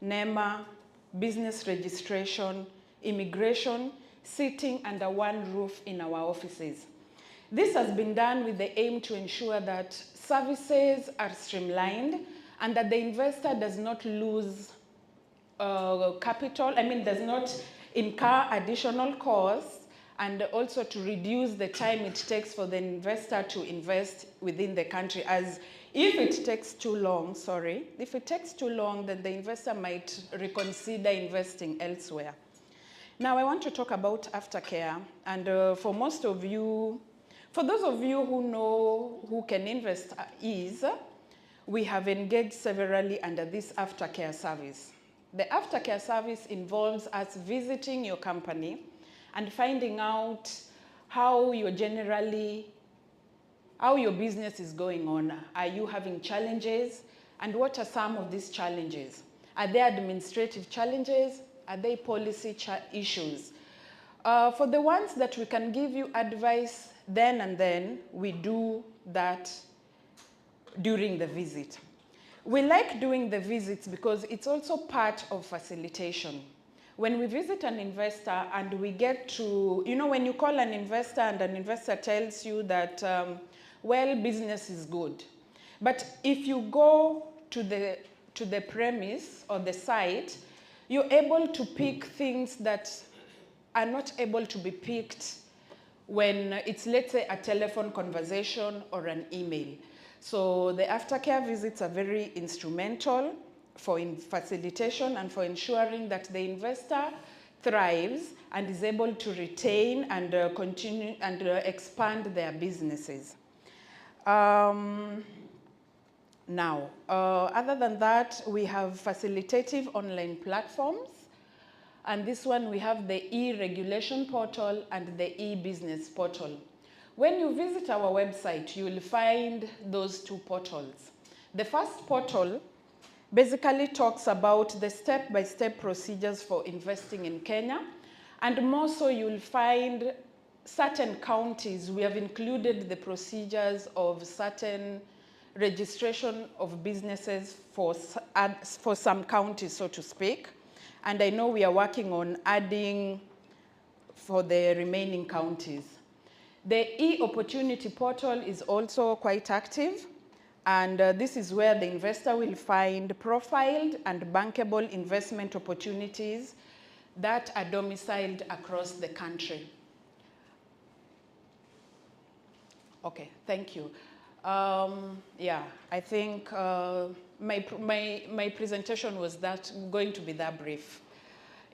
NEMA, business registration, immigration, sitting under one roof in our offices. This has been done with the aim to ensure that services are streamlined and that the investor does not lose capital, does not incur additional costs, and also to reduce the time it takes for the investor to invest within the country, as if it takes too long, then the investor might reconsider investing elsewhere. Now I want to talk about aftercare, and for those of you who know who Can Invest is, we have engaged severally under this aftercare service. The aftercare service involves us visiting your company and finding out how your business is going on. Are you having challenges? And what are some of these challenges? Are they administrative challenges? Are they policy issues? For the ones that we can give you advice then and then, we do that during the visit. We like doing the visits because it's also part of facilitation. When we visit an investor and we get to, when you call an investor and an investor tells you that, well, business is good. But if you go to the premise or the site, you're able to pick things that are not able to be picked when it's, let's say, a telephone conversation or an email. So the aftercare visits are very instrumental for facilitation and for ensuring that the investor thrives and is able to retain and continue and expand their businesses. Now, other than that, we have facilitative online platforms. And this one, we have the e-regulation portal and the e-business portal. When you visit our website, you will find those two portals. The first portal basically talks about the step-by-step procedures for investing in Kenya. And more so, you'll find certain counties. We have included the procedures of certain registration of businesses for some counties, so to speak. And I know we are working on adding for the remaining counties. The e-opportunity portal is also quite active, and this is where the investor will find profiled and bankable investment opportunities that are domiciled across the country. Okay, thank you. Yeah, I think my presentation was going to be that brief.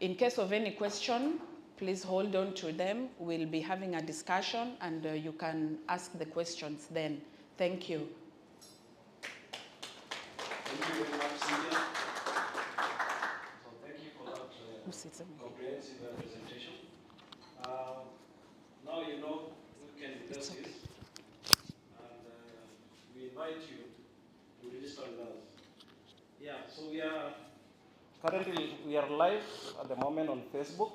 In case of any question, please hold on to them. We'll be having a discussion, and you can ask the questions then. Thank you. Thank you very much, Cynthia. So thank you for that comprehensive presentation. Now you know who Can Invest is, and we invite you to register with us. Yeah, so currently we are live at the moment on Facebook,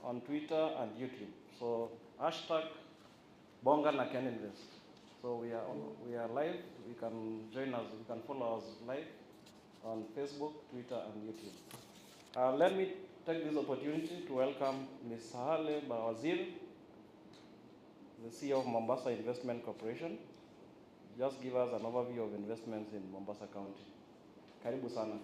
on Twitter, and YouTube. So hashtag Bonga na Can Invest. So we are live. You can join us. You can follow us live on Facebook, Twitter, and YouTube. Let me take this opportunity to welcome Ms. Sahale Bawazir, the CEO of Mombasa Investment Corporation. Just give us an overview of investments in Mombasa County. Karibu sana.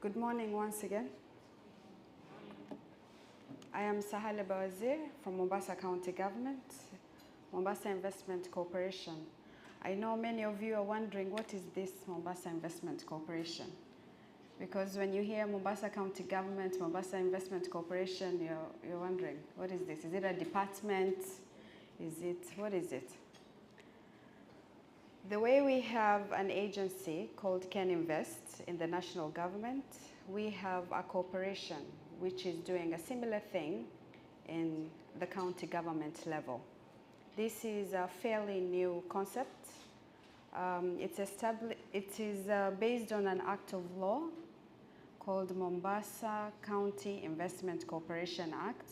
Good morning once again. I am Sahale Bawazir from Mombasa County Government, Mombasa Investment Corporation. I know many of you are wondering, what is this Mombasa Investment Corporation? Because when you hear Mombasa County Government, Mombasa Investment Corporation, you're wondering, what is this? Is it a department? What is it? The way we have an agency called Can Invest in the national government, we have a corporation which is doing a similar thing in the county government level. This is a fairly new concept. It is based on an act of law called Mombasa County Investment Corporation Act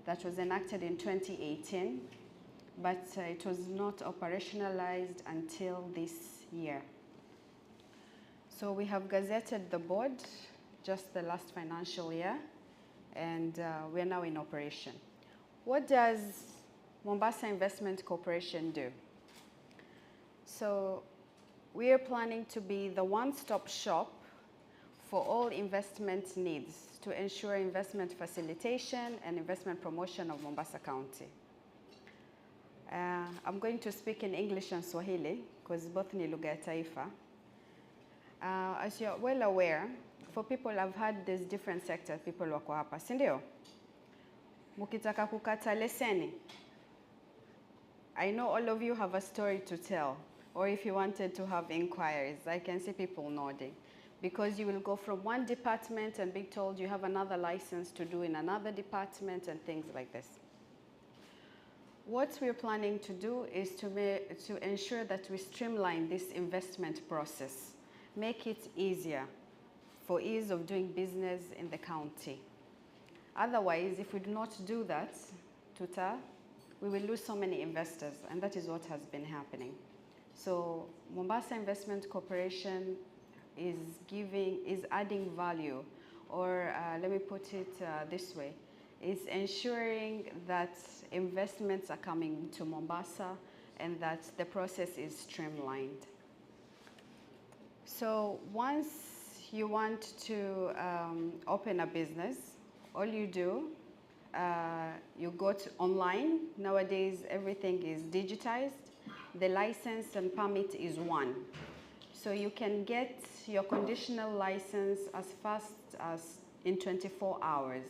that was enacted in 2018, but it was not operationalized until this year. So we have gazetted the board just the last financial year, and we're now in operation. What does Mombasa Investment Corporation do? So we are planning to be the one-stop shop for all investment needs to ensure investment facilitation and investment promotion of Mombasa County. I'm going to speak in English and Swahili because both ni lugha ya taifa. As you're well aware, for people, I've had these different sectors, people wako hapa, si ndio? Mukitaka kukata leseni, I know all of you have a story to tell, or if you wanted to have inquiries, I can see people nodding. Because you will go from one department and be told you have another license to do in another department and things like this. What we're planning to do is to ensure that we streamline this investment process, make it easier for ease of doing business in the county. Otherwise, if we do not do that, we will lose so many investors, and that is what has been happening. So Mombasa Investment Corporation is adding value, or let me put it this way, is ensuring that investments are coming to Mombasa and that the process is streamlined. So once you want to open a business, all you do, you go online. Nowadays, everything is digitized. The license and permit is one. So you can get your conditional license as fast as in 24 hours.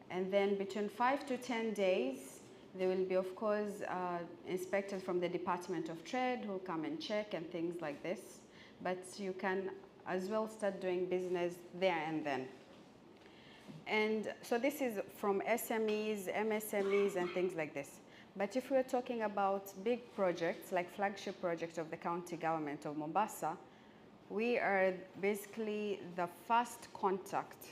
And then between 5 to 10 days, there will be, of course, inspectors from the Department of Trade who come and check and things like this. But you can as well start doing business there and then. And so this is from SMEs, MSMEs, and things like this. But if we're talking about big projects, like flagship projects of the county government of Mombasa, we are basically the first contact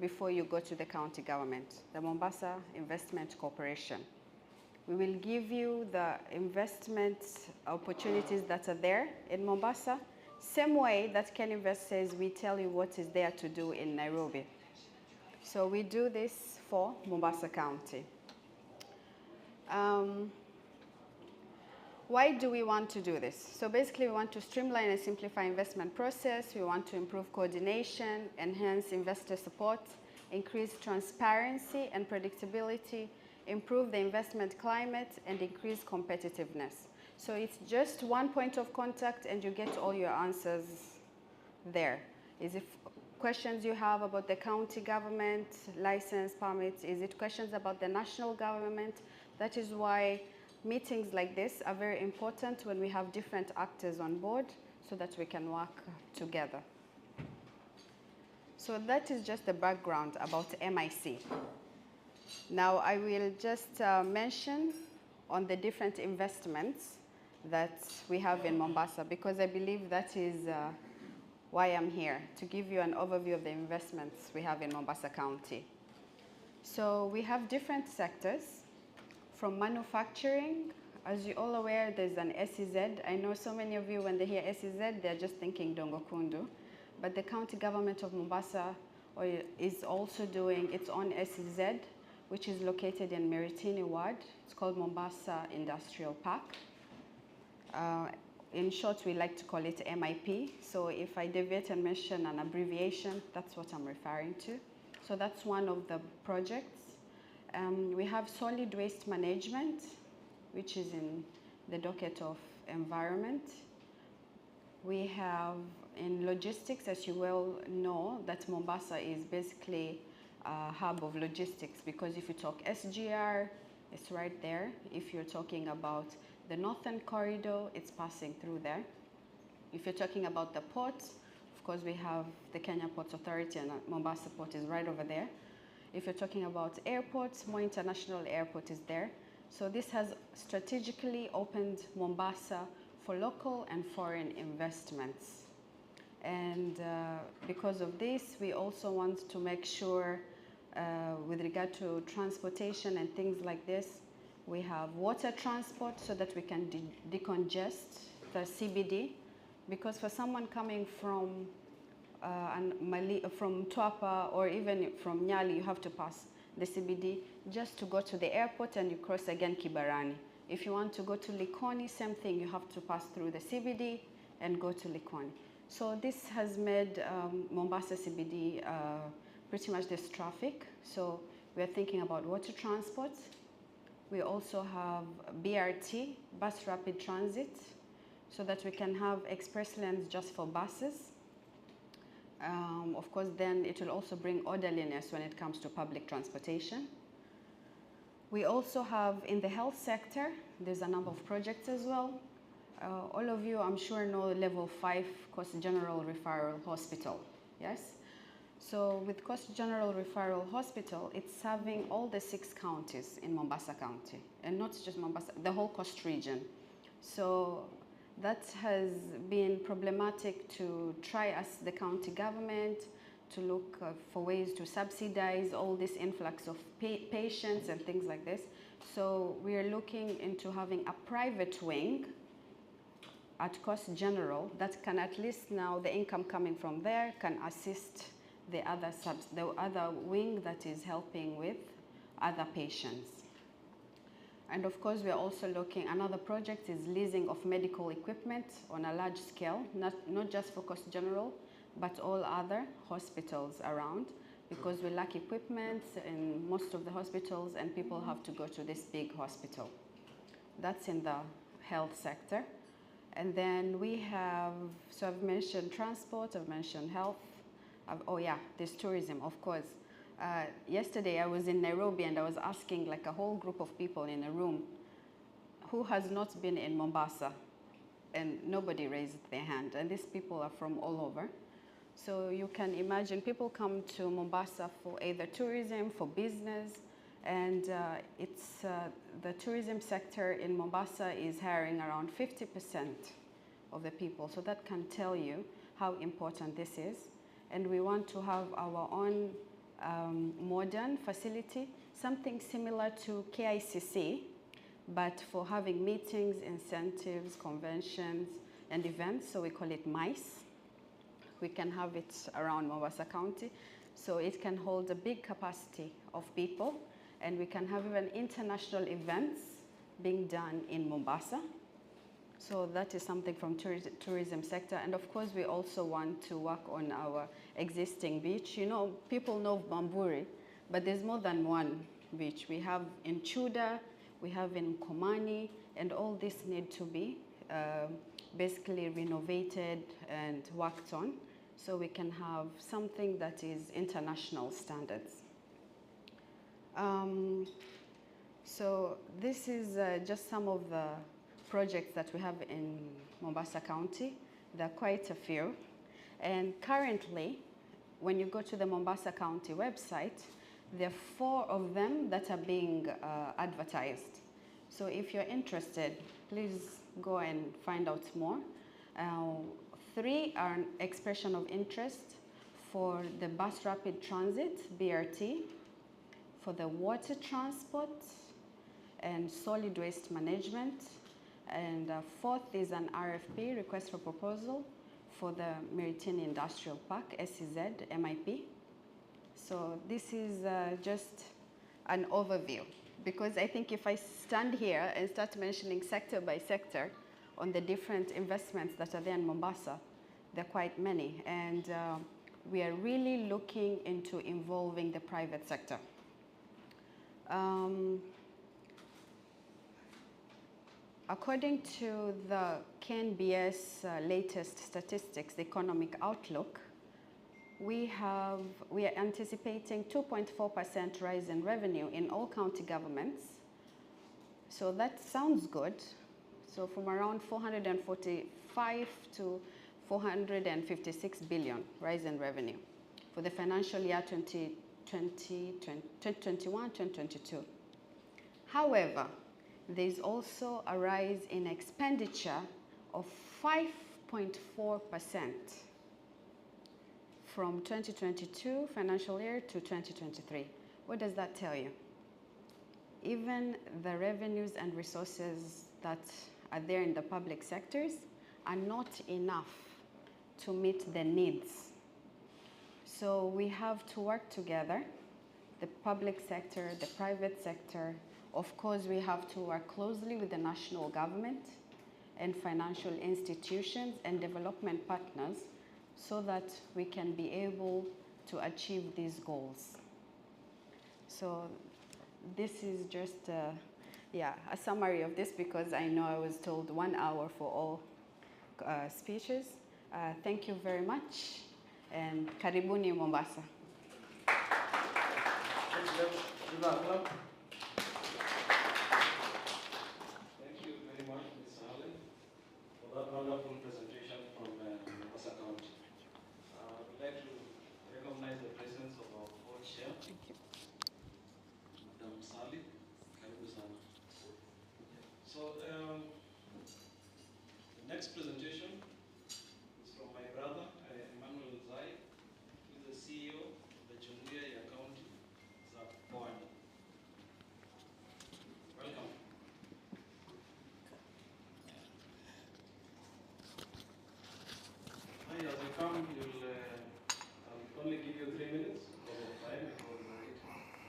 before you go to the county government, the Mombasa Investment Corporation. We will give you the investment opportunities that are there in Mombasa, same way that Can Invest says we tell you what is there to do in Nairobi. So we do this for Mombasa County. Why do we want to do this? So basically we want to streamline and simplify investment process. We want to improve coordination, enhance investor support, increase transparency and predictability, improve the investment climate, and increase competitiveness. So it's just one point of contact and you get all your answers there. Is it questions you have about the county government, license, permits? Is it questions about the national government? That is why meetings like this are very important when we have different actors on board so that we can work together. So that is just the background about MIC. Now I will just mention on the different investments that we have in Mombasa, because I believe that is why I'm here, to give you an overview of the investments we have in Mombasa County. So we have different sectors. From manufacturing, as you're all aware, there's an SEZ. I know so many of you, when they hear SEZ, they're just thinking Dongo Kundu. But the county government of Mombasa is also doing its own SEZ, which is located in Miritini Ward. It's called Mombasa Industrial Park. In short, we like to call it MIP. So if I deviate and mention an abbreviation, that's what I'm referring to. So that's one of the projects. We have solid waste management, which is in the docket of environment. We have in logistics, as you well know, that Mombasa is basically a hub of logistics, because if you talk SGR, it's right there. If you're talking about the Northern Corridor, it's passing through there. If you're talking about the ports, of course we have the Kenya Ports Authority, and Mombasa Port is right over there. If you're talking about airports, Moi International Airport is there. So this has strategically opened Mombasa for local and foreign investments. And because of this, we also want to make sure with regard to transportation and things like this, we have water transport so that we can decongest the CBD. Because for someone coming from Tuapa or even from Nyali, you have to pass the CBD just to go to the airport, and you cross again Kibarani. If you want to go to Likoni, same thing, you have to pass through the CBD and go to Likoni. So this has made Mombasa CBD pretty much this traffic. So we're thinking about water transport. We also have BRT, bus rapid transit, so that we can have express lanes just for buses. Of course, then it will also bring orderliness when it comes to public transportation. We also have in the health sector, there's a number of projects as well. All of you, I'm sure, know Level 5 Coast General Referral Hospital, yes? So with Coast General Referral Hospital, it's serving all the 6 counties in Mombasa County, and not just Mombasa, the whole coast region. So that has been problematic to try as the county government to look for ways to subsidize all this influx of patients and things like this. So we are looking into having a private wing at Coast General that can at least now the income coming from there can assist the other wing that is helping with other patients. And of course, we are also looking, another project is leasing of medical equipment on a large scale, not just for Coast General, but all other hospitals around, because we lack equipment in most of the hospitals and people have to go to this big hospital. That's in the health sector. And then we have, so I've mentioned transport, I've mentioned health. Oh yeah, there's tourism, of course. Yesterday I was in Nairobi and I was asking like a whole group of people in a room, who has not been in Mombasa? And nobody raised their hand. And these people are from all over. So you can imagine people come to Mombasa for either tourism, for business, and the tourism sector in Mombasa is hiring around 50% of the people. So that can tell you how important this is. And we want to have our own modern facility, something similar to KICC, but for having meetings, incentives, conventions, and events. So we call it MICE. We can have it around Mombasa County. So it can hold a big capacity of people, and we can have even international events being done in Mombasa. So that is something from tourism sector. And of course, we also want to work on our existing beach. You know, people know Bamburi, but there's more than one beach. We have in Chuda, we have in Komani, and all this need to be basically renovated and worked on, so we can have something that is international standards. So this is just some of the projects that we have in Mombasa County. There are quite a few. And currently, when you go to the Mombasa County website, there are 4 of them that are being advertised. So if you're interested, please go and find out more. 3 are an expression of interest for the bus rapid transit, BRT, for the water transport and solid waste management. And 4th is an RFP, request for proposal, for the Miritini Industrial Park, SEZ, MIP. So this is just an overview, because I think if I stand here and start mentioning sector by sector on the different investments that are there in Mombasa, there are quite many. And we are really looking into involving the private sector. According to the KNBS latest statistics, the economic outlook, we are anticipating 2.4% rise in revenue in all county governments. So that sounds good. So from around 445 to 456 billion rise in revenue for the financial year 2021-2022. However, there is also a rise in expenditure of 5.4% from 2022 financial year to 2023. What does that tell you? Even the revenues and resources that are there in the public sectors are not enough to meet the needs. So we have to work together, the public sector, the private sector. Of course, we have to work closely with the national government and financial institutions and development partners so that we can be able to achieve these goals. So this is just a summary of this, because I know I was told 1 hour for all speeches. Thank you very much, and karibuni Mombasa. Thank you very much, Ms. Allen, for that wonderful presentation from Mombasa County. I'd like to recognize the presence of our board chair, Madam Sally. Karibu sana. So the next presentation is from my brother, Emmanuel Zai, who is the CEO of the Jumuiya ya County za Pwani. Welcome. Hi, as you come, I'll only give you 3 minutes of time because it's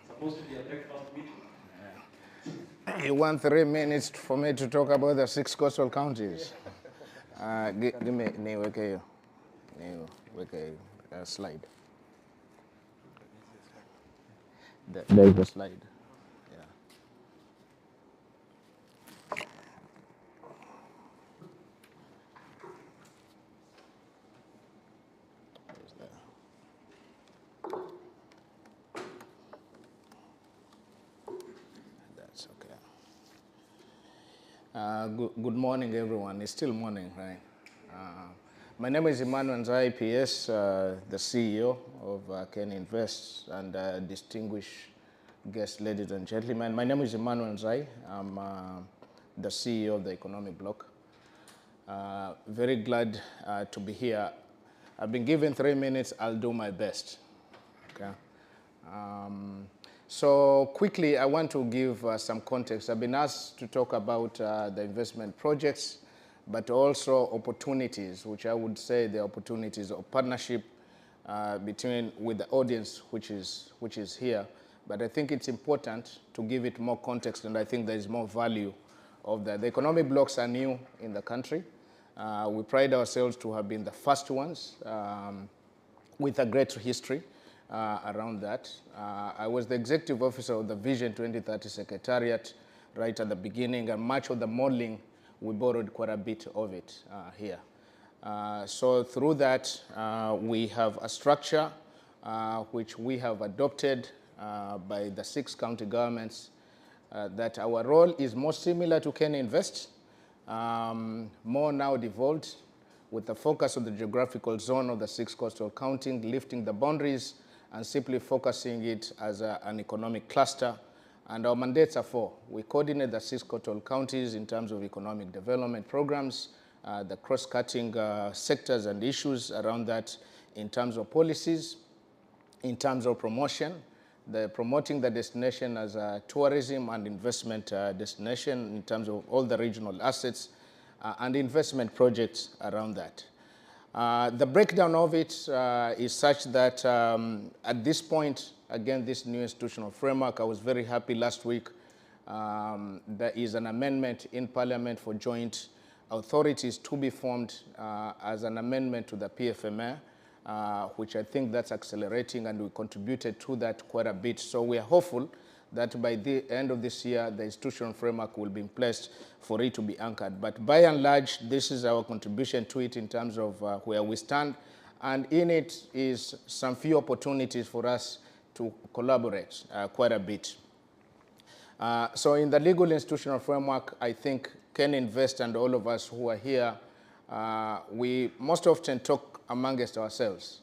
supposed to be a breakfast meeting. You want 3 minutes for me to talk about the 6 coastal counties? Give me a slide. There's a slide. Yeah. There's that. That's okay. Good morning, everyone. It's still morning, right? My name is Emmanuel Zai, PS, the CEO of Ken Invest, and distinguished guests, ladies and gentlemen. My name is Emmanuel Zai. I'm the CEO of the Economic Bloc. Very glad to be here. I've been given 3 minutes. I'll do my best. Okay. So quickly, I want to give some context. I've been asked to talk about the investment projects, but also opportunities, which I would say the opportunities of partnership with the audience, which is here. But I think it's important to give it more context, and I think there is more value of that. The economic blocks are new in the country. We pride ourselves to have been the first ones with a great history around that. I was the executive officer of the Vision 2030 Secretariat right at the beginning, and much of the modeling, we borrowed quite a bit of it here. So through that, we have a structure which we have adopted by the 6 county governments, that our role is more similar to Ken Invest, more now devolved with the focus of the geographical zone of the 6 coastal counties, lifting the boundaries and simply focusing it as an economic cluster. And our mandates are 4. We coordinate the 6 coastal counties in terms of economic development programs, the cross-cutting sectors and issues around that in terms of policies, in terms of promotion, promoting the destination as a tourism and investment destination in terms of all the regional assets and investment projects around that. The breakdown of it is such that at this point, again, this new institutional framework, I was very happy last week, there is an amendment in Parliament for joint authorities to be formed as an amendment to the PFMA, which I think that's accelerating, and we contributed to that quite a bit. So we are hopeful that by the end of this year, the institutional framework will be in place for it to be anchored. But by and large, this is our contribution to it in terms of where we stand. And in it is some few opportunities for us to collaborate quite a bit. So in the legal institutional framework, I think KenInvest and all of us who are here, we most often talk amongst ourselves.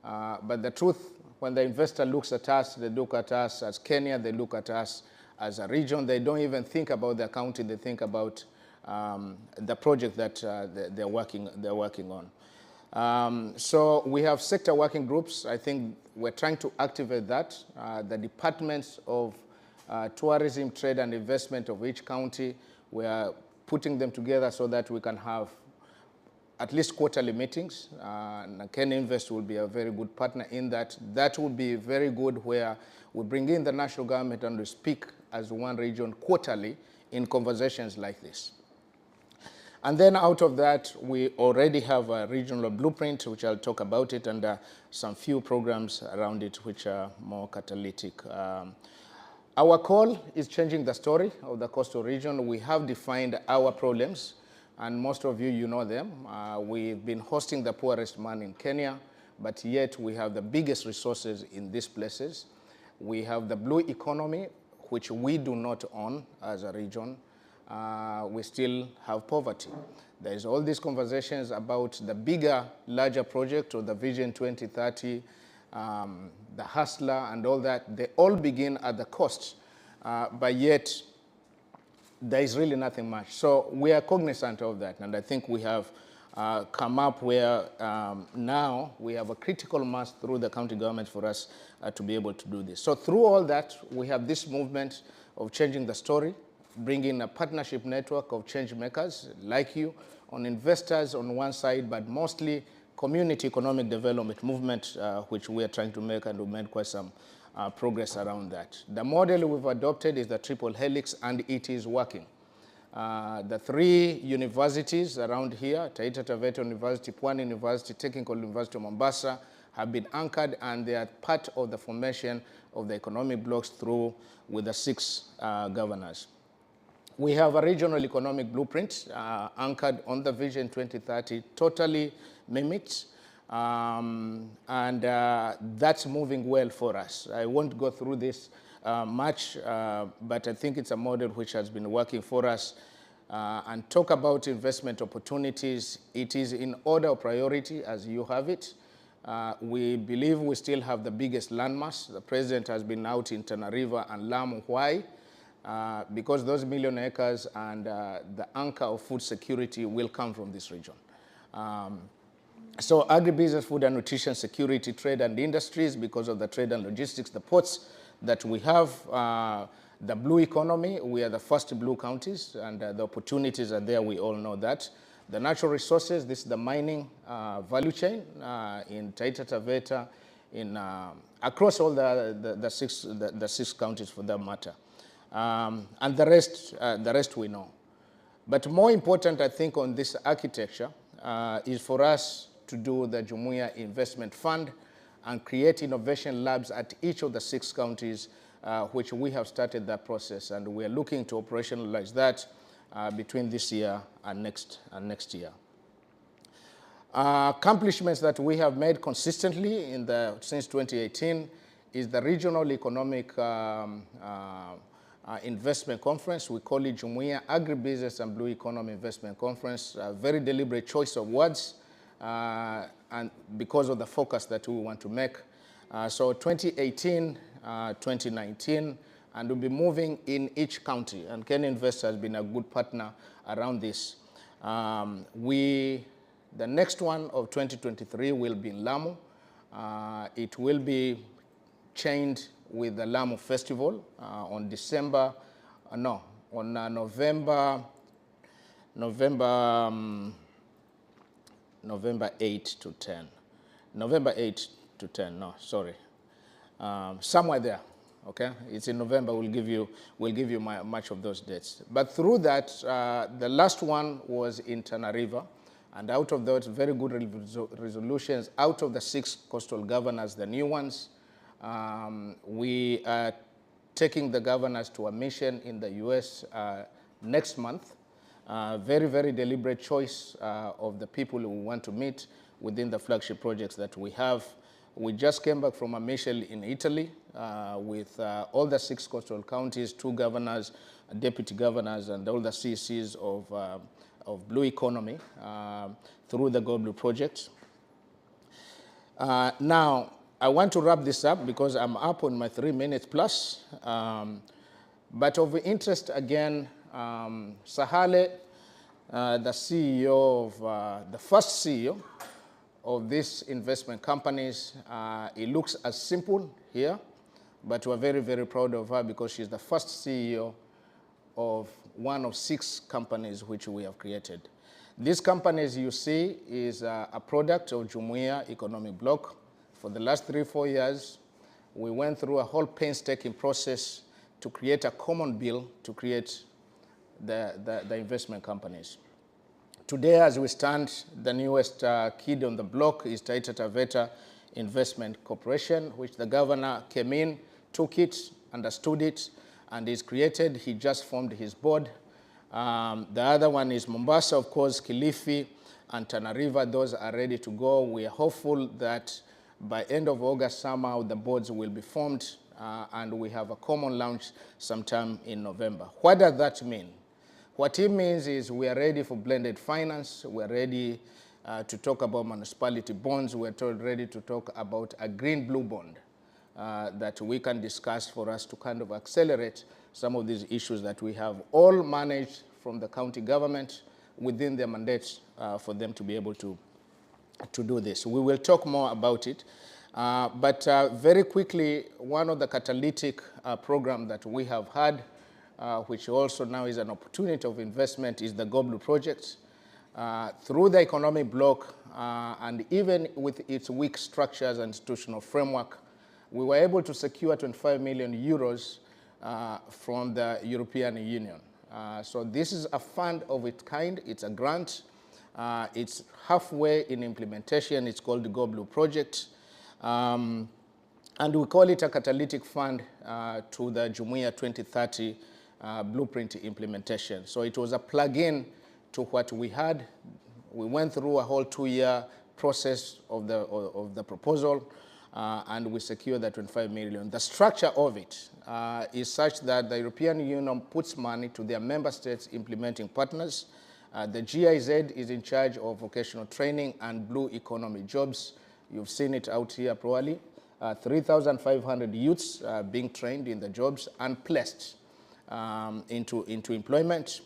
But the truth, when the investor looks at us, they look at us as Kenya, they look at us as a region. They don't even think about the county, they think about the project that they're working on. So we have sector working groups. I think we're trying to activate that. The departments of tourism, trade, and investment of each county, we are putting them together so that we can have at least quarterly meetings. And KenInvest will be a very good partner in that. That will be very good, where we bring in the national government and we speak as one region quarterly in conversations like this. And then out of that, we already have a regional blueprint, which I'll talk about it, and some few programs around it which are more catalytic. Our call is changing the story of the coastal region. We have defined our problems, and most of you know them. We've been hosting the poorest man in Kenya, but yet we have the biggest resources in these places. We have the blue economy, which we do not own as a region. We still have poverty. There's all these conversations about the bigger, larger project, or the Vision 2030, the Hustler and all that. They all begin at the coast, but yet there is really nothing much. So we are cognizant of that, and I think we have come up where now we have a critical mass through the county government for us to be able to do this. So through all that, we have this movement of changing the story, bringing a partnership network of change makers like you, on investors on one side, but mostly community economic development movement, which we are trying to make, and we made quite some progress around that. The model we've adopted is the triple helix, and it is working. The three universities around here, Taita Taveta University, Pwani University, Technical University of Mombasa, have been anchored, and they are part of the formation of the economic blocks through with the 6 governors. We have a regional economic blueprint anchored on the Vision 2030, totally mimicked, and that's moving well for us. I won't go through this much, but I think it's a model which has been working for us. And talk about investment opportunities, it is in order of priority as you have it. We believe we still have the biggest landmass. The president has been out in Tana River and Lamu. Why? Because those million acres and the anchor of food security will come from this region. So agribusiness, food and nutrition security, trade and industries, because of the trade and logistics, the ports that we have, the blue economy, we are the first blue counties, and the opportunities are there, we all know that. The natural resources, this is the mining value chain in Taita Taveta, in across all the six counties for that matter. And the rest we know. But more important, I think, on this architecture is for us to do the Jumuiya Investment Fund and create innovation labs at each of the 6 counties, which we have started that process, and we are looking to operationalize that between this year and next year. Accomplishments that we have made consistently since 2018 is the Regional Economic Investment Conference. We call it Jumuiya Agribusiness and Blue Economy Investment Conference. A very deliberate choice of words, and because of the focus that we want to make. So 2018, 2019, and we'll be moving in each county, and KenInvest has been a good partner around this. The next one of 2023 will be in Lamu. It will be chained with the Lamu Festival on November 8 to 10. November 8 to 10, no, sorry. Somewhere there, okay? It's in November, we'll give you much of those dates. But through that, the last one was in Tana River, and out of those very good resolutions, out of the 6 coastal governors, the new ones, we are taking the governors to a mission in the US next month. Very, very deliberate choice of the people we want to meet within the flagship projects that we have. We just came back from a mission in Italy with all the 6 coastal counties, 2 governors, deputy governors, and all the CCs of Blue Economy through the Go Blue project. Now, I want to wrap this up because I'm up on my 3 minutes plus. But of interest, again, Sahale, the CEO of, the first CEO of these investment companies, it looks as simple here, but we're very, very proud of her because she's the first CEO of one of 6 companies which we have created. These companies you see is a product of Jumuiya Economic Bloc. For the last 3-4 years, we went through a whole painstaking process to create a common bill to create the investment companies. Today, as we stand, the newest kid on the block is Taita Taveta Investment Corporation, which the governor came in, took it, understood it, and is created. He just formed his board. The other one is Mombasa, of course, Kilifi, and Tana River. Those are ready to go. We are hopeful that by end of August, somehow the boards will be formed, and we have a common launch sometime in November. What does that mean? What it means is we are ready for blended finance. We are ready to talk about municipality bonds. We are ready to talk about a green-blue bond that we can discuss for us to kind of accelerate some of these issues that we have, all managed from the county government within their mandates for them to be able to do this. We will talk more about it. But very quickly, one of the catalytic programs that we have had, which also now is an opportunity of investment, is the Go Blue project. Through the economic bloc, and even with its weak structures and institutional framework, we were able to secure 25 million euros from the European Union. So this is a fund of its kind. It's a grant. It's halfway in implementation. It's called the Go Blue project. And we call it a catalytic fund to the Jumuiya 2030 blueprint implementation. So it was a plug-in to what we had. We went through a whole 2-year process of the proposal, and we secured the 25 million. The structure of it is such that the European Union puts money to their member states implementing partners. The GIZ is in charge of vocational training and blue economy jobs. You've seen it out here probably. 3,500 youths being trained in the jobs and placed into employment.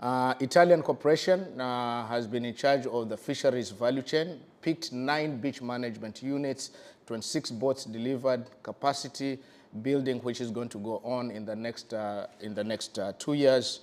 Italian corporation has been in charge of the fisheries value chain, picked 9 beach management units, 26 boats delivered, capacity building, which is going to go on in the next 2 years.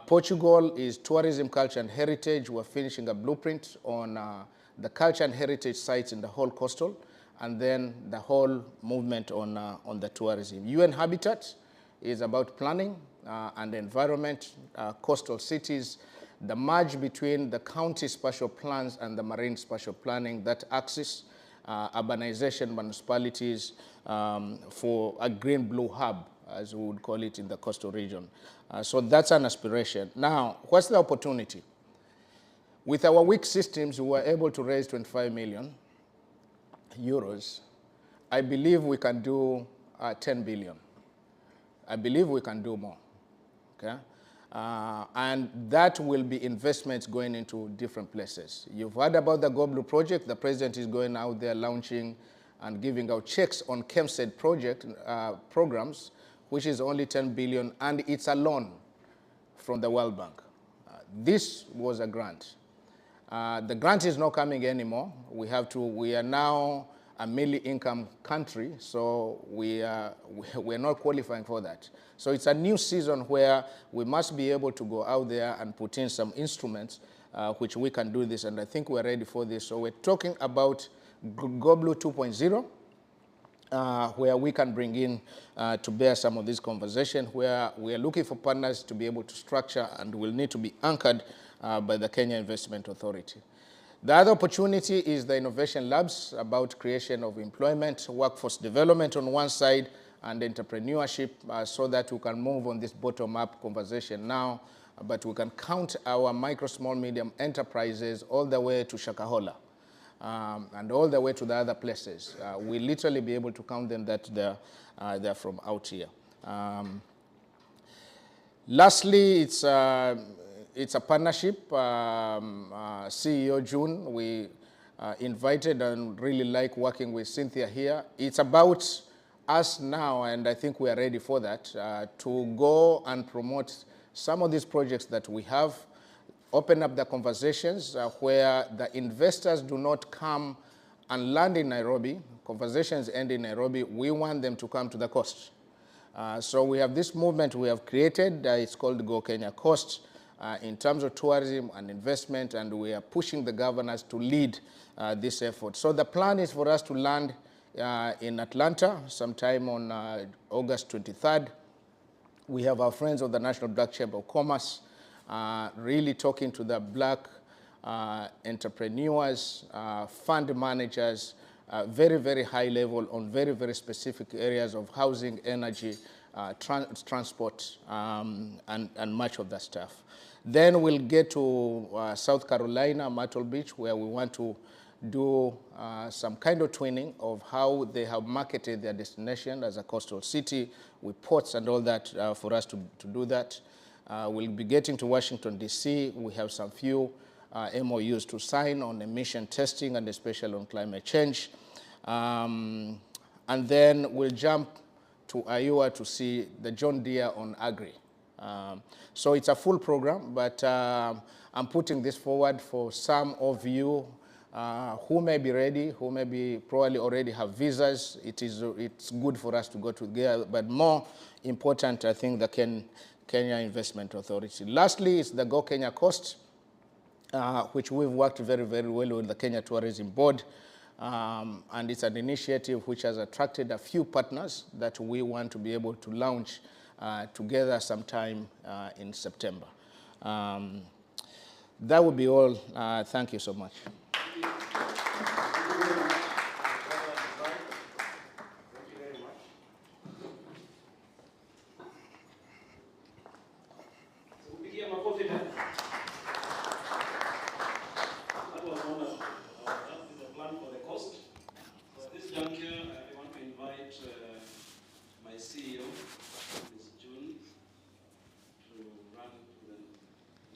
Portugal is tourism, culture, and heritage. We're finishing a blueprint on the culture and heritage sites in the whole coastal, and then the whole movement on the tourism. UN Habitat is about planning and environment, coastal cities, the merge between the county spatial plans and the marine spatial planning, that axis, urbanization, municipalities for a green-blue hub, as we would call it in the coastal region. So that's an aspiration. Now, what's the opportunity? With our weak systems, we were able to raise 25 million euros. I believe we can do 10 billion. I believe we can do more, okay? And that will be investments going into different places. You've heard about the Go Blue project. The president is going out there launching and giving out checks on KEMSED project programs, which is only 10 billion, and it's a loan from the World Bank. This was a grant. The grant is not coming anymore. We are now a middle income country, so we're not qualifying for that. So it's a new season where we must be able to go out there and put in some instruments which we can do this, and I think we're ready for this. So we're talking about Go Blue 2.0, where we can bring in to bear some of this conversation, where we are looking for partners to be able to structure and will need to be anchored by the Kenya Investment Authority. The other opportunity is the innovation labs, about creation of employment, workforce development on one side, and entrepreneurship so that we can move on this bottom-up conversation now, but we can count our micro, small, medium enterprises all the way to Shakahola and all the way to the other places. We literally be able to count them that they're from out here. Lastly, it's a partnership. CEO June, we invited and really like working with Cynthia here. It's about us now, and I think we are ready for that, to go and promote some of these projects that we have, open up the conversations where the investors do not come and land in Nairobi. Conversations end in Nairobi. We want them to come to the coast. So we have this movement we have created. It's called Go Kenya Coast in terms of tourism and investment, and we are pushing the governors to lead this effort. So the plan is for us to land in Atlanta sometime on August 23rd. We have our friends of the National Black Chamber of Commerce really talking to the black entrepreneurs, fund managers, very, very high level on very, very specific areas of housing, energy, transport, and much of that stuff. Then we'll get to South Carolina, Myrtle Beach, where we want to do some kind of twinning of how they have marketed their destination as a coastal city with ports and all that for us to do that. We'll be getting to Washington, D.C. We have some few MOUs to sign on emission testing and especially on climate change. And then we'll jump to Iowa to see the John Deere on Agri. So it's a full program, but I'm putting this forward for some of you who may be ready, who may be probably already have visas. It's good for us to go together, but more important, I think, the Kenya Investment Authority. Lastly, is the Go Kenya Coast, which we've worked very, very well with the Kenya Tourism Board. And it's an initiative which has attracted a few partners that we want to be able to launch together sometime in September. That would be all. Thank you so much. Thank you very much. So we begin our coffee time. That was one of the plan for the coast. So at this juncture, I want to invite my CEO, Ms. June, to run the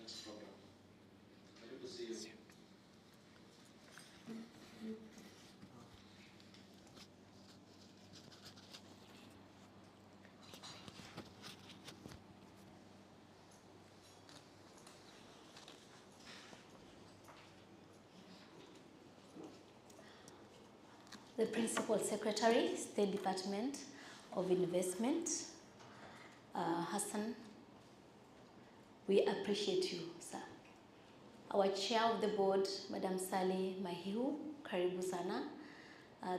next program. Happy to see you. The Principal Secretary, State Department of Investment, Hassan, we appreciate you, sir. Our Chair of the Board, Madam Sally Mahiu, karibu sana,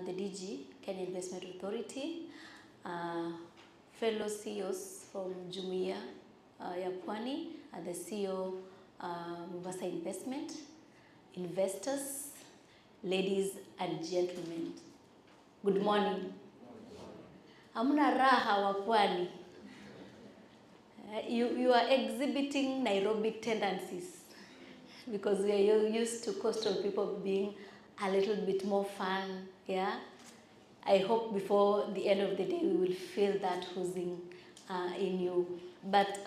the DG, Kenya Investment Authority, fellow CEOs from Jumuiya ya Pwani, the CEO, Mombasa Investment, investors, ladies and gentlemen. Good morning. Hamna raha wa Pwani. You are exhibiting Nairobi tendencies because we are used to coastal people being a little bit more fun, yeah? I hope before the end of the day we will feel that oozing in you. But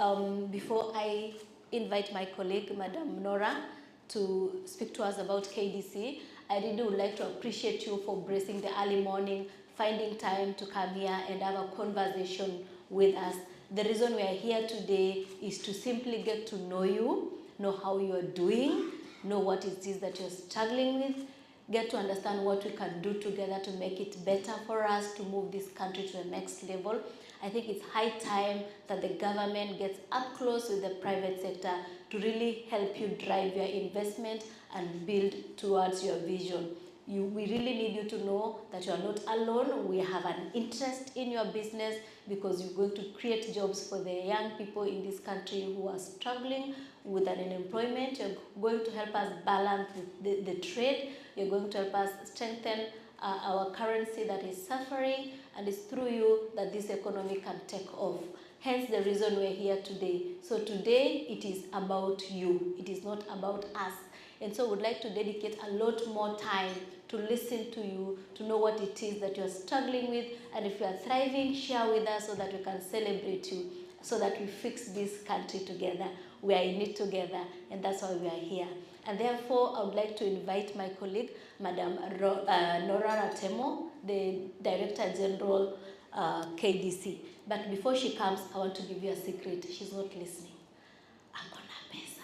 before I invite my colleague, Madam Nora, to speak to us about KDC, I really would like to appreciate you for bracing the early morning, finding time to come here and have a conversation with us. The reason we are here today is to simply get to know you, know how you are doing, know what it is that you're struggling with, get to understand what we can do together to make it better for us to move this country to the next level. I think it's high time that the government gets up close with the private sector to really help you drive your investment and build towards your vision. We really need you to know that you are not alone. We have an interest in your business because you're going to create jobs for the young people in this country who are struggling with unemployment. You're going to help us balance the trade. You're going to help us strengthen our currency that is suffering, and it's through you that this economy can take off. Hence the reason we're here today. So today it is about you. It is not about us. And so we'd like to dedicate a lot more time to listen to you, to know what it is that you're struggling with, and if you are thriving, share with us so that we can celebrate you, so that we fix this country together. We are in it together, and that's why we are here. And therefore, I would like to invite my colleague, Madam Nora Ratemo, the Director General, KDC. But before she comes, I want to give you a secret. She's not listening. Akona pesa.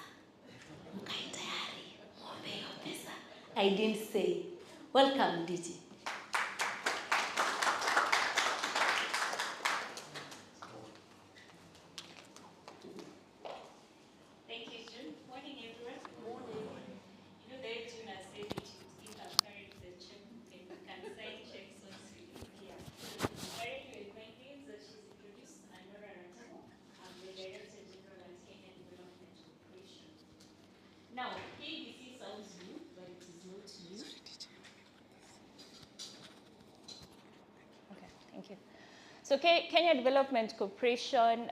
Mkae tayari. Mwombe hiyo pesa. I didn't say. Welcome, DG. Thank you, June. Morning, everyone. Morning. You know, the June has said we should give our parents a check and we can sign checks once we leave here. Currently, with my names that she's introduced, Nora Ratemo. I'm the Director General at Kenya Development Corporation. Now, KDC sounds new, but it is not new. Okay, thank you. So Kenya Development Corporation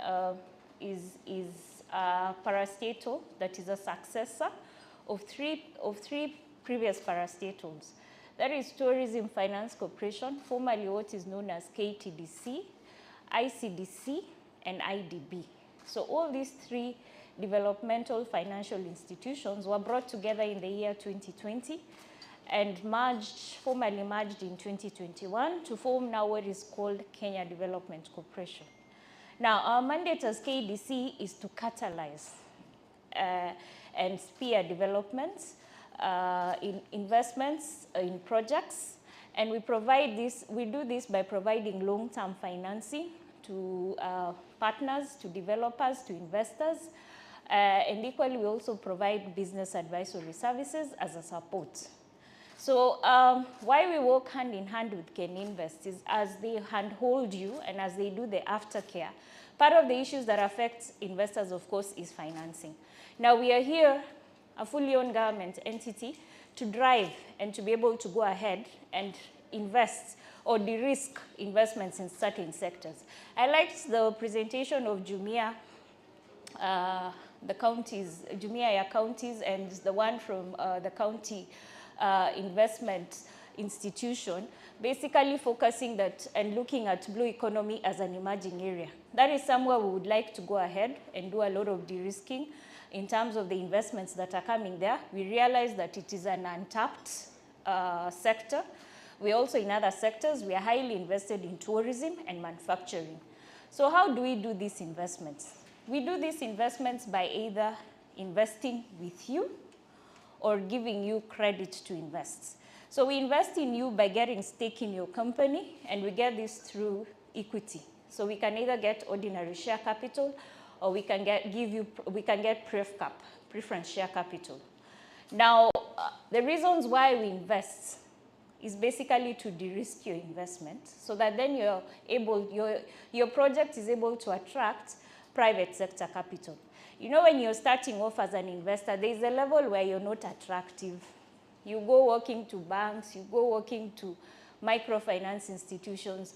is a parastatal that is a successor of three previous parastatals. That is Tourism Finance Corporation, formerly what is known as KTDC, ICDC, and IDB. So all these three developmental financial institutions were brought together in the year 2020 and formally merged in 2021 to form now what is called Kenya Development Corporation. Now, our mandate as KDC is to catalyze and spear developments, in investments, in projects, and we do this by providing long-term financing to partners, to developers, to investors, and equally we also provide business advisory services as a support. So why we work hand in hand with KenInvest is as they handhold you and as they do the aftercare, part of the issues that affect investors, of course, is financing. Now we are here, a fully owned government entity, to drive and to be able to go ahead and invest or de-risk investments in certain sectors. I liked the presentation of Jumia, the counties, Jumia counties, and the one from the county investment institution, basically focusing that and looking at blue economy as an emerging area. That is somewhere we would like to go ahead and do a lot of de-risking in terms of the investments that are coming there. We realize that it is an untapped sector. We also, in other sectors, we are highly invested in tourism and manufacturing. So how do we do these investments? We do these investments by either investing with you or giving you credit to invest. So we invest in you by getting stake in your company, and we get this through equity. So we can either get ordinary share capital, or we can get preference share capital. Now, the reasons why we invest is basically to de-risk your investment, so that then your project is able to attract private sector capital. You know, when you're starting off as an investor, there's a level where you're not attractive. You go working to banks, you go working to microfinance institutions.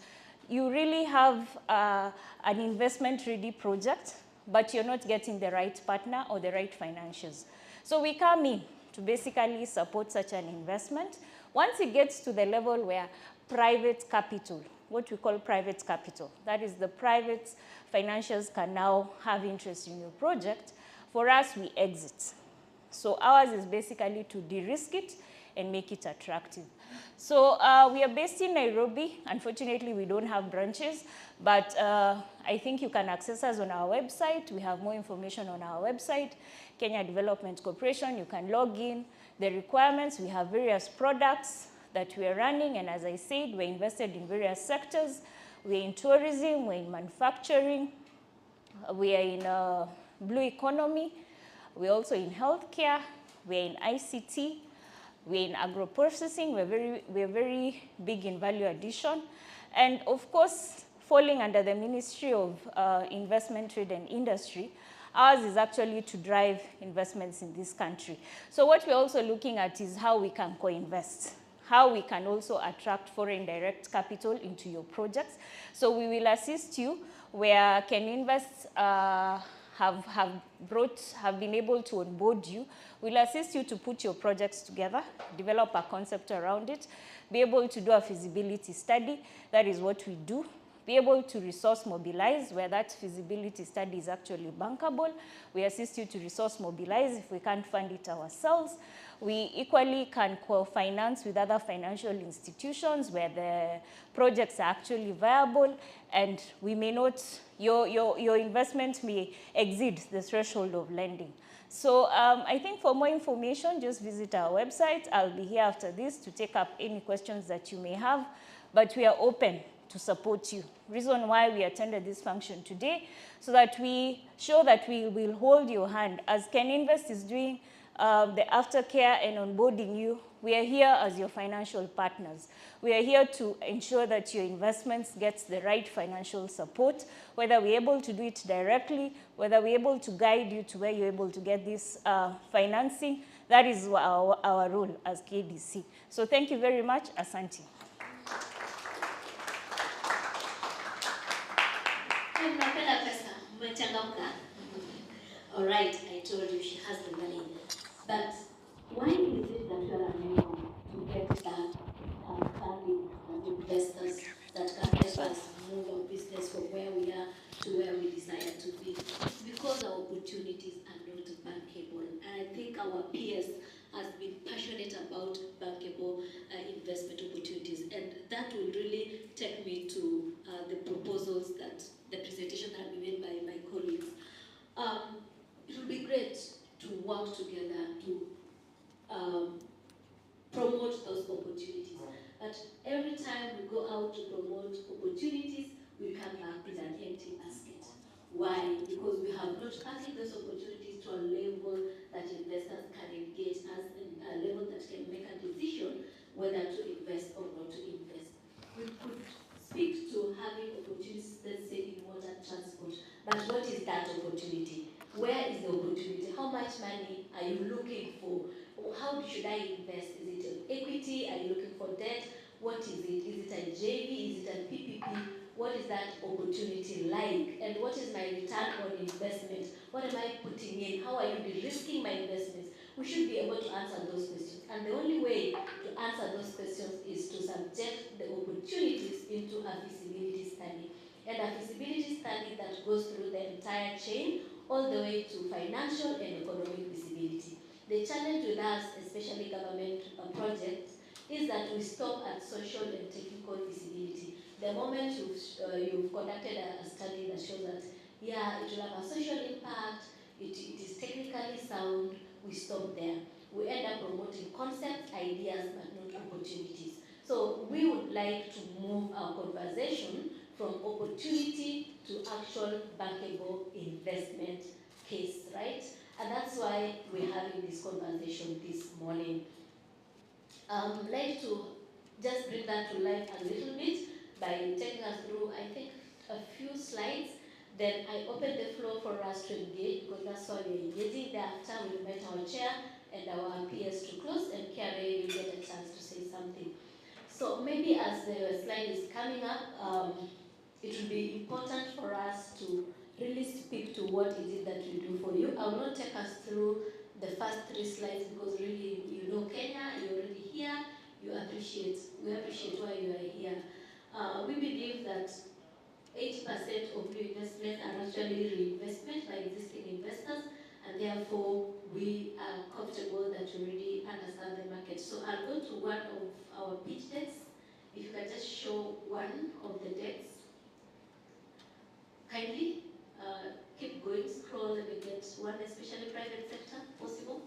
You really have an investment-ready project, but you're not getting the right partner or the right financials. So we come in to basically support such an investment. Once it gets to the level where private capital, what we call private capital, that is the private financials can now have interest in your project, for us, we exit. So ours is basically to de-risk it and make it attractive. So we are based in Nairobi. Unfortunately, we don't have branches, but I think you can access us on our website. We have more information on our website, Kenya Development Corporation. You can log in. The requirements, we have various products that we are running, and as I said, we're invested in various sectors. We're in tourism, we're in manufacturing, we are in blue economy, we're also in healthcare, we're in ICT, we're in agro-processing, we're very big in value addition, and of course, falling under the Ministry of Investment, Trade and Industry, ours is actually to drive investments in this country. So what we're also looking at is how we can co-invest. how we can also attract foreign direct capital into your projects. So we will assist you where KenInvest have been able to onboard you. We'll assist you to put your projects together, develop a concept around it, be able to do a feasibility study. That is what we do. Be able to resource mobilize where that feasibility study is actually bankable. We assist you to resource mobilize if we can't fund it ourselves. We equally can co-finance with other financial institutions where the projects are actually viable, and we may not, your investment may exceed the threshold of lending. So I think for more information, just visit our website. I'll be here after this to take up any questions that you may have, but we are open to support you. Reason why we attended this function today, so that we show that we will hold your hand. As KenInvest is doing the aftercare and onboarding you, we are here as your financial partners. We are here to ensure that your investments get the right financial support, whether we're able to do it directly, whether we're able to guide you to where you're able to get this financing. That is our role as KDC. So thank you very much. Asante. All right, I told you she has the money. But why is it that we are unable to get that funding and investors that can help us move our business from where we are to where we desire to be? It's because our opportunities are not bankable. And I think our peers has been passionate about bankable investment opportunities. And that will really take me to the proposals that the presentation that will be made by my colleagues. It will be great to work together to promote those opportunities. But every time we go out to promote opportunities, we come back with an empty basket. Why? Because we have not packaged those opportunities to a level that investors can engage us, in a level that can make a decision whether to invest or not to invest. We could speak to having opportunities, let's say, in water transport. But what is that opportunity? Where is the opportunity? How much money are you looking for? How should I invest? Is it equity? Are you looking for debt? What is it? Is it a JV? Is it a PPP? What is that opportunity like? And what is my return on investment? What am I putting in? How are you de-risking my investments? We should be able to answer those questions. And the only way to answer those questions is to subject the opportunities into a feasibility study. And a feasibility study that goes through the entire chain, all the way to financial and economic feasibility. The challenge with us, especially government projects, is that we stop at social and technical feasibility. The moment you've conducted a study that shows that, yeah, it will have a social impact, it is technically sound, we stop there. We end up promoting concepts, ideas, but not opportunities. So we would like to move our conversation from opportunity to actual bankable investment case, right? And that's why we're having this conversation this morning. I'd like to just bring that to life a little bit by taking us through, I think, a few slides. Then I open the floor for us to engage, because that's why we're engaging. Thereafter, we'll invite our chair and our peers to close, and Kerry will get a chance to say something. So maybe as the slide is coming up, it will be important for us to really speak to what is it that we do for you. I will not take us through the first 3 slides, because really, you know Kenya, you're already here, we appreciate why you are here. We believe that 80% of new investments are actually reinvestment by existing investors, and therefore we are comfortable that you already understand the market. So I'll go to one of our pitch decks. If you can just show one of the decks. Kindly keep going, scroll, and we get one, especially private sector, possible.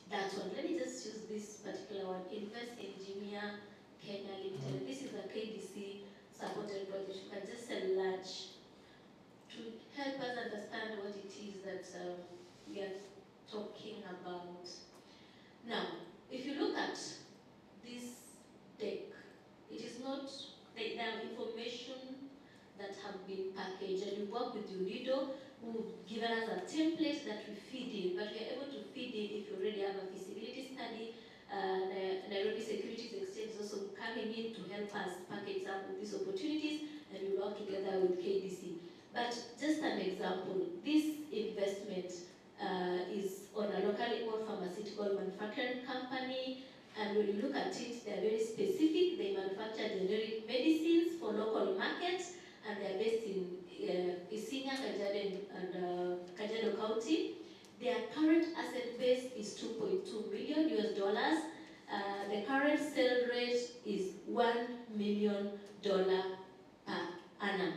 That one. Let me just use this particular one. Invest Engineer Kenya Limited. This is a KDC supported project. You can just enlarge to help us understand what it is that we are talking about. Now, if you look at this deck, it is not, there are information that have been packaged, and you work with UNIDO. who've given us a template that we feed in, but we are able to feed in if you already have a feasibility study. Nairobi Securities Exchange is also coming in to help us package up with these opportunities, and we work together with KDC. But just an example, this investment is on a locally owned pharmaceutical manufacturing company, and when you look at it, they are very specific. They manufacture generic medicines for local markets, and they are based in Isinya, Kajiado County. Their current asset base is $2.2 million US. The current sale rate is $1 million per annum.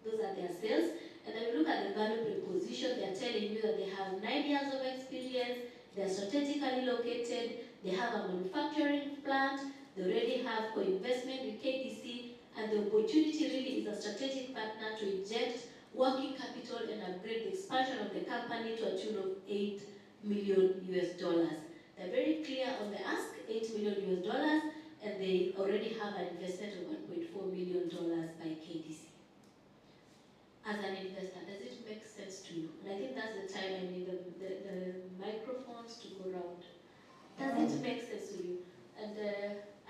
Those are their sales. And then we look at the value proposition. They are telling you that they have 9 years of experience, they are strategically located, they have a manufacturing plant, they already have co-investment with KDC, and the opportunity really is a strategic partner to inject working capital and upgrade the expansion of the company to a tune of $8 million US. They're very clear on the ask, $8 million US, and they already have an investment of $1.4 million by KDC. As an investor, does it make sense to you? And I think that's the time I need the microphones to go round. Does it make sense to you? And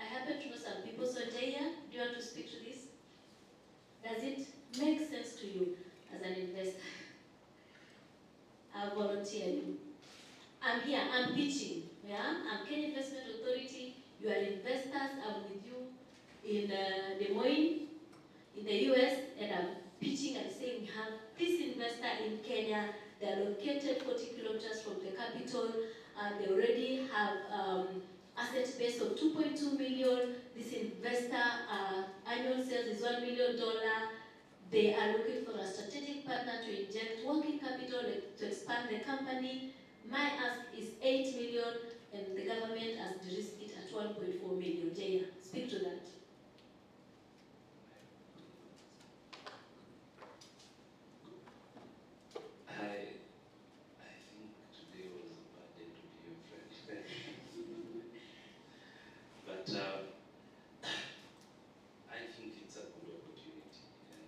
I happen to know some people. So Jaya, do you want to speak to this? Does it make sense to you as an investor? I'll volunteer you. I'm here, I'm pitching. Yeah? I'm Kenya Investment Authority. You are investors. I'm with you in Des Moines, in the US, and I'm pitching and saying we have this investor in Kenya. They are located 40 kilometers from the capital. They already have asset base of 2.2 million. This investor annual sales is $1 million. They are looking for a strategic partner to inject working capital to expand the company. My ask is 8 million, and the government has de-risked it at 1.4 million. Jaya, speak to that. I think today was a bad day to be your friend. But I think it's a good opportunity, and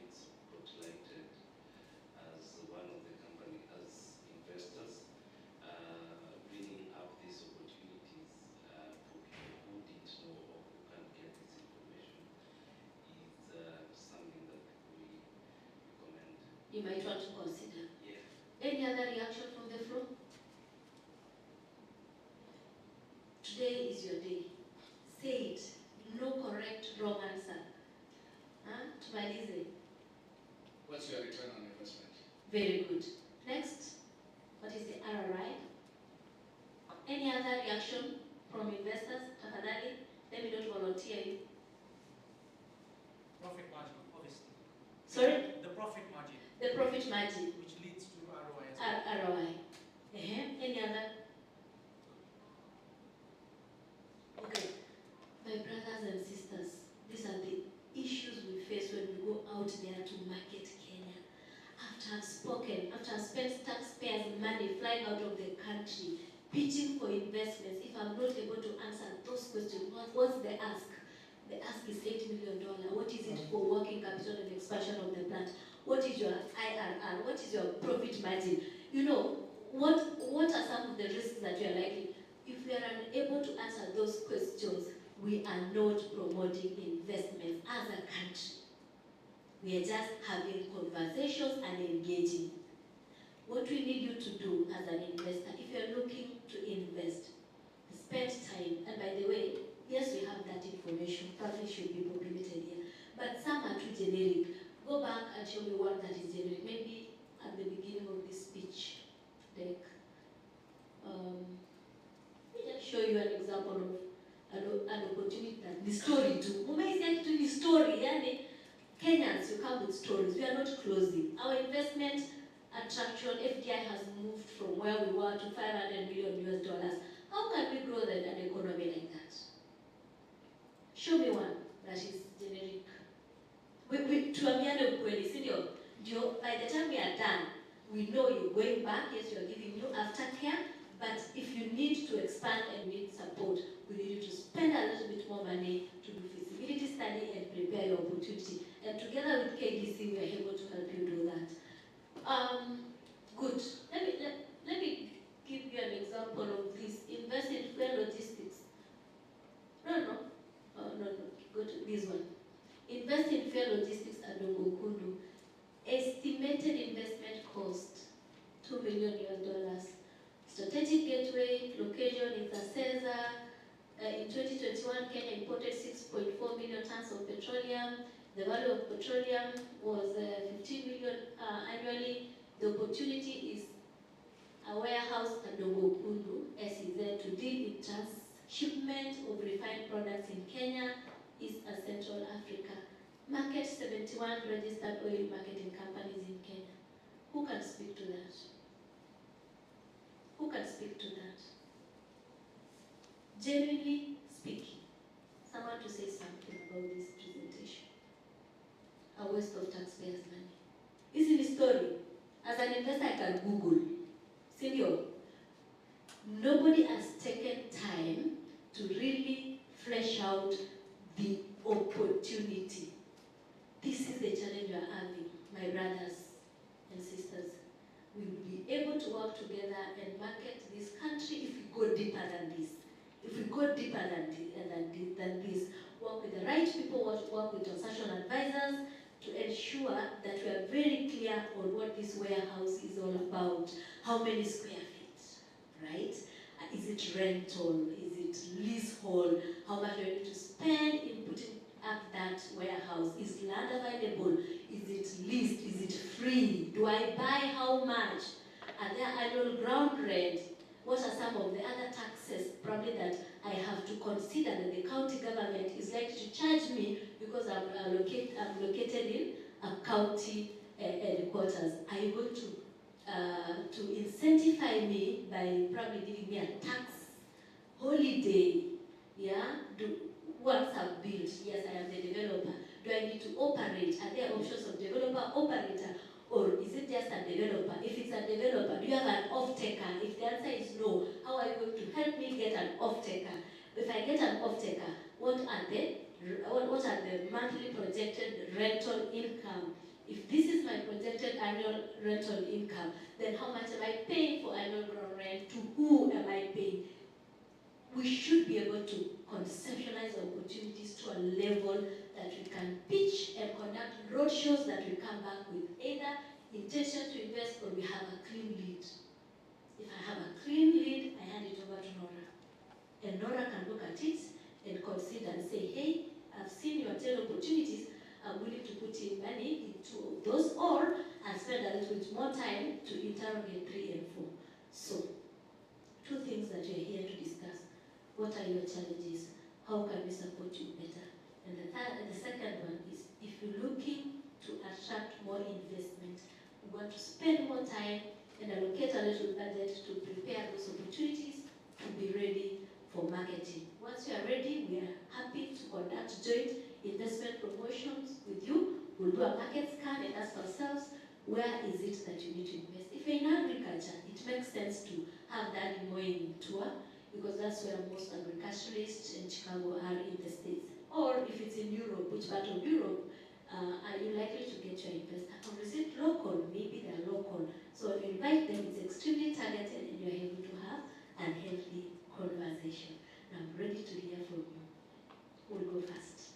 it's spotlighted as one of the company, as investors, bringing up these opportunities for people who didn't know or who can't get this information is something that we recommend. You might want to consider. Yeah. Any other reaction from the floor? Today is your day. Say it. No correct, wrong answer. Tumalize. What's your return on investment? Very good. Next. What is the ROI? Any other reaction from investors? Tafadhali, let me not volunteer you. Profit margin, obviously. Sorry? The profit margin. The profit margin. Which leads to ROI as well. ROI. Any other? Okay. My brothers and sisters, these are the issues we face when we go out there to market Kenya. After I've spoken, after I've spent taxpayers' money flying out of the country, pitching for investments, if I'm not able to answer those questions, what's the ask? The ask is $8 million. What is it for working capital and expansion of the plant? What is your IRR? What is your profit margin? You know, what are some of the risks that you are likely? If we are unable to answer those questions, we are not promoting investments as a country. We are just having conversations and engaging. What we need you to do as an investor, if you are looking to invest, spend time. And by the way, yes, we have that information, probably should be populated here, but some are too generic. Go back and show me one that is generic, maybe at the beginning of this speech deck. Let me just show you an example of an opportunity that the story too. Umeisikia kitu ni story, yani Kenyans, you come with stories. We are not closing. Our investment attraction, FDI, has moved from where we were to $500 million US. How can we grow an economy like that? Show me one that is generic. Tuambiane ukweli, si ndio? By the time we are done, we know you're going back. Yes, you are giving you aftercare, but if you need to expand and need support, we need you to spend a little bit more money to do feasibility study and prepare your opportunity. And together with KDC, we are able to help you do that. Good. Let me give you an example of this. Invest in fair logistics. No. Go to this one. Invest in fair logistics at Dongokundu. Estimated investment cost, $2 million. Strategic gateway location is Aseza. In 2021, Kenya imported 6.4 million tons of petroleum. The value of petroleum was 15 million annually. The opportunity is a warehouse at Dongokundu, SEZ, to deal in transshipment of refined products in Kenya, East and Central Africa. Market 71 registered oil marketing companies in Kenya. Who can speak to that? Who can speak to that? Genuinely speaking, someone to say something about this presentation. A waste of taxpayers' money. This is the story. As an investor, I can Google. Senior, nobody has taken time to really flesh out the opportunity. This is the challenge we are having, my brothers and sisters. We will be able to work together and market this country if we go deeper than this. If we go deeper than this, work with the right people, work with transactional advisors to ensure that we are very clear on what this warehouse is all about. How many square feet, right? Is it rental? Is it leasehold? How much do we need to spend in putting up that warehouse? Is land available? Is it leased? Is it free? Do I buy how much? Are there annual ground rent? What are some of the other taxes probably that I have to consider that the county government is likely to charge me because I'm located in a county headquarters? Are you going to incentivize me by probably giving me a tax holiday? Yeah? Once I've built, yes, I am the developer. Do I need to operate? Are there options of developer, operator, or is it just a developer? If it's a developer, do you have an off-taker? If the answer is no, how are you going to help me get an off-taker? If I get an off-taker, what are the monthly projected rental income? If this is my projected annual rental income, then how much am I paying for annual ground rent? To who am I paying? We should be able to conceptualize opportunities to a level that we can pitch and conduct roadshows that we come back with either intention to invest or we have a clean lead. If I have a clean lead, I hand it over to Nora. And Nora can look at it and consider and say, hey, I've seen your 10 opportunities, I'm willing to put in money into those, or I'll spend a little bit more time to interrogate 3 and 4. So, 2 things that you're here to discuss. What are your challenges? How can we support you better? And the second one is, if you're looking to attract more investment, we want to spend more time and allocate a little budget to prepare those opportunities to be ready for marketing. Once you are ready, we are happy to conduct joint investment promotions with you. We'll do a market scan and ask ourselves, where is it that you need to invest? If you're in agriculture, it makes sense to have that mowing tour, because that's where most agriculturists in Chicago are in the States. Or if it's in Europe, which part of Europe are you likely to get your investor? Or is it local? Maybe they're local. So if you invite them, it's extremely targeted and you're able to have a healthy conversation. And I'm ready to hear from you. We'll go first.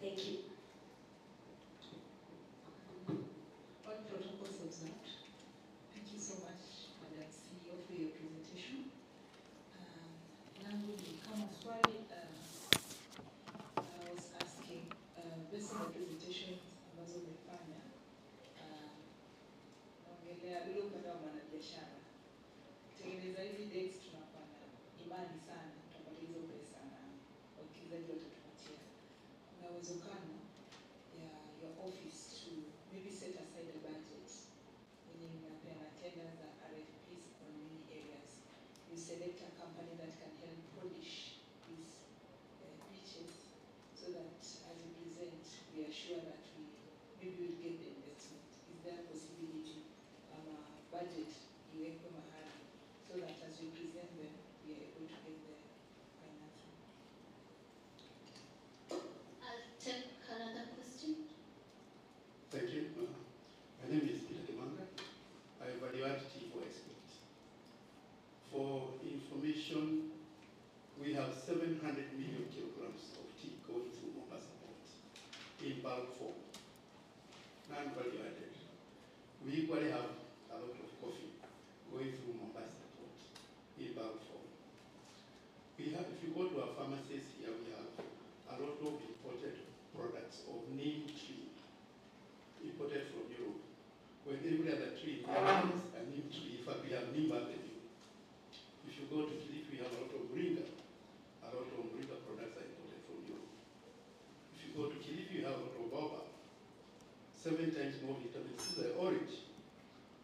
Thank you. All protocols observed. Thank you so much, Madam CEO, for your presentation. Langu ni kama swali I was asking, based on the presentations ambazo umefanya, naongelea ule upande wa mwanabiashara you go to our pharmacies here, we have a lot of imported products of neem tree, imported from Europe. When every other tree there is a neem tree, in fact we have neem avenue. If you go to Kilifi, we have a lot of moringa. A lot of moringa products are imported from Europe. If you go to Kilifi, you have a lot of baobab. 7 times more vitamin C than orange.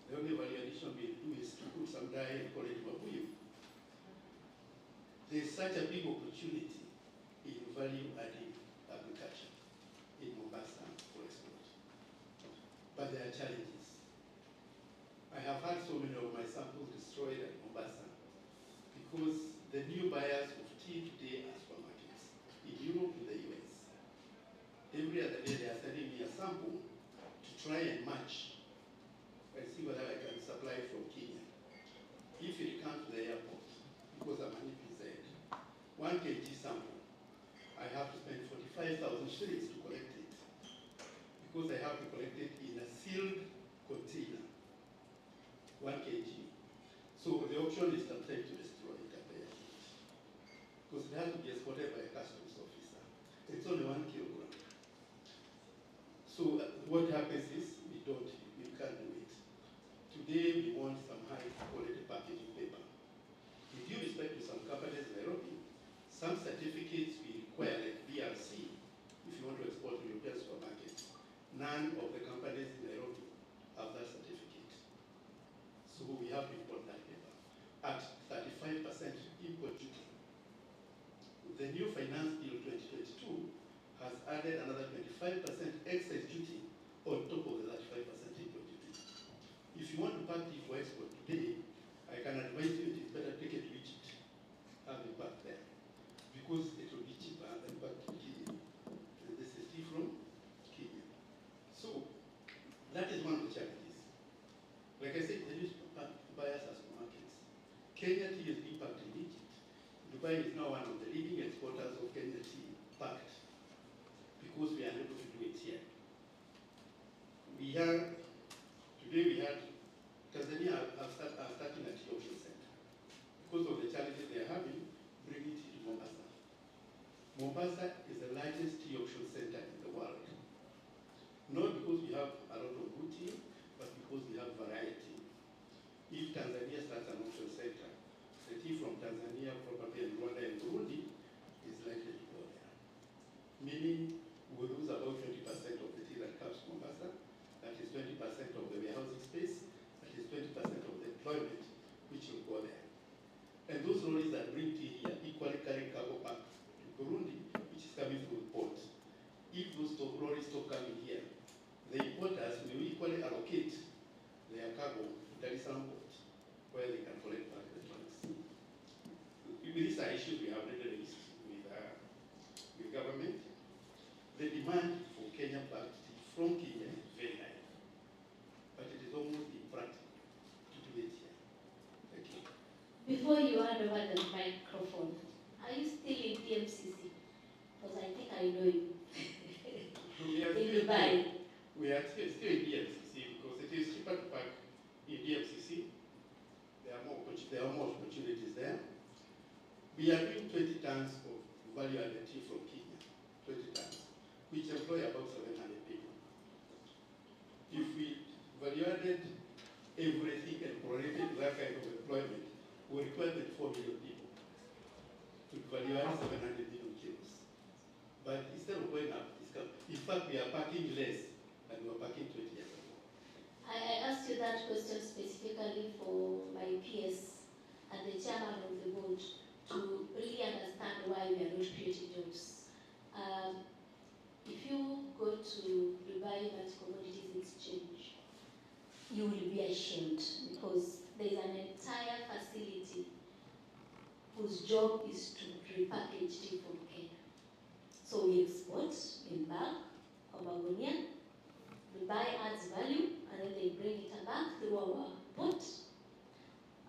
The only value addition we do is to put some dye and call it mabuyu. There's such a big opportunity in value-adding agriculture in Mombasa for export. But there are challenges. I have had so many of my samples destroyed at Mombasa because the new buyers of tea today are supermarkets in Europe, in the US. Every other day they are sending me a sample to try and match and see whether I can supply from Kenya. If it comes to the airport, because I'm an EPZ, 1 kg sample, I have to spend 45,000 shillings to collect it, because I have to collect it in a sealed container, 1 kg. So the option is sometimes to destroy it at the airport, because it has to be escorted by a customs officer. It's only 1 kilogram. So what happens is we can't do it. Today we want some high quality packaging paper. With due respect to some companies in Nairobi, some certificates we require, like BRC, if you want to export to European supermarkets. None of the companies in Nairobi have that certificate. So we have to import that paper at 35% import duty. The new Finance Bill 2022 has added another 25% excess duty on top of the 35% import duty. If you want to pack tea for export today, I can advise you it is better take it to Egypt, have it packed there, because it will be cheaper than back to Kenya. And this is tea from Kenya. So that is one of the challenges. Like I said, the buyers are supermarkets. Kenya tea is being packed in Egypt. Dubai is now one of the leading exporters of Kenya tea packed, because we are unable to do it here. Today we had, Tanzania are starting a tea auction center. Because of the challenges they are having, bringing tea to Mombasa. Mombasa is the largest tea auction center in the world. Not because we have a lot of good tea, but because we have variety. If Tanzania starts an auction center, the tea from Tanzania, probably in Rwanda and Burundi, is likely to go there. Meaning, we will lose about 20% of the tea that comes to Mombasa. That is 20% of the warehousing space. That is 20% of the employment, which will go there. And those lorries that bring tea here equally carry cargo back to Burundi, which is coming through the port. If those lorries stop coming here, the importers will equally allocate their cargo to Dar es Salaam port, where they can collect back the trucks. These are issues we have already raised with government. The demand for Kenyan bagged tea from Kenya is very high, but it is almost impractical to do it here. Thank you. Before you hand over the microphone, are you still in DMCC? Because I think I know you. In Dubai. We are still in DMCC because it is cheaper to pack in DMCC. There are more opportunities there. We are doing 20 tons of value-added tea from Kenya, 20 tons, which employ about 700 people. If we value-added everything and prorated that kind of employment, we require 4 million people to value-add 700 million kilos. But instead of going up, in fact, we are packing less than we were packing 20 years ago. I asked you that question specifically for my peers and the chairman of the board to really understand why we are not creating jobs. If you go to Dubai Multi-Commodities Exchange, you will be ashamed because there is an entire facility whose job is to repackage tea from Kenya. So we export in bag or Bagonia, Dubai adds value, and then they bring it back through our port.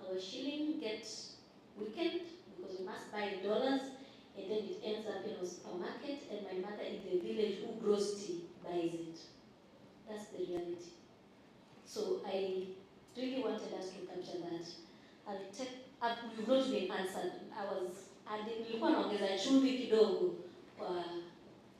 Our shilling gets weakened because we must buy dollars, and then it ends up in a supermarket, and my mother in the village who grows tea buys it. That's the reality. So I really wanted us to capture that. You've not been answered. I was and nilikuwa naongeza chumvi kidogo kwa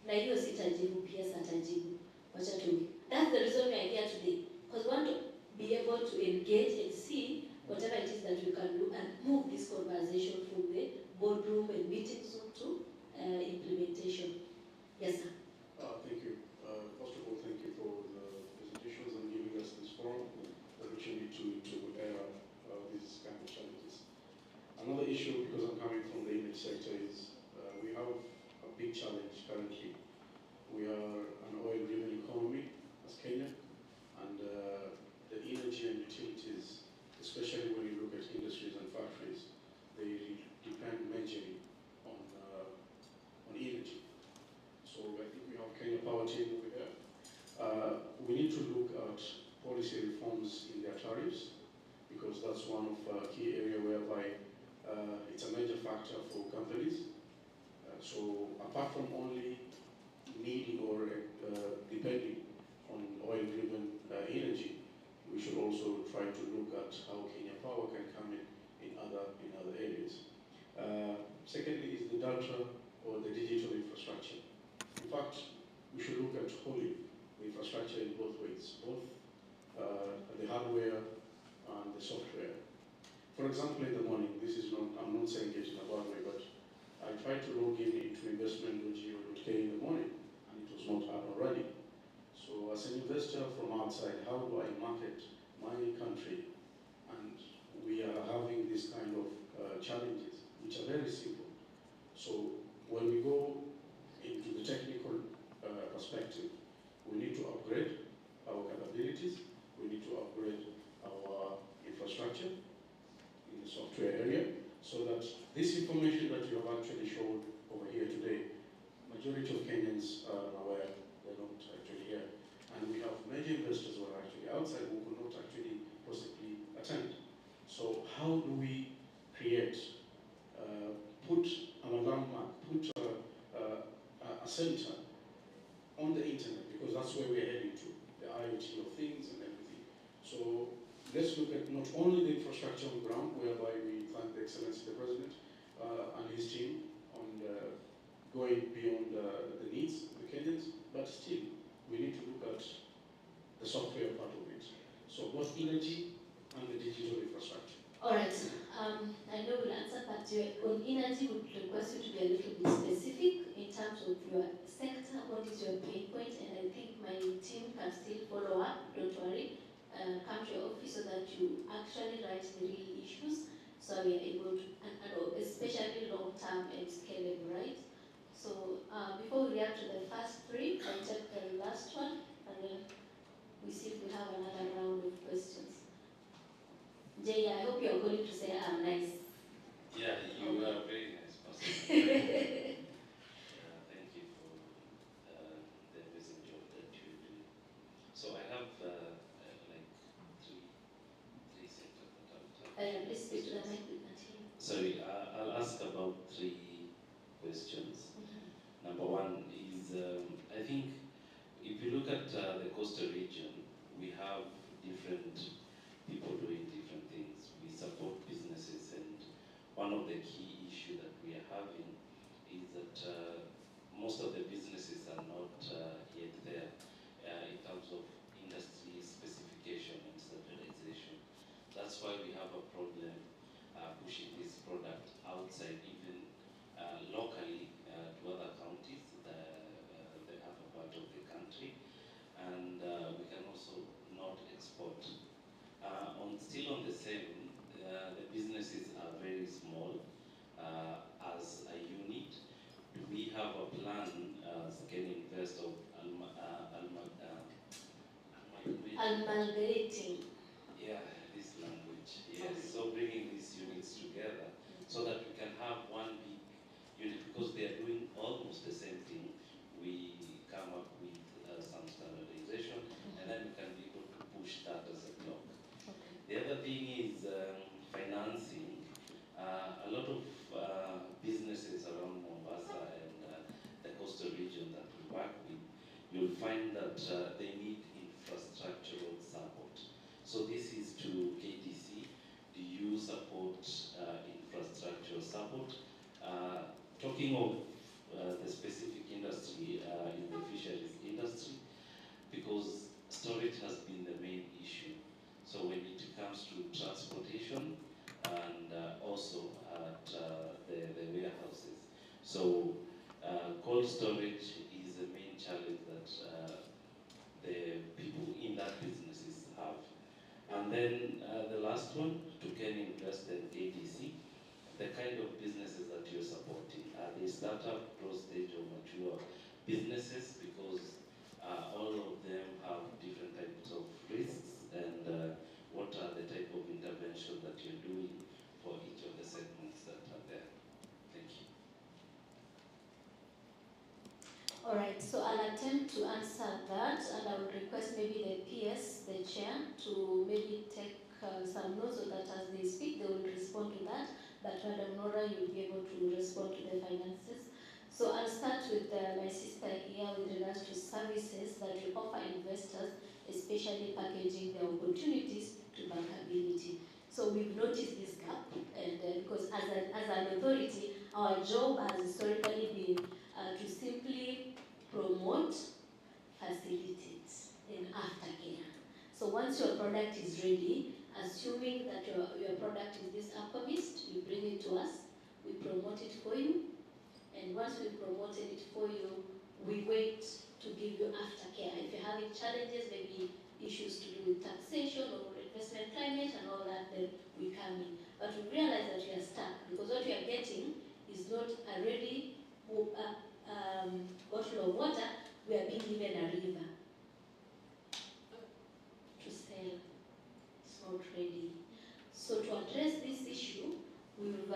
na hiyo sitajibu pia sitajibu. Wacha tu. That's the reason we are here today, because we want to be able to engage and see whatever it is that we can do and move this conversation from the boardroom and meetings to implementation. Yes, sir. Thank you. First of all, thank you for the presentations and giving us this forum, the opportunity to air these kind of challenges. Another issue, because I'm coming from the energy sector, is we have a big challenge currently. We are an oil-driven economy as Kenya, and the energy and utilities, especially when you look at industries and factories, they depend majorly on energy. So I think we have Kenya Power Team over here. We need to look at policy reforms in their tariffs, because that's one of key area whereby it's a major factor for companies. So apart from only needing or depending on oil-driven energy, we should also try to look at how Kenya Power can come in other areas. Secondly is the data or the digital infrastructure. In fact, we should look at wholly the infrastructure in both ways, both the hardware and the software. For example, in the morning, this is not, I'm not saying it in a bad way, but I tried to log in into investment.go.k in the morning, and it was not up and running. So as an investor from outside, how do I market my country? And we are having this kind of challenges, which are very simple. So when we go into the technical perspective, we need to upgrade our capabilities, we need to upgrade our infrastructure in the software area, so that this information that you have actually shown over here today, majority of Kenyans are aware, they're not actually here. And we have major investors who are actually outside who could not actually possibly attend. So how do we create, put an alarm mark, put a center on the internet, because that's where we're heading to, the IoT of things and everything. So let's look at not only the infrastructure on the ground, whereby we thank the Excellency the President and his team on going beyond the needs of the Kenyans, but still we need to look at the software part of it. So both energy and the digital infrastructure. All right. I know we'll answer, but on energy, would request you to be a little bit specific in terms of your sector. What is your pain point? And I think my team can still follow up. Don't worry. Come to your office so that you actually write the real issues, so we are able to, and especially long-term and scalable, right? So before we react to the first three, I'll take the last one, and then we see if we have another round of questions. Jay, I hope you're going to say I'm nice. Yeah, you are a very nice person. Thank you for the amazing job that you do. So I have like three sectors that I'll Please speak to the mic, we can hear you. Sorry, I'll ask about three questions. Number one is, I think if you look at the coastal region, we have different people doing different things. We support businesses, and one of the key issues that we are having is that most of the businesses are not yet there in terms of industry specification and standardization. That's why we have a problem pushing this product outside, even locally to other counties, the upper part of the country, and we can also not export. Still on the same, the businesses are very small as a unit. Do we have a plan as Ken Invest of amalgamating? Yeah, this language. Yes. So bringing these units together so that we can have one big unit, because they are doing almost the same thing. We come up with some standardization, and then we can be able to push that as a block. The other thing is financing. A lot of businesses around Mombasa and the coastal region that we work with, you'll find that they need infrastructural support. So this is to KTC. Do you support infrastructure support talking of the specific industry in the fisheries industry, because storage has been the main issue. So when it comes to transportation and also at the warehouses. So cold storage is the main challenge that the people in that businesses have. And then the last one, to can invest in ADC, the kind of businesses that you're supporting. Are they startup, growth stage, or mature businesses? Because all of them have different types of risks, and what are the type of interventions that you're doing for each of the segments that are there? Thank you. All right, so I'll attempt to answer that, and I would request maybe the PS, the chair, to maybe take some notes so that as they speak, they will respond to that. But Madam Nora, you'll be able to respond to the finances. So I'll start with my sister here with regards to services that we offer investors, especially packaging the opportunities to bankability. So we've noticed this gap, and because as an authority, our job has historically been to simply promote, facilitate, and aftercare. So once your product is ready, assuming that your product is this Aquamist, you bring it to us, we promote it for you, and once we've promoted it for you, we wait to give you aftercare. If you're having challenges, maybe issues to do with taxation or investment climate and all that, then we come in. But we realize that we are stuck, because what we are getting is not a ready bottle of water, we are being given a river to sell. It's not ready. So to address this issue, we've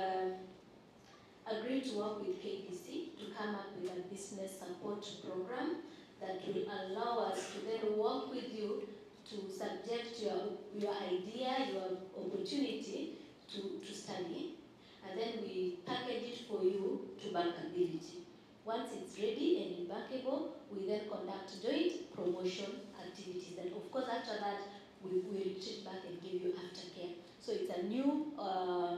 agreed to work with KDC to come up with a business support program that will allow us to then work with you to subject your idea, your opportunity to study, and then we package it for you to bankability. Once it's ready and bankable, we then conduct joint promotion activities. And of course, after that, we retreat back and give you aftercare. So it's a new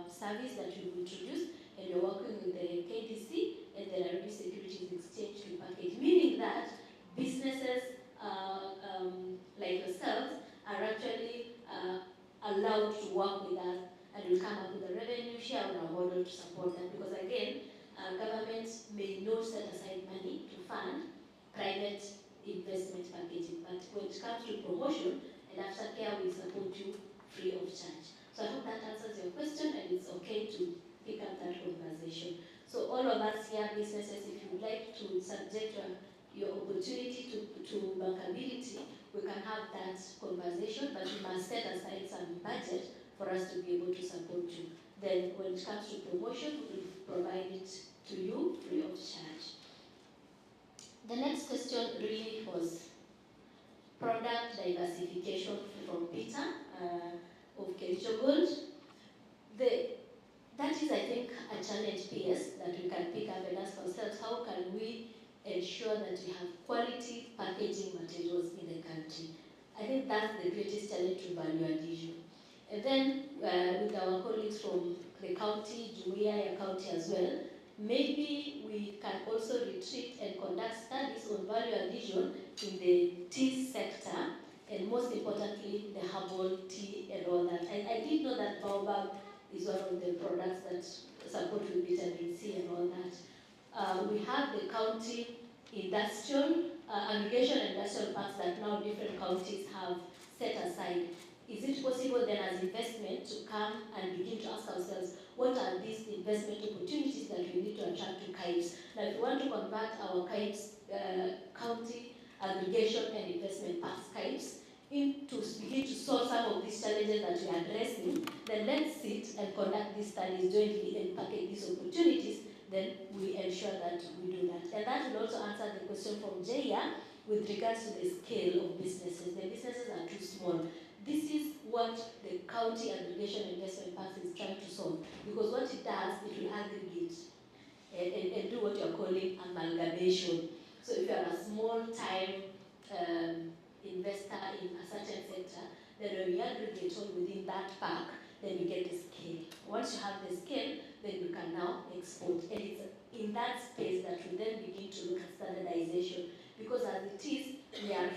service that we've introduced, and we're working with the KDC and the Nairobi Securities Exchange to package, meaning that businesses like yourselves are actually allowed to work with us, and we'll come up with a revenue share or a model to support that. Because again, governments may not set aside money to fund private investment packaging, but when it comes to promotion and aftercare, we support you free of charge. So I hope that answers your question, and it's okay to pick up that conversation. So all of us here, businesses, if you would like to subject your opportunity to bankability, we can have that conversation, but you must set aside some budget for us to be able to support you. Then when it comes to promotion, we will provide it to you free of charge. The next question really was product diversification from Peter of Kericho Gold. That is, I think, a challenge, PS, that we can pick up and ask ourselves, how can we ensure that we have quality packaging materials in the country? I think that's the greatest challenge to value addition. And then with our colleagues from the county, Jumuiya County as well, maybe we can also retreat and conduct studies on value addition in the tea sector, and most importantly, the herbal tea and all that. I did know that Baobab is one of the products that support with vitamin C and all that. We have the county industrial, irrigation and industrial parks that now different counties have set aside. Is it possible then as investment to come and begin to ask ourselves, what are these investment opportunities that we need to attract to KIPES? Now if we want to convert our KIPES, county aggregation and investment parks KIPES, to begin to solve some of these challenges that we are addressing, then let's sit and conduct these studies jointly and package these opportunities, then we ensure that we do that. And that will also answer the question from Jaya with regards to the scale of businesses. The businesses are too small. This is what the county aggregation investment parks is trying to solve, because what it does, it will aggregate and do what you're calling amalgamation. So if you are a small-time investor in a certain sector, then when you aggregate all within that park, then you get the scale. Once you have the scale, then you can now export. And it's in that space that we then begin to look at standardization, because as it is, we are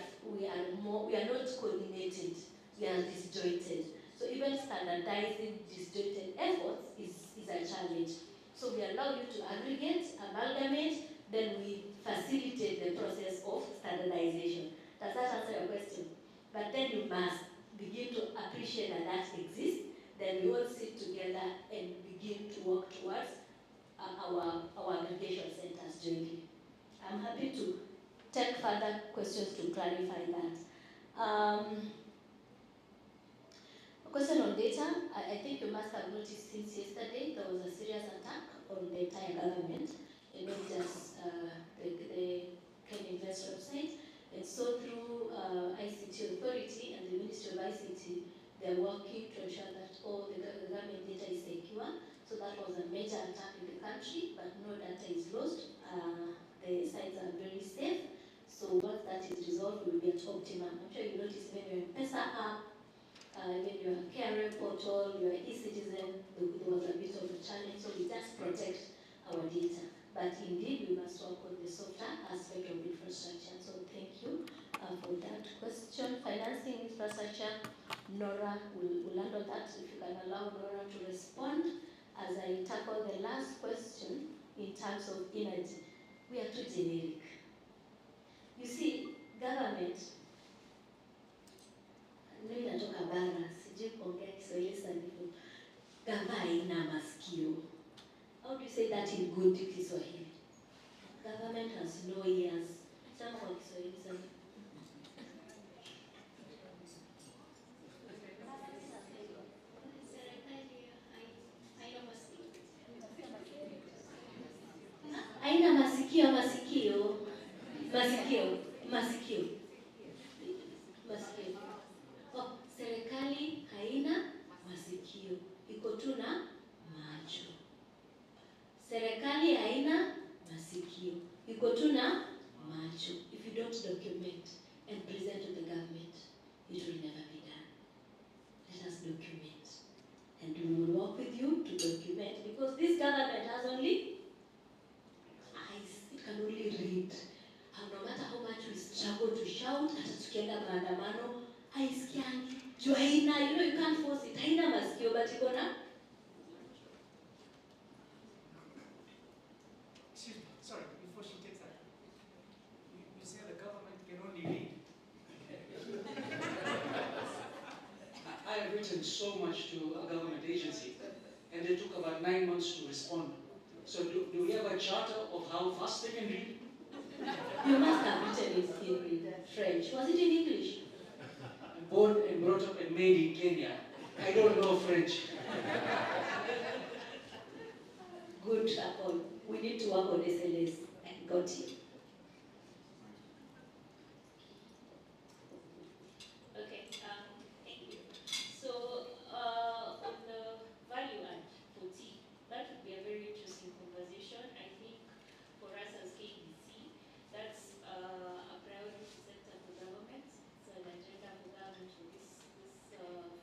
not coordinated, we are disjointed. So even standardizing disjointed efforts is a challenge. So we allow you to aggregate, amalgamate, then we facilitate the process of standardization. Does that answer your question? But then you must begin to appreciate that that exists, then we all sit together and begin to work towards our aggregation centers jointly. I'm happy to take further questions to clarify that. A question on data. I think you must have noticed since yesterday there was a serious attack on the entire government, and not just the KenInvest website. And so through ICT Authority and the Ministry of ICT, they're working to ensure that all the government data is secure. So that was a major attack in the country, but no data is lost. The sites are very safe. So once that is resolved, we will be at optimum. I'm sure you noticed when you're in PESA app, when you're a KRA portal, you're e-citizen, there was a bit of a challenge. So we just protect our data. But indeed, we must work on the software aspect of infrastructure. So thank you for that question. Financing infrastructure, Nora will land on that. If you can allow Nora to respond as I tackle the last question in terms of energy. We are too generic. You see, government, mimi natoka bara, sijui kuongea Kiswahili sanifu, gava haina masikio. How do you say that in good Kiswahili? Government has no ears. Sema kwa Kiswahili sanifu. Haina masikio, masikio. Oh, serikali haina masikio, iko tu na macho. Serikali haina masikio, iko tu na macho. If you don't document and present to the government, it will never be done. Let us document. And we will work with you to document, because this government has only eyes, it can only read. And no matter how much we struggle to shout, hata tukienda maandamano, haisikiangi. Juu haina, you can't force it. Haina masikio, but iko na. Excuse me, sorry, before she takes that. You say the government can only read. I have written so much to a government agency, and they took about 9 months to respond. So do we have a charter of how fast they can read? You must have written it in French. Was it in English? I'm born and brought up and made in Kenya. I don't know French. Good, Apple. We need to work on SLS. I got you. Okay, thank you. So on the value add for tea, that would be a very interesting conversation. I think for us as KBC, that's a priority sector for government. It's an agenda for government for this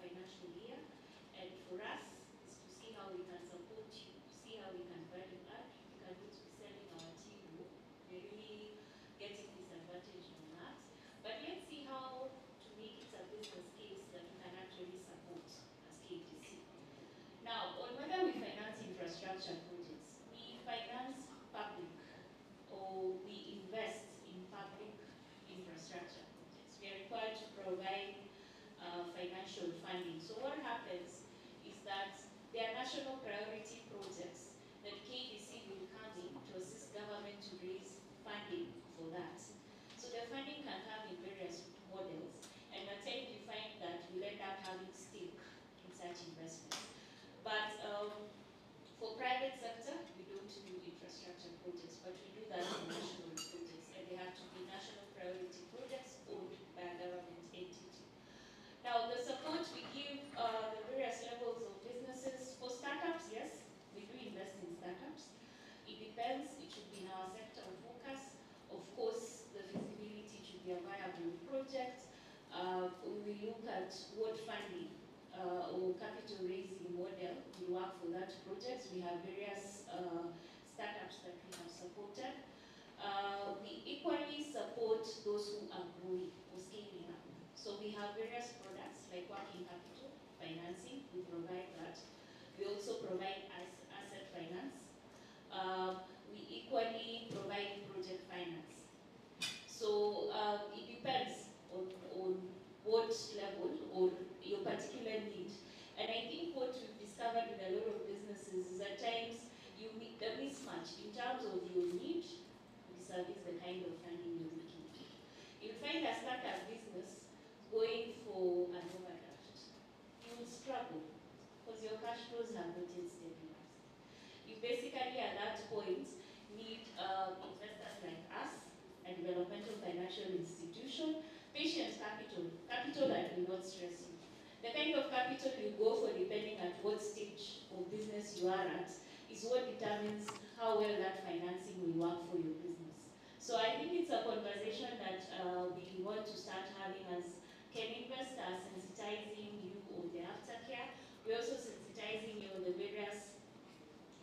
financial year. And for us, is to see how we can support you, see how we can value add. We can be selling our tea group. We're really getting this advantage on that. But let's see how to make it a business case that we can actually support as KBC. Now, on whether we finance infrastructure projects, we finance public or we invest in public infrastructure projects. We are required to provide financial funding. So what happens is that there are national priority projects that KBC will come in to assist government to raise funding for that. So the funding can come in various models, and at times you find that we'll end up having stake in such investments. But for private sector, we don't do infrastructure projects, but we do that for national projects, and they have to be national priority projects owned by a government entity. Now, the support we give the various levels of businesses, for startups, yes, we do invest in startups. It depends, it should be in our sector of focus. Of course, the feasibility should be a viable project. We look at what funding or capital raising model will work for that project. We have various startups that we have supported. We equally support those who are growing or scaling up. So we have various products like working capital, financing, we provide that. We also provide asset finance. We equally provide project finance. So it depends on what level or your particular need. And I think what we've discovered with a lot of businesses is at times you meet the mismatch in terms of your need vis-a-vis the kind of funding you're looking for. You'll find a startup business going for an overdraft. You will struggle because your cash flows have not yet stabilized. You basically at that point need investors like us, a developmental financial institution, patient capital, capital that will not stress you. The kind of capital you go for depending at what stage of business you are at is what determines how well that financing will work for your business. So I think it's a conversation that we want to start having as Ken investors, sensitizing you on the aftercare. We're also sensitizing you on the various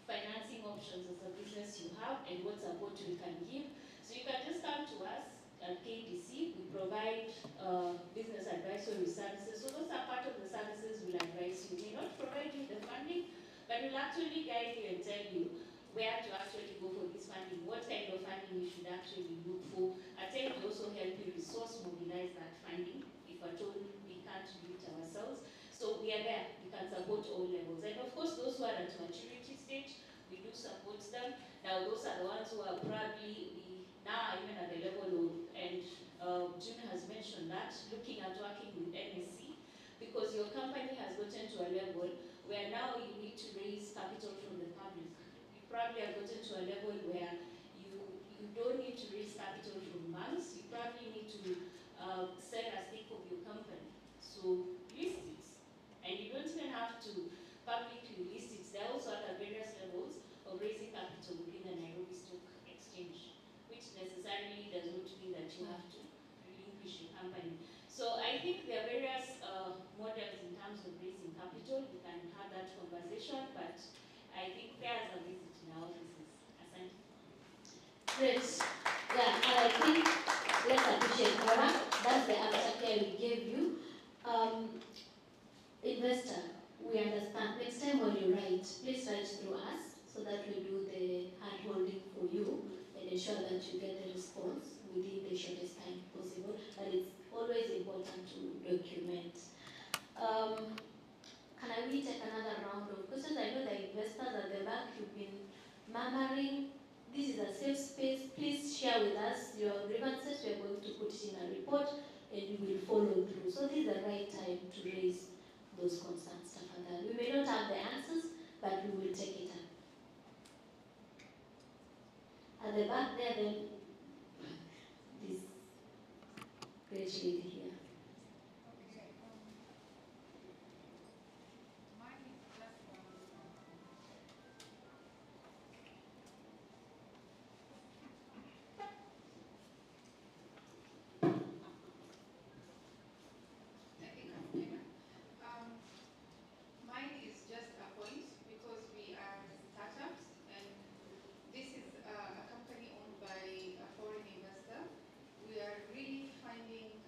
financing options as a business you have and what support we can give. So you can just come to us at KDC. We provide business advisory services. So those are part of the services we'll advise you. We may not provide you the funding, but we'll actually guide you and tell you where to actually go for this funding, what kind of funding you should actually look for. At times we also help you resource mobilize that funding if at all we can't do it ourselves. So we are there, we can support all levels. And of course those who are at maturity stage, we do support them. Now those are the ones who are probably now even at the level of, and June has mentioned that, looking at working with NSC, because your company has gotten to a level where now you need to raise capital from the public. You probably have gotten to a level where you don't need to raise capital from banks, you probably need to sell a stake of your company. So list it. And you don't even have to publicly list it. There are also at various levels of raising capital within the Nairobi Stock Exchange, which necessarily does not mean that you have to relinquish your company. So I think there are various models in terms of raising capital. We can have that conversation, but I think pairs are visit in our offices. Asante. Great. Yeah, and I think let's appreciate Cora. That's the aftercare we gave you. Investor, we understand. Next time when you write, please write through us so that we do the hand holding for you and ensure that you get the response within the shortest time possible. But it's always important to document. Can we take another round of questions? I know the investors at the back, you've been murmuring. This is a safe space. Please share with us your grievances. We are going to put it in a report and we will follow through. So this is the right time to raise those concerns. We may not have the answers, but we will take it up. At the back there, then, this great lady here. Mine is just a point because we are startups and this is a company owned by a foreign investor. We are really finding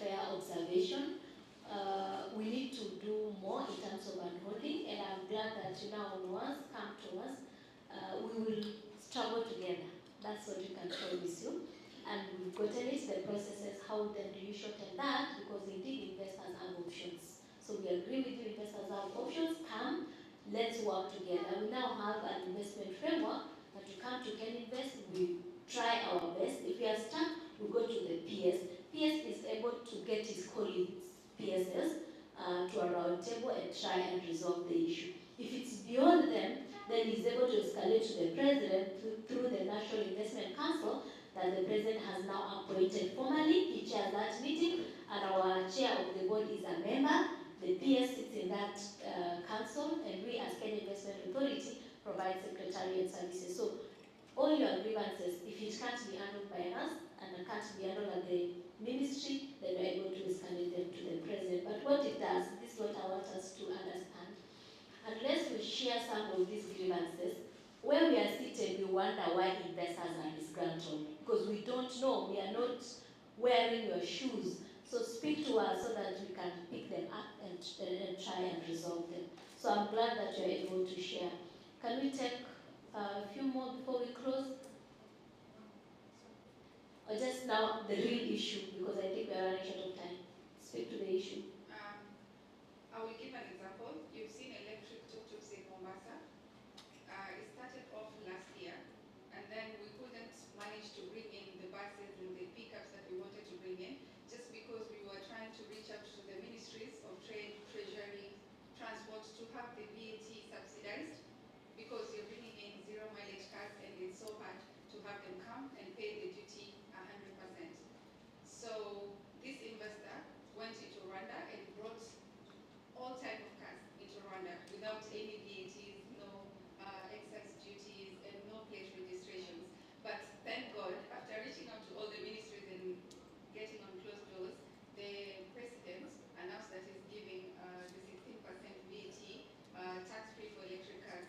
fair observation. We need to do more in terms of unholding, and I'm glad that you now once come to us. We will struggle together. That's what we can promise you. And we've gotten it, the processes, how then do you shorten that? Because indeed investors have options. So we agree with you, investors have options. Come, let's work together. We now have an investment framework that we come to Can Invest, we try our best. If we are stuck, we go to the PS. PS is able to get his colleagues, PSS, to a round table and try and resolve the issue. If it's beyond them, then he's able to escalate to the president through the National Investment Council that the president has now appointed formally. He chairs that meeting, and our chair of the board is a member. The PS sits in that council, and we as Kenya Investment Authority provide secretariat services. So all your grievances, if it can't be handled by us and it can't be handled at the ministry, then we're able to escalate them to the president. But what it does, this is what I want us to understand. Unless we share some of these grievances, where we are seated, we wonder why investors are disgruntled. Because we don't know, we are not wearing your shoes. So speak to us so that we can pick them up and try and resolve them. So I'm glad that you're able to share. Can we take a few more before we close? Or just now, the real issue, because I think we are running short of time. Speak to the issue. I will give an example. You've seen electric tuk-tuks in Mombasa. It started off last year, and then we couldn't manage to bring in the buses and the pickups that we wanted to bring in, just because we were trying to reach out to the ministries of trade, treasury, transport to have the VAT subsidized, because you're bringing in zero mileage cars and it's so hard to have them come and pay the duty 100%. So this investor went into Rwanda and brought all type of cars into Rwanda without any VATs, no excise duties, and no plate registrations. But thank God, after reaching out to all the ministries and getting on closed doors, the president announced that he's giving the 16% VAT tax-free for electric cars.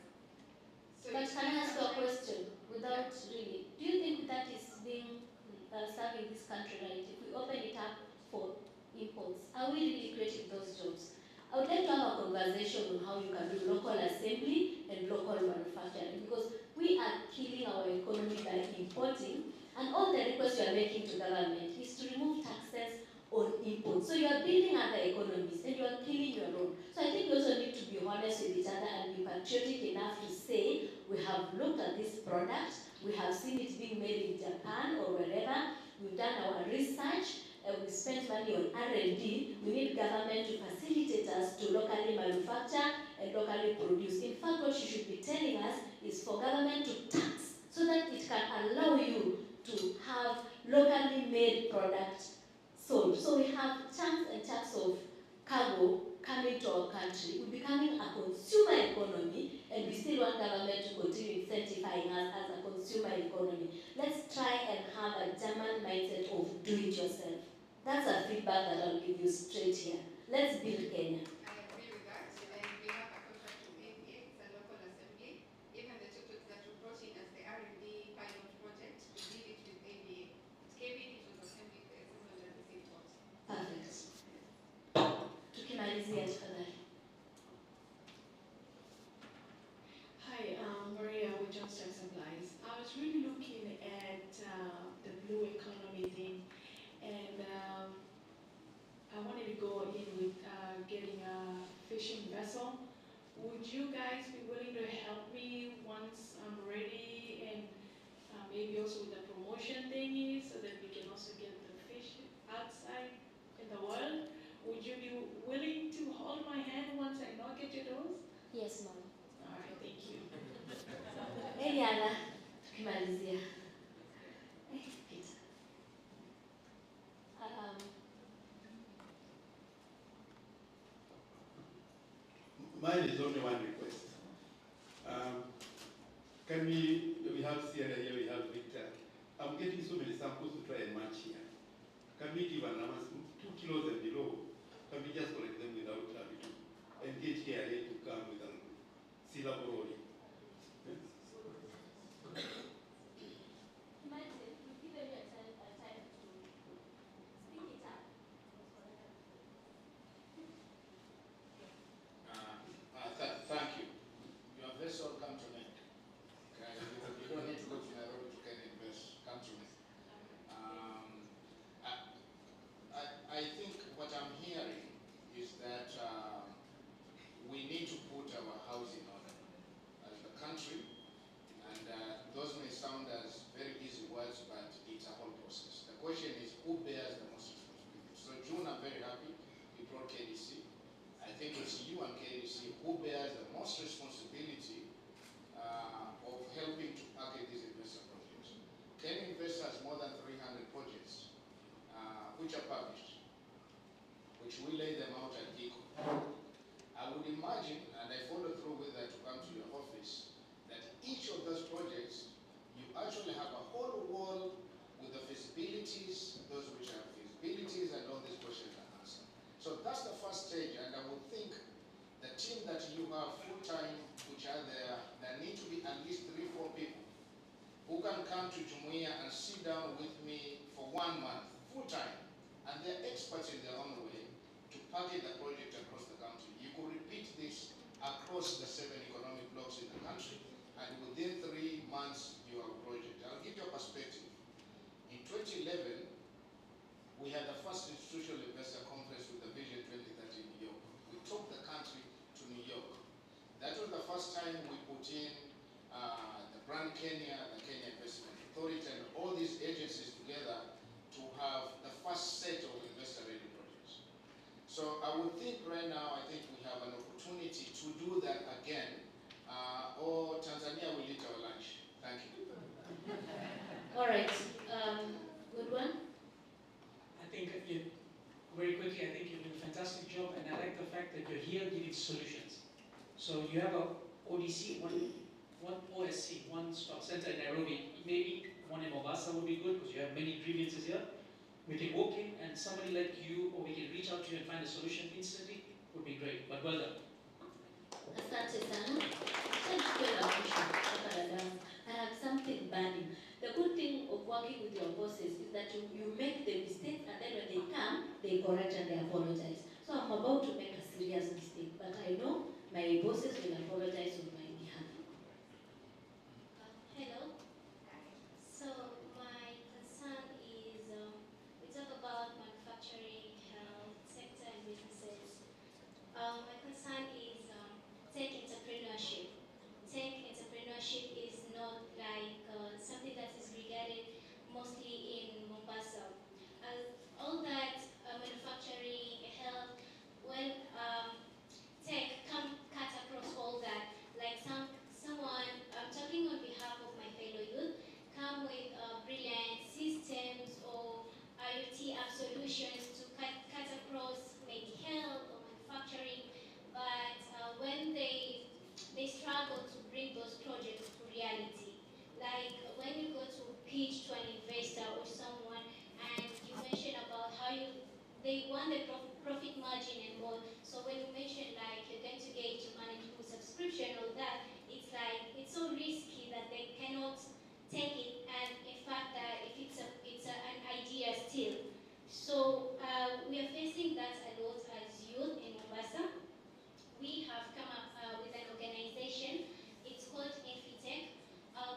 So but can I ask you a question without really? Do you think that is being serving this country right? If we open it up for imports, are we really creating those jobs? I would like to have a conversation on how you can do local assembly and local manufacturing, because we are killing our economy by importing, and all the requests you are making to government is to remove taxes on imports. So you are building other economies and you are killing your own. So I think we also need to be honest with each other and be patriotic enough to say we have looked at this product, we have seen it being made in Japan or wherever, we've done our research, we spent money on R&D. We need government to facilitate us to locally manufacture and locally produce. In fact, what you should be telling us is for government to tax so that it can allow you to have locally made products sold. So we have chunks and chunks of cargo coming to our country. We're becoming a consumer economy, and we still want government to continue incentivizing us as a consumer economy. Let's try and have a German mindset of do it yourself. That's a feedback that I'll give you straight here. Let's build Kenya. I agree with that, and we have a contract with AVA, it's a local assembly. Even the tuk-tuks that we brought in as the R&D pilot project, we did it with AVA. It came in, it was assembly, the assembly and received what. Perfect. Tukimalizia tafadhali. Hi, Maria with Johnston Supplies. I was really looking at the blue economy thing, and I wanted to go in with getting a fishing vessel. Would you guys be willing to help me once I'm ready, and maybe also with the promotion thingy, so that we can also get the fish outside in the world? Would you be willing to hold my hand once I knock at your doors? Yes, ma'am. All right, thank you. Any other? Tukimalizia. Peter. Mine is only one request. Can we have Sierra here, we have Victor. I'm getting so many samples to try and match here. Can we give an allowance 2 kilos and below? Can we just collect them without having to engage here to come with a syllable only? think it's you and KDC who bears the most responsibility of helping to package these investor projects. Kenya Investor has more than 300 projects which are published, which we lay them out at GECO. I would imagine, and I follow through with that to come to your office, that each of those projects, you actually have a whole wall with the feasibilities, those which are feasibilities, and all these questions are answered. So that's the first stage, and I would think the team that you have full-time, which are there need to be at least 3-4 people who can come to Jumuiya and sit down with me for 1 month, full-time, and they're experts in their own way to package the project across the country. You could repeat this across the 7 economic blocks in the country, and within 3 months you have a project. I'll give you a perspective. In 2011, we had the first institutional investor conference with the Vision 2030 in New York. We took the country to New York. That was the first time we put in the Brand Kenya, the Kenya Investment Authority, and all these agencies together to have the first set of investor-ready projects. So I would think right now, I think we have an opportunity to do that again, or Tanzania will eat our lunch. Thank you. All right, good one. I think very quickly, I think you're doing a fantastic job, and I like the fact that you're here giving solutions. So you have a ODC, one OSC, one stop center in Nairobi, maybe one in Mombasa would be good because you have many grievances here. We can walk in and somebody like you, or we can reach out to you and find a solution instantly, would be great, but well done. Asante sana. I have something burning. The good thing of working with your bosses is that you make the mistakes, and then when they come, they correct and they apologize. So I'm about to make a serious mistake, but I know my bosses will apologize on my behalf. Hello. So my concern is, we talk about manufacturing, health, sector and businesses. My concern is tech entrepreneurship. Tech entrepreneurship is not like something that is regarded mostly in Mombasa. All that manufacturing, health, when tech cut across all that, like someone, I'm talking on behalf of my fellow youth, come with brilliant systems or IoT app solutions to cut across maybe health or manufacturing, but when they struggle to bring those projects to reality. Like when you go to pitch to an investor or someone and you mention about how they want the profit margin and all. So when you mention like you're going to get your management subscription or that, it's like it's so risky that they cannot take it, and in fact if it's an idea still. So we are facing that a lot as youth in Mombasa. We have come up with an organization. It's called Infitech.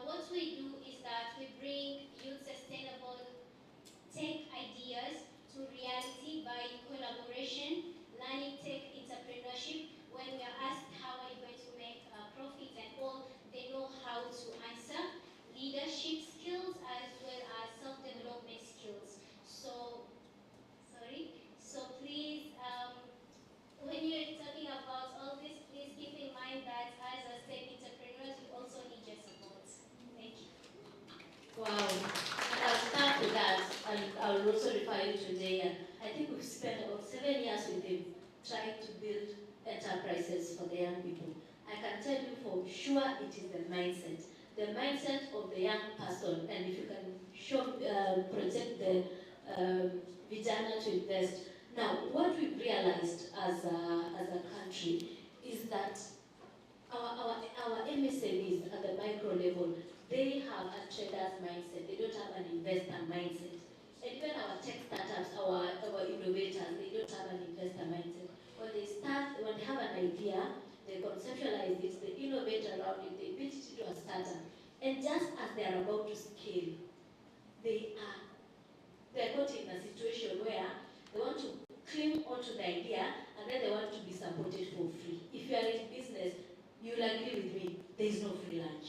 What we do is that we bring youth sustainable tech ideas to reality by collaboration, learning tech entrepreneurship. When we are asked how are you going to make profit and all, they know how to answer. Leadership skills as well as self-development skills. So, please, when you're talking about all this, please keep in mind that as tech entrepreneurs, we also need your support. Thank you. Wow. And I'll start with that, and I'll also refer you to Jaya. I think we've spent about 7 years with him trying to build enterprises for the young people. I can tell you for sure it is the mindset of the young person, and if you can project the Vijana to invest. Now, what we've realized as a country is that our MSMEs at the micro level, they have a trader's mindset. They don't have an investor mindset. And even our tech startups, our innovators, they don't have an investor mindset. When they have an idea, they conceptualize it, they innovate around it, they pitch it to a startup. And just as they are about to scale, they're caught in a situation where they want to cling onto the idea and then they want to be supported for free. If you are in business, you'll agree with me, there is no free lunch.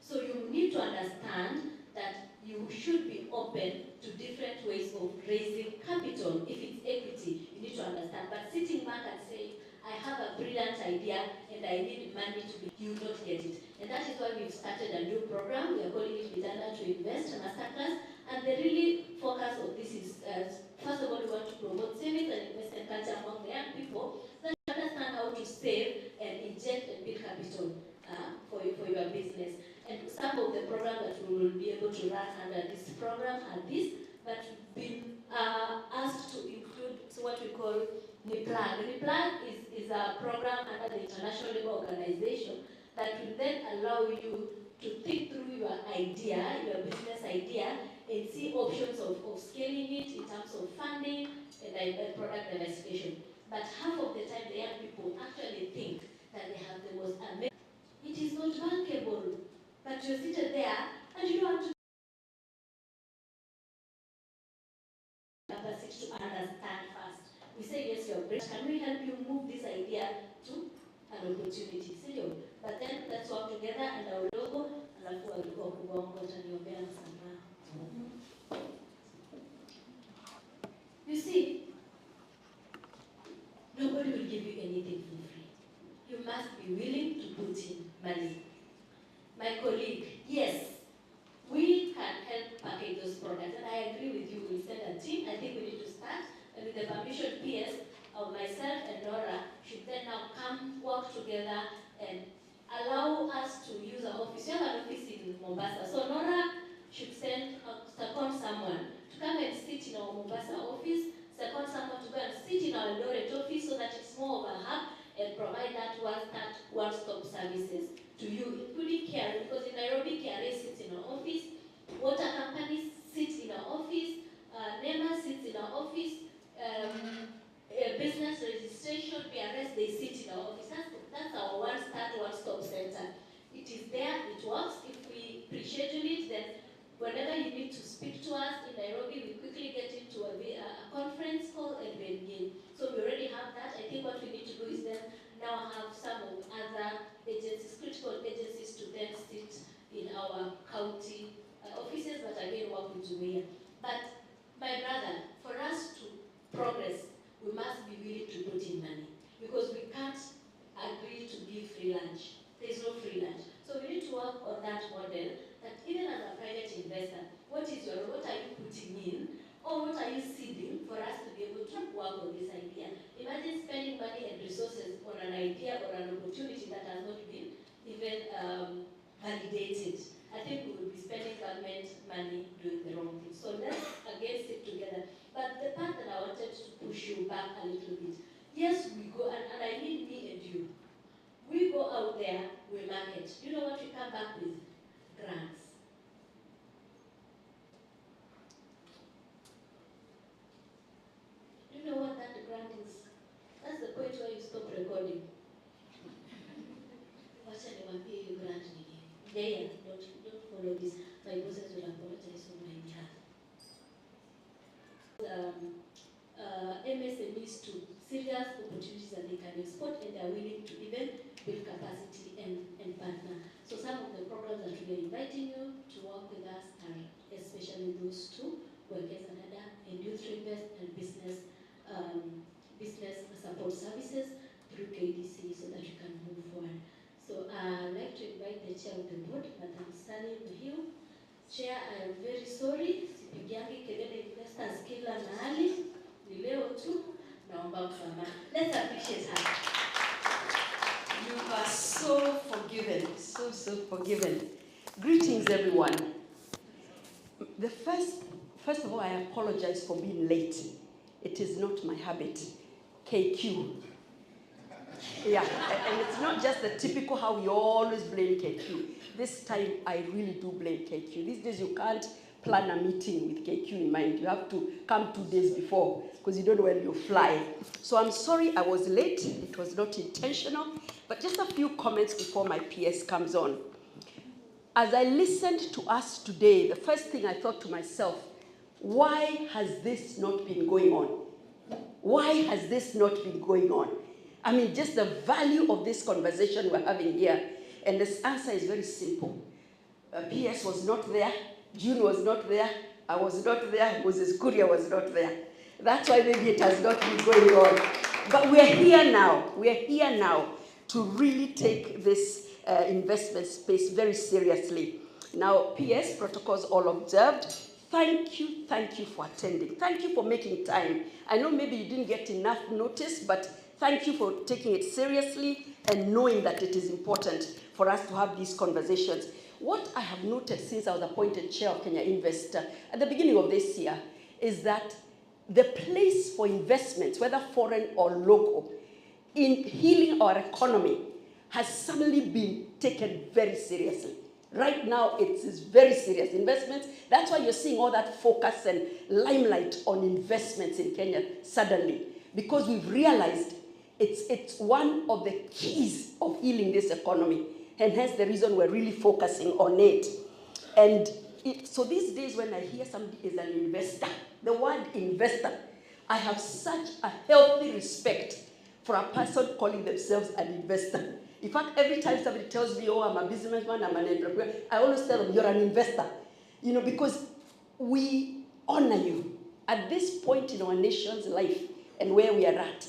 So you need to understand that you should be open to different ways of raising capital. If it's equity, you need to understand. But sitting back and saying, I have a brilliant idea and I need money to be, you will not get it. And that is why we've started a new program. We are calling it Vijana to Invest, a masterclass. And the really focus of this is, first of all, we want to promote savings and investment culture among the young people, so that you understand how to save and inject and build capital for your business. And some of the programs that we will be able to run under this program are this, but we've been asked to include what we call NIPLAN. The NIPLAN is a program under the International Labour Organization that will then allow you to think through your idea, your business idea, and see options of scaling it in terms of funding and product diversification. But half of the time, the young people actually think that they have the most amazing. It is not bankable, but you're seated there and you don't want to capacity to understand first. We say, yes, you're great. Can we help you move this idea to an opportunity? But then let's work together and our logo, alafu walikuwa kubongo taniombea msamaha. You see, nobody will give you anything for free. You must be willing to put in money. My colleague, yes, we can help package those products, and I agree with you. We'll send a team. I think we need to start, and with the permission PS of myself and Nora should then now come work together and allow us to use our office. We have an office in Mombasa, so Nora should second someone to come and sit in our Mombasa office, second someone to go and sit in our Eldoret office, so that it's more of a hub and provide that one-stop services to you, including care, because in Nairobi, KRA sits in our office, water companies sit in our office, NEMA sits in our office, business registration, PRS, they sit in our office. That's our one-stop center. It is there, it works. If we pre-schedule it, then whenever you need to speak to us in Nairobi, we quickly get into a conference call and we engage. So we already have that. I think what we need to do is then now have some of other agencies, critical agencies, to then sit in our county offices, but again work with Jumuiya. But my brother, for us to progress, we must be willing to put in money, because we can't agree to give free lunch. There is no free lunch. So we need to work on that model, that even as a private investor, what are you putting in, or what are you seeding for us to be able to work on this idea? Imagine spending money and resources on an idea or an opportunity that has not been even validated. I think we will be spending government money doing the wrong thing. So let's again sit together. But the part that I wanted to push you back a little bit, yes, we go, and I mean me and you. We go out there, we market. You know what we come back with? Grants. You know what that grant is? That's the point where you stop recording. What's the grant? Yeah, don't follow this. My bosses will apologize on my behalf. MSMEs to serious opportunities that they can export, and they are willing to even build capacity and partner. So some of the programs that we are inviting you to work with us are especially those two, Wekeza Dada and Youth Invest and business support services through KDC, so that you can move forward. So I'd like to invite the chair of the board, Madam Sally Muhiu. Chair, I am very sorry, sipigiangi kelele investors kila mahali, ni leo tu, naomba msamaha. Let's appreciate her. You are so forgiven, so forgiven. Greetings, everyone. First of all, I apologize for being late. It is not my habit. KQ. Yeah, and it's not just the typical how we always blame KQ. This time, I really do blame KQ. These days, you can't plan a meeting with KQ in mind. You have to come 2 days before, because you don't know when you fly. So I'm sorry I was late. It was not intentional. But just a few comments before my PS comes on. As I listened to us today, the first thing I thought to myself, why has this not been going on? Why has this not been going on? I mean, just the value of this conversation we're having here. And this answer is very simple. PS was not there. June was not there. I was not there. Moses Kuria was not there. That's why maybe it has not been going on. But we are here now. We are here now to really take this investment space very seriously. Now, PS, protocols all observed. Thank you for attending. Thank you for making time. I know maybe you didn't get enough notice, but thank you for taking it seriously and knowing that it is important for us to have these conversations. What I have noted since I was appointed chair of Kenya Invest at the beginning of this year is that the place for investments, whether foreign or local, in healing our economy has suddenly been taken very seriously. Right now, it is very serious investments. That's why you're seeing all that focus and limelight on investments in Kenya suddenly, because we've realized it's one of the keys of healing this economy, and hence the reason we're really focusing on it. And so these days when I hear somebody is an investor, the word investor, I have such a healthy respect for a person calling themselves an investor. In fact, every time somebody tells me, oh, I'm a businessman, I'm an entrepreneur, I always tell them, you're an investor. You know, because we honor you. At this point in our nation's life and where we are at,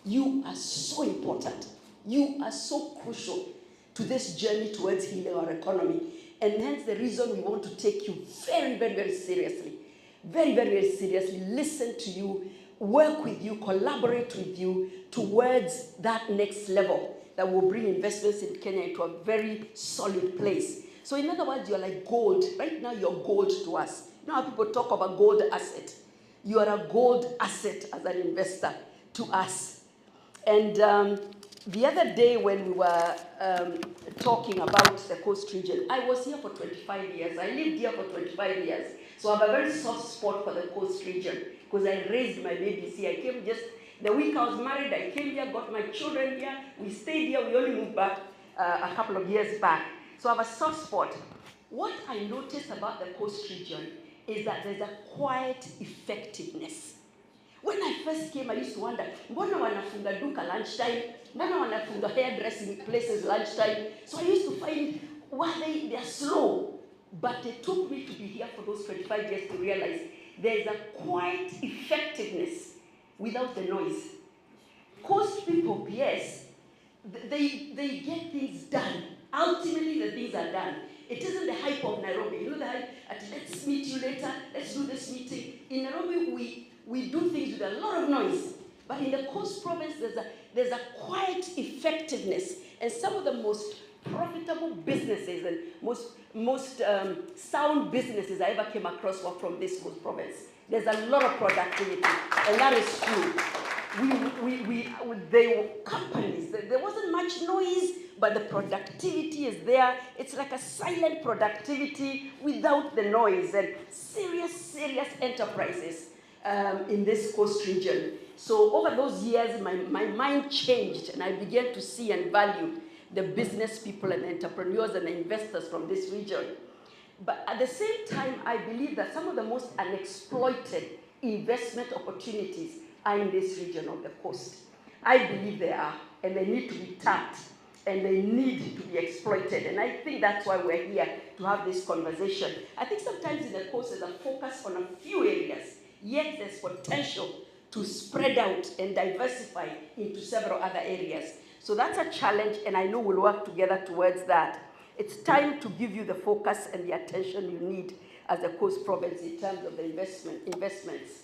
you are so important. You are so crucial to this journey towards healing our economy. And hence the reason we want to take you very, very, very seriously. Very, very, very seriously. Listen to you, work with you, collaborate with you towards that next level that will bring investments in Kenya into a very solid place. So in other words, you're like gold. Right now, you're gold to us. You know how people talk about gold asset? You are a gold asset as an investor to us. And the other day when we were talking about the Coast region, I was here for 25 years. I lived here for 25 years. So I have a very soft spot for the Coast region because I raised my babies here. I came just the week I was married, I came here, got my children here. We stayed here. We only moved back a couple of years back. So I have a soft spot. What I noticed about the Coast region is that there's a quiet effectiveness. When I first came, I used to wonder, mbona wanafunga duka lunchtime? Mbona wanafunga hairdressing places lunchtime? So I used to find, they're slow. But it took me to be here for those 25 years to realize there's a quiet effectiveness without the noise. Coast people, yes, they get things done. Ultimately, the things are done. It isn't the hype of Nairobi. You know the hype, let's meet you later, let's do this meeting. In Nairobi, we do things with a lot of noise. But in the Coast province, there's a quiet effectiveness. And some of the most profitable businesses and most sound businesses I ever came across were from this Coast province. There's a lot of productivity, and that is true. They were companies. There wasn't much noise, but the productivity is there. It's like a silent productivity without the noise, and serious enterprises in this Coast region. So over those years, my mind changed, and I began to see and value the business people and entrepreneurs and investors from this region. But at the same time, I believe that some of the most unexploited investment opportunities are in this region of the Coast. I believe they are, and they need to be tapped, and they need to be exploited. And I think that's why we're here to have this conversation. I think sometimes in the Coast there's a focus on a few areas, yet there's potential to spread out and diversify into several other areas. So that's a challenge, and I know we'll work together towards that. It's time to give you the focus and the attention you need as a Coast province in terms of the investments.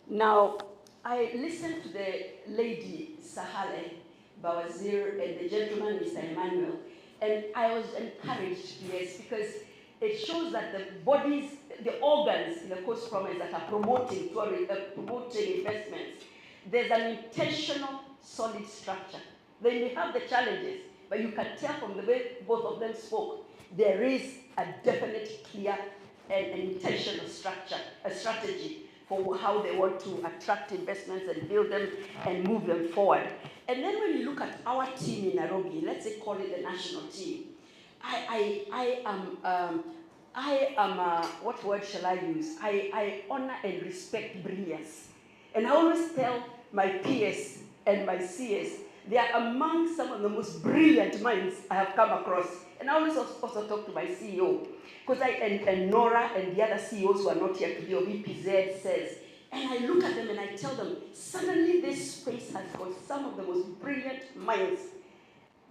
Now, I listened to the lady, Sahale Bawazir, and the gentleman, Mr. Emmanuel, and I was encouraged, yes, because it shows that the bodies, the organs in the Coast province that are promoting investments, there's an intentional, solid structure. They may have the challenges, but you can tell from the way both of them spoke, there is a definite, clear, and intentional structure, a strategy for how they want to attract investments and build them and move them forward. And then when you look at our team in Nairobi, let's say call it the national team, I am, what word shall I use? I honor and respect brilliance. And I always tell my PS and my CS, they are among some of the most brilliant minds I have come across. And I always also talk to my CEO, because and Nora and the other CEOs who are not here today, or EPZ says, And I look at them and I tell them, suddenly this space has got some of the most brilliant minds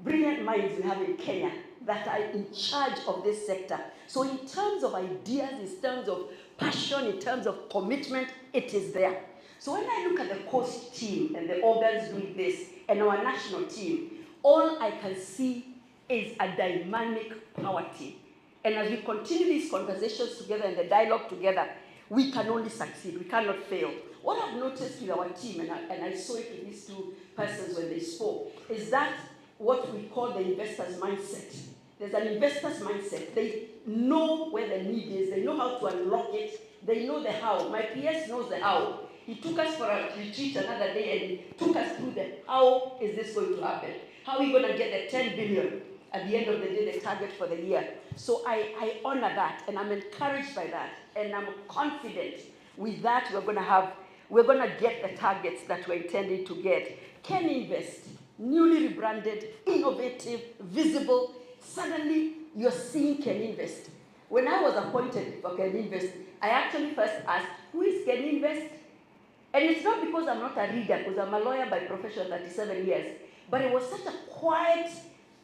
we have in Kenya that are in charge of this sector. So in terms of ideas, in terms of passion, in terms of commitment, it is there. So when I look at the coast team and the organs doing this and our national team, all I can see is a dynamic power team. And as we continue these conversations together and the dialogue together, we can only succeed, we cannot fail. What I've noticed with our team, and I saw it with these two persons when they spoke, is that what we call the investor's mindset. There's an investor's mindset. They know where the need is, they know how to unlock it, they know the how. My PS knows the how. He took us for a retreat another day and took us through the how is this going to happen? How are we going to get the 10 billion at the end of the day, the target for the year? So I honor that, and I'm encouraged by that, and I'm confident with that we're going to get the targets that we're intending to get. Ken Invest, newly rebranded, innovative, visible. Suddenly, you're seeing Ken Invest. When I was appointed for Ken Invest, I actually first asked, who is Ken Invest? And it's not because I'm not a reader, because I'm a lawyer by profession, 37 years, but it was such a quiet,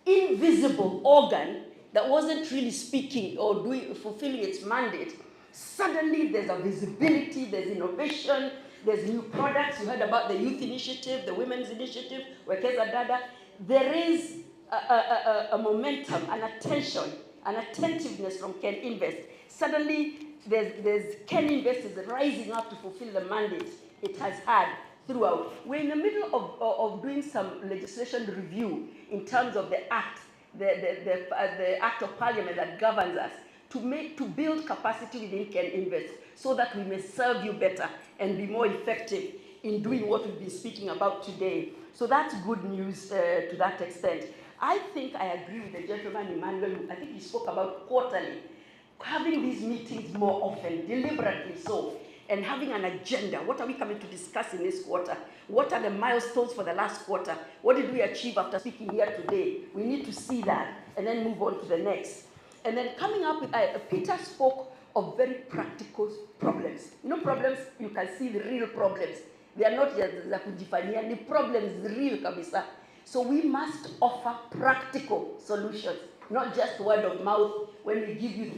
invisible organ that wasn't really speaking or fulfilling its mandate. Suddenly there's a visibility, there's innovation, there's new products. You heard about the youth initiative, the women's initiative, Wekeza Dada. There is a momentum, an attention, an attentiveness from Ken Invest. Suddenly there's Ken Invest is rising up to fulfill the mandate it has had throughout. We're in the middle of doing some legislation review in terms of the act, the act of parliament that governs us, to build capacity within Ken Invest so that we may serve you better and be more effective in doing what we've been speaking about today. So that's good news to that extent. I think I agree with the gentleman, Emmanuel. I think he spoke about quarterly, having these meetings more often, deliberately so, and having an agenda. What are we coming to discuss in this quarter? What are the milestones for the last quarter? What did we achieve after speaking here today? We need to see that and then move on to the next. And then coming up with, Peter spoke of very practical problems. You know, problems, you can see the real problems. They are not just the kujifanyia, the problem is real kabisa. So we must offer practical solutions, not just word of mouth. When we give you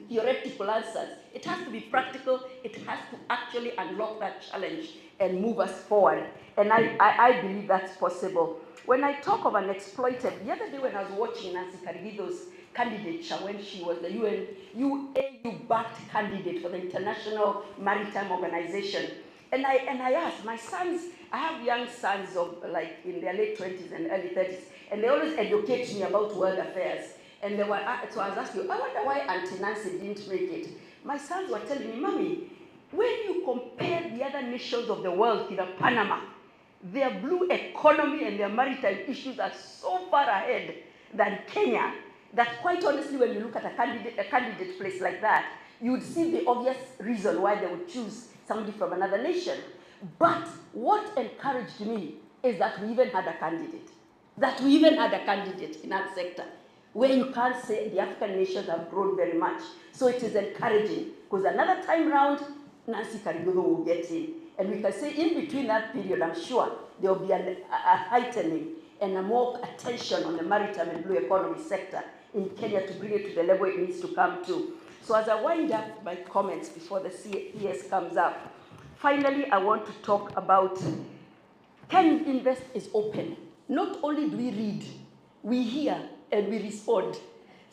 theoretical answers, it has to be practical. It has to actually unlock that challenge and move us forward. And I believe that's possible. When I talk of unexploited, the other day when I was watching Nancy Karigido's candidature, when she was the UAU-backed candidate for the International Maritime Organization, and I asked my sons, I have young sons of like in their late 20s and early 30s, and they always educate me about world affairs. And they were, so I was asking, I wonder why Auntie Nancy didn't make it. My sons were telling me, Mommy, when you compare the other nations of the world, Panama, their blue economy and their maritime issues are so far ahead than Kenya, that quite honestly, when you look at a candidate place like that, you would see the obvious reason why they would choose somebody from another nation. But what encouraged me is that we even had a candidate. That we even had a candidate in that sector, where you can't say the African nations have grown very much. So it is encouraging, because another time round, Nancy Karigido will get in. And we can say in between that period, I'm sure there will be a heightening and a more attention on the maritime and blue economy sector in Kenya to bring it to the level it needs to come to. So as I wind up my comments before the CS comes up, finally I want to talk about Ken Invest is open. Not only do we read, we hear and we respond.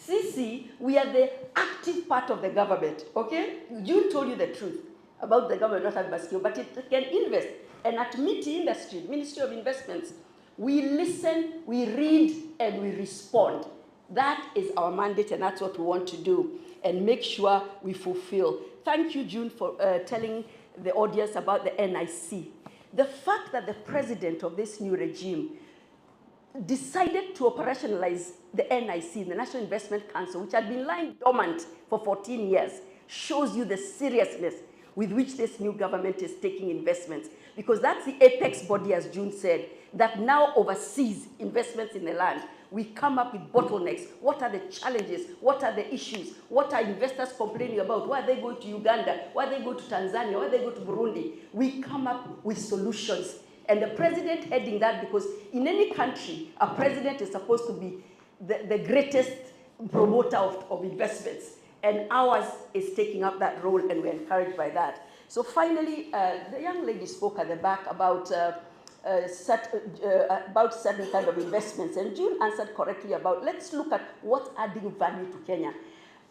Sisi, we are the active part of the government, okay? June told you the truth about the government not having Baskio, but it can invest. And at MITI Industry, Ministry of Investments, we listen, we read, and we respond. That is our mandate, and that's what we want to do, and make sure we fulfill. Thank you, June, for telling the audience about the NIC. The fact that the president of this new regime decided to operationalize the NIC, the National Investment Council, which had been lying dormant for 14 years, shows you the seriousness with which this new government is taking investments. Because that's the apex body, as June said, that now oversees investments in the land. We come up with bottlenecks. What are the challenges? What are the issues? What are investors complaining about? Why are they going to Uganda? Why are they going to Tanzania? Why are they going to Burundi? We come up with solutions. And the president heading that, because in any country, a president is supposed to be the greatest promoter of investments. And ours is taking up that role, and we're encouraged by that. So finally, the young lady spoke at the back about certain kind of investments, and June answered correctly about, let's look at what's adding value to Kenya.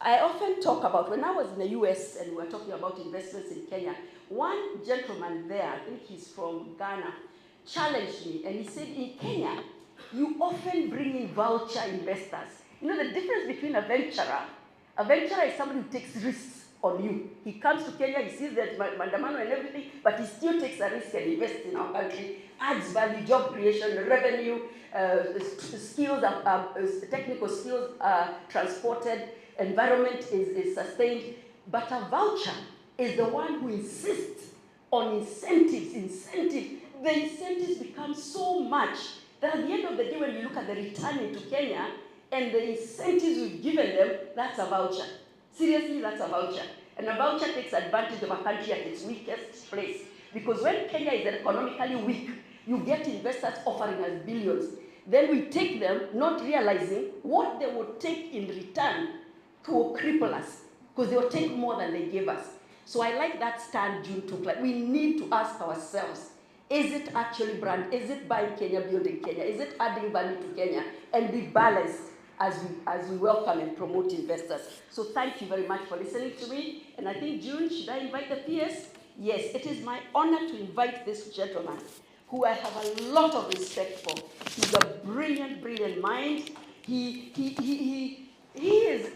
I often talk about, when I was in the US and we were talking about investments in Kenya, one gentleman there, I think he's from Ghana, challenged me, and he said, in Kenya, you often bring in vulture investors. You know the difference between a venturer is somebody who takes risks on you. He comes to Kenya, he sees that mandamano and everything, but he still takes a risk and invests in our country, adds value, job creation, revenue, skills, technical skills are transported, environment is sustained. But a vulture is the one who insists on incentives. The incentives become so much that at the end of the day, when you look at the return into Kenya and the incentives we've given them, that's a vulture. Seriously, that's a vulture. And a vulture takes advantage of a country at its weakest place. Because when Kenya is economically weak, you get investors offering us billions. Then we take them, not realizing what they would take in return to cripple us, because they will take more than they gave us. So I like that stand June took. Like, we need to ask ourselves, is it actually brand? Is it buying Kenya, building Kenya? Is it adding value to Kenya? And be balanced as we welcome and promote investors. So thank you very much for listening to me. And I think, June, should I invite the PS? Yes, it is my honor to invite this gentleman, who I have a lot of respect for. He's a brilliant, brilliant mind. He is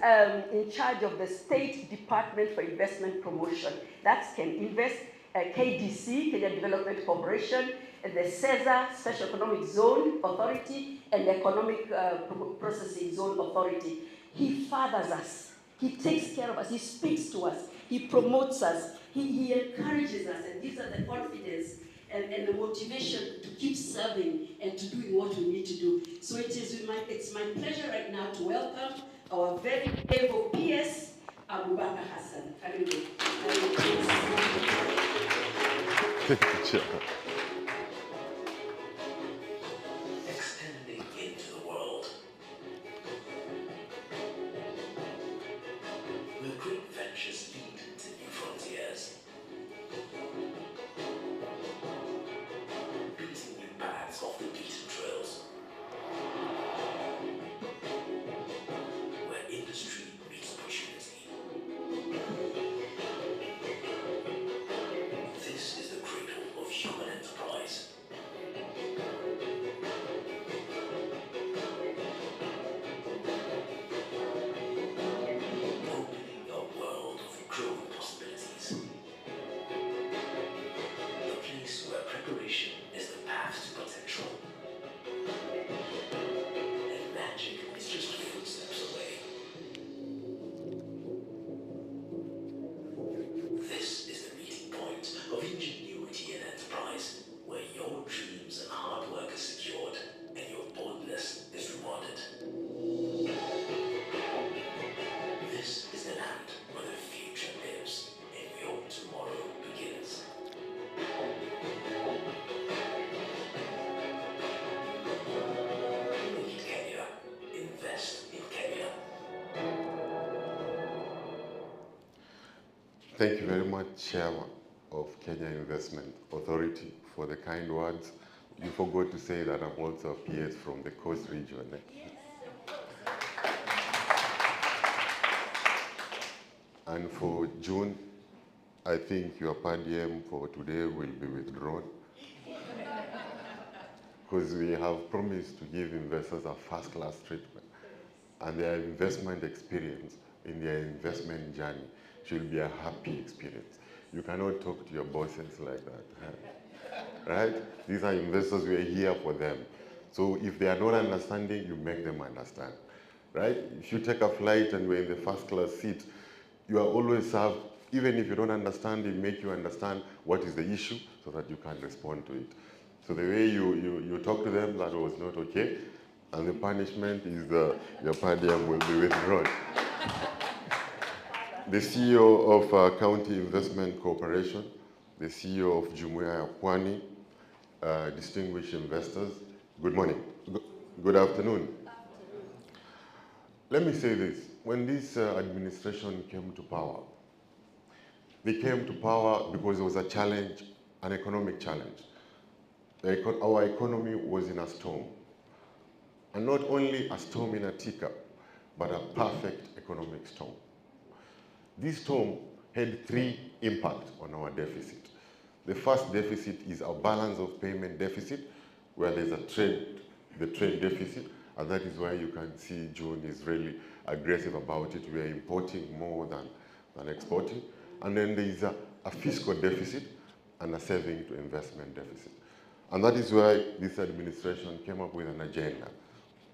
in charge of the State Department for Investment Promotion. That's CanInvest, KDC, Kenya Development Corporation, the CESA, Special Economic Zone Authority, and the Economic Processing Zone Authority. He fathers us. He takes care of us. He speaks to us. He promotes us. He encourages us and gives us the confidence and the motivation to keep serving and to doing what we need to do. So it's my pleasure right now to welcome our very able PS, Abubakar Hassan. Thank you, Chair. Extending into the world. Will great ventures lead to new frontiers? Beating new paths off the beaten trails. Where industry meets opportunity. This is the cradle of human enterprise. Opening a world of growing possibilities. A place where preparation is the path to potential. And magic is just footsteps away. This is the meeting point of ingenuity and enterprise, where your dreams and hard work are secured and your boldness is rewarded. This is the land where the future lives and your tomorrow begins. Lead Kenya. Invest in Kenya. Thank you very much, Chairman of Kenya Investment Authority, for the kind words. You forgot to say that I'm also a PS from the Coast Region. And for June, I think your per diem for today will be withdrawn, because we have promised to give investors a first-class treatment, and their investment experience in their investment journey should be a happy experience. You cannot talk to your bosses like that, right? These are investors, we are here for them. So if they are not understanding, you make them understand, right? If you take a flight and we're in the first class seat, you are always served, even if you don't understand, they make you understand what is the issue so that you can respond to it. So the way you talk to them, that was not okay. And the punishment is your per diem will be withdrawn. The CEO of County Investment Corporation, the CEO of Jumuiya ya Pwani, distinguished investors, good morning. Good afternoon. Let me say this. When this administration came to power, they came to power because there was a challenge, an economic challenge. Our economy was in a storm. And not only a storm in a teacup, but a perfect economic storm. This storm had three impacts on our deficit. The first deficit is our balance of payment deficit, where there's the trade deficit, and that is why you can see June is really aggressive about it. We are importing more than exporting. And then there is a fiscal deficit and a saving to investment deficit. And that is why this administration came up with an agenda.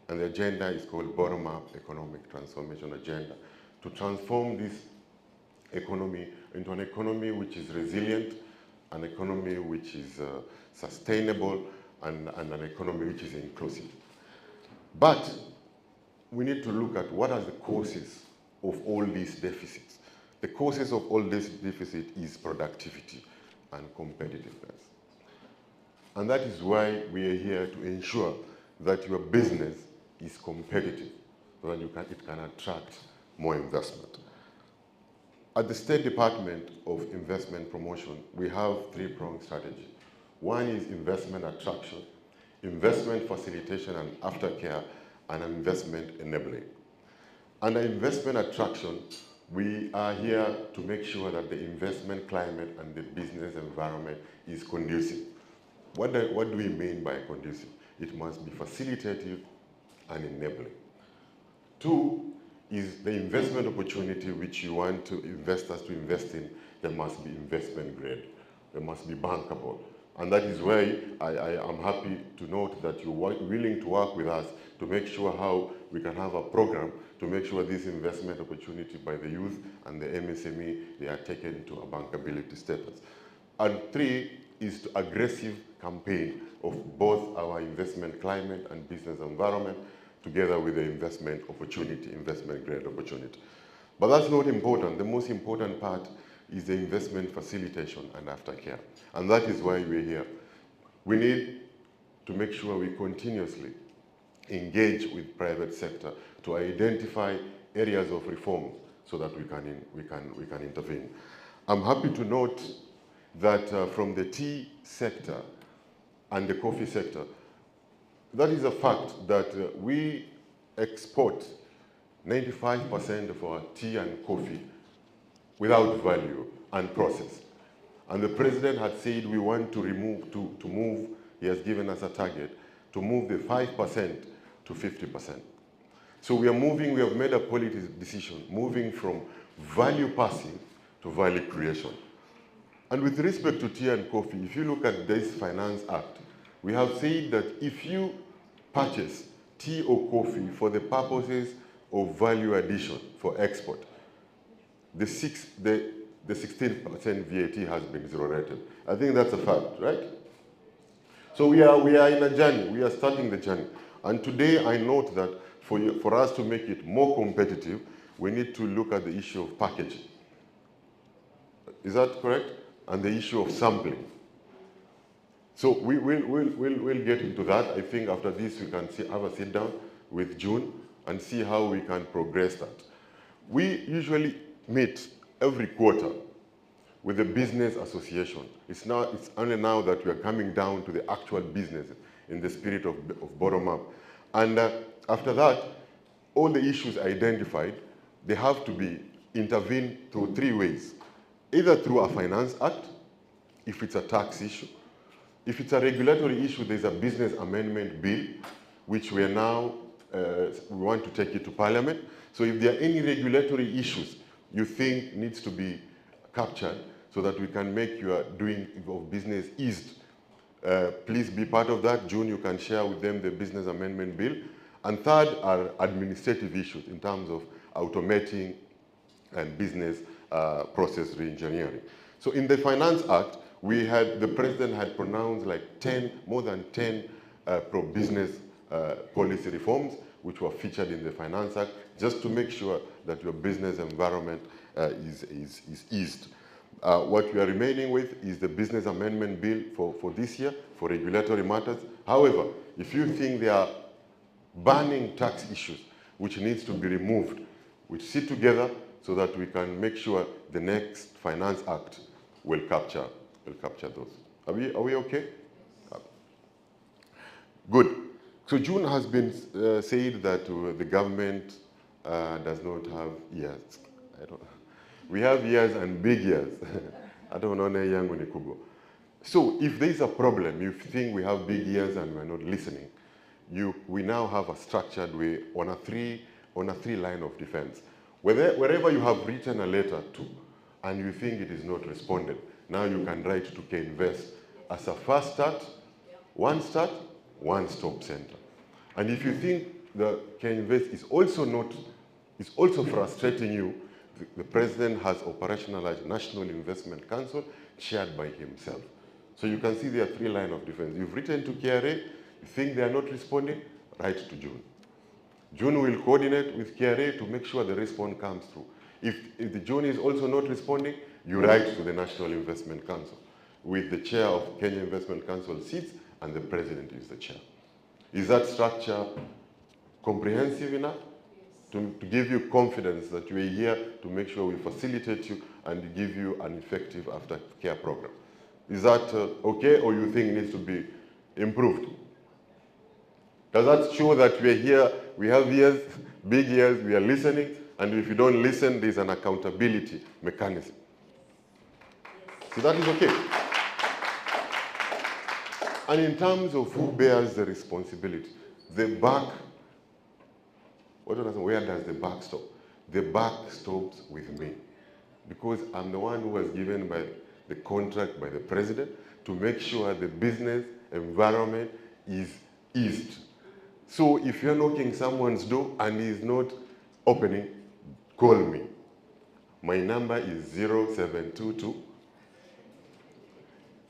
And the agenda is called Bottom-Up Economic Transformation Agenda, to transform this economy into an economy which is resilient, an economy which is sustainable, and an economy which is inclusive. But we need to look at what are the causes of all these deficits. The causes of all this deficit is productivity and competitiveness. And that is why we are here to ensure that your business is competitive, so that it can attract more investment. At the State Department of Investment Promotion, we have three-pronged strategy. One is investment attraction, investment facilitation and aftercare, and investment enabling. Under investment attraction, we are here to make sure that the investment climate and the business environment is conducive. What do we mean by conducive? It must be facilitative and enabling. Two is the investment opportunity which you want investors to invest in. There must be investment grade. They must be bankable. And that is why I am happy to note that you're willing to work with us to make sure how we can have a program to make sure this investment opportunity by the youth and the MSME, they are taken to a bankability status. And three is the aggressive campaign of both our investment climate and business environment together with the investment opportunity, investment grade opportunity. But that's not important. The most important part is the investment facilitation and aftercare. And that is why we're here. We need to make sure we continuously engage with private sector to identify areas of reform so that we can intervene. I'm happy to note that from the tea sector and the coffee sector, that is a fact that we export 95% of our tea and coffee without value and process. And the president had said we want to move, he has given us a target, to move the 5% to 50%. So we are moving, we have made a policy decision, moving from value passing to value creation. And with respect to tea and coffee, if you look at this Finance Act, we have said that if you purchase tea or coffee for the purposes of value addition for export, the 16% VAT has been zero rated. I think that's a fact, right? So we are in a journey. We are starting the journey. And today I note that for us to make it more competitive, we need to look at the issue of packaging. Is that correct? And the issue of sampling. So we'll get into that. I think after this we can have a sit down with June and see how we can progress that. We usually meet every quarter with the business association. It's only now that we are coming down to the actual business in the spirit of bottom-up. And after that, all the issues identified, they have to be intervened through three ways. Either through a Finance Act, if it's a tax issue. If it's a regulatory issue, there's a business amendment bill, which we are now, we want to take it to Parliament. So if there are any regulatory issues you think needs to be captured so that we can make your doing of business eased, please be part of that. June, you can share with them the business amendment bill. And third are administrative issues in terms of automating and business process re-engineering. So in the Finance Act, the president had pronounced like more than 10 pro-business policy reforms which were featured in the Finance Act, just to make sure that your business environment is eased. What we are remaining with is the Business Amendment Bill for this year, for regulatory matters. However, if you think there are burning tax issues which needs to be removed, we sit together so that we can make sure the next Finance Act will capture those. Are we okay? Good. So June has been said that the government does not have ears. We have ears and big ears. I don't know. So if there is a problem, you think we have big ears and we're not listening, we now have a structured way on a three line of defense. Wherever you have written a letter to and you think it is not responded, now you can write to K-Invest as a first start, one-stop center. And if you think the K-Invest is also frustrating you, the president has operationalized National Investment Council chaired by himself. So you can see there are three lines of defense. You've written to KRA, you think they are not responding, write to June. June will coordinate with KRA to make sure the response comes through. If the June is also not responding, you write to the National Investment Council with the chair of Kenya Investment Council seats and the president is the chair. Is that structure comprehensive enough to give you confidence that you are here to make sure we facilitate you and give you an effective aftercare program? Is that okay, or you think it needs to be improved? Does that show that we are here, we have ears, big ears, we are listening, and if you don't listen, there's an accountability mechanism? So that is okay. And in terms of who bears the responsibility, the buck, where does the buck stop? The buck stops with me, because I'm the one who was given by the contract by the president to make sure the business environment is eased. So if you're knocking someone's door and he's not opening, call me. My number is 0722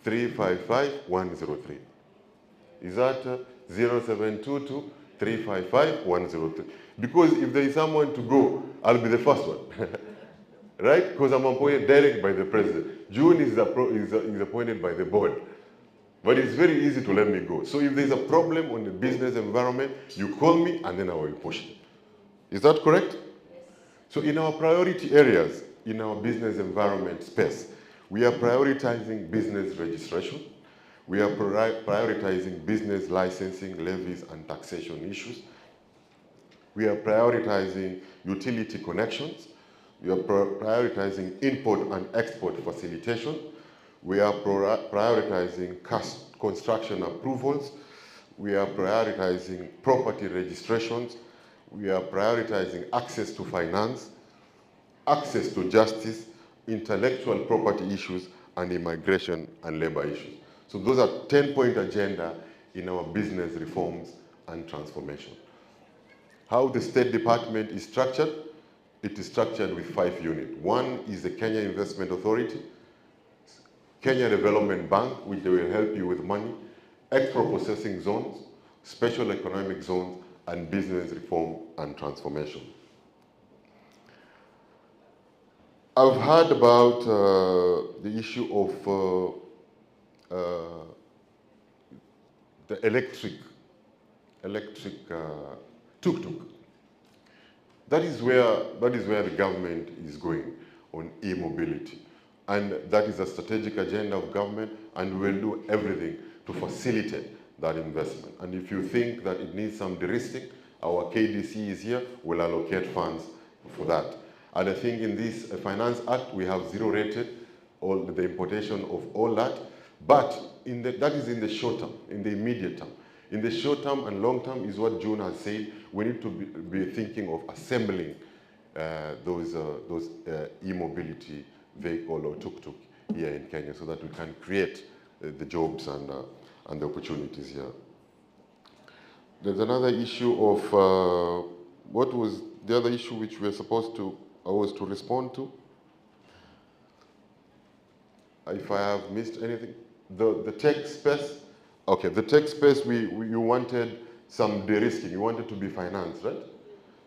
355 103. Is that 0722 355 103? Because if there is someone to go, I'll be the first one. Right? Because I'm appointed direct by the president. June is appointed by the board. But it's very easy to let me go. So if there's a problem on the business environment, you call me and then I will push it. Is that correct? So in our priority areas, in our business environment space, we are prioritizing business registration. We are prioritizing business licensing, levies, and taxation issues. We are prioritizing utility connections. We are prioritizing import and export facilitation. We are prioritizing construction approvals. We are prioritizing property registrations. We are prioritizing access to finance, access to justice, intellectual property issues, and immigration and labor issues. So those are 10-point agenda in our business reforms and transformation. How the State Department is structured? It is structured with 5 units. One is the Kenya Investment Authority, Kenya Development Bank, which they will help you with money, export processing zones, special economic zones, and business reform and transformation. I've heard about the issue of the electric tuk-tuk. That is where the government is going on e-mobility. And that is a strategic agenda of government, and we will do everything to facilitate that investment. And if you think that it needs some de-risking, our KDC is here, we'll allocate funds for that. And I think in this Finance Act, we have zero-rated all the importation of all that. But that is in the short term, in the immediate term. In the short term and long term is what June has said, we need to be thinking of assembling those e-mobility vehicle or tuk-tuk here in Kenya so that we can create the jobs and the opportunities here. There's another issue of, what was the other issue which we were supposed to, I was to respond to? If I have missed anything. The tech space, okay, the tech space, you wanted some de-risking. You want it to be financed, right?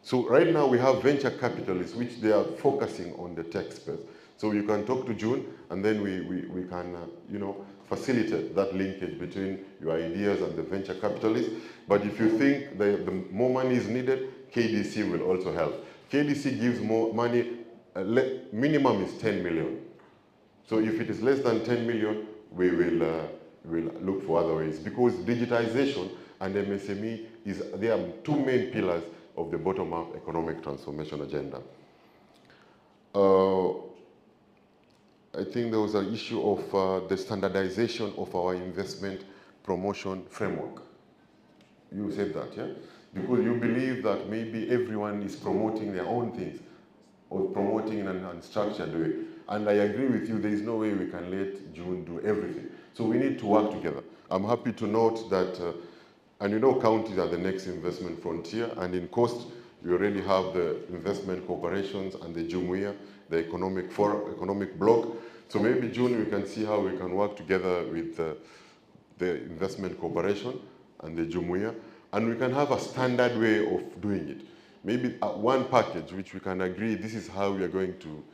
So right now we have venture capitalists which they are focusing on the tech space. So you can talk to June and then we can, you know, facilitate that linkage between your ideas and the venture capitalists. But if you think the more money is needed, KDC will also help. KDC gives more money, minimum is 10 million. So if it is less than 10 million, we will look for other ways, because digitization and MSME they are two main pillars of the bottom-up economic transformation agenda. I think there was an issue of the standardization of our investment promotion framework. You said that, yeah? Because you believe that maybe everyone is promoting their own things or promoting in an unstructured way. And I agree with you, there is no way we can let June do everything. So we need to work together. I'm happy to note that, and you know counties are the next investment frontier, and in Coast, we already have the investment corporations and the Jumuiya, the economic bloc. So maybe June we can see how we can work together with the investment corporation and the Jumuiya, and we can have a standard way of doing it. Maybe one package which we can agree, this is how we are going to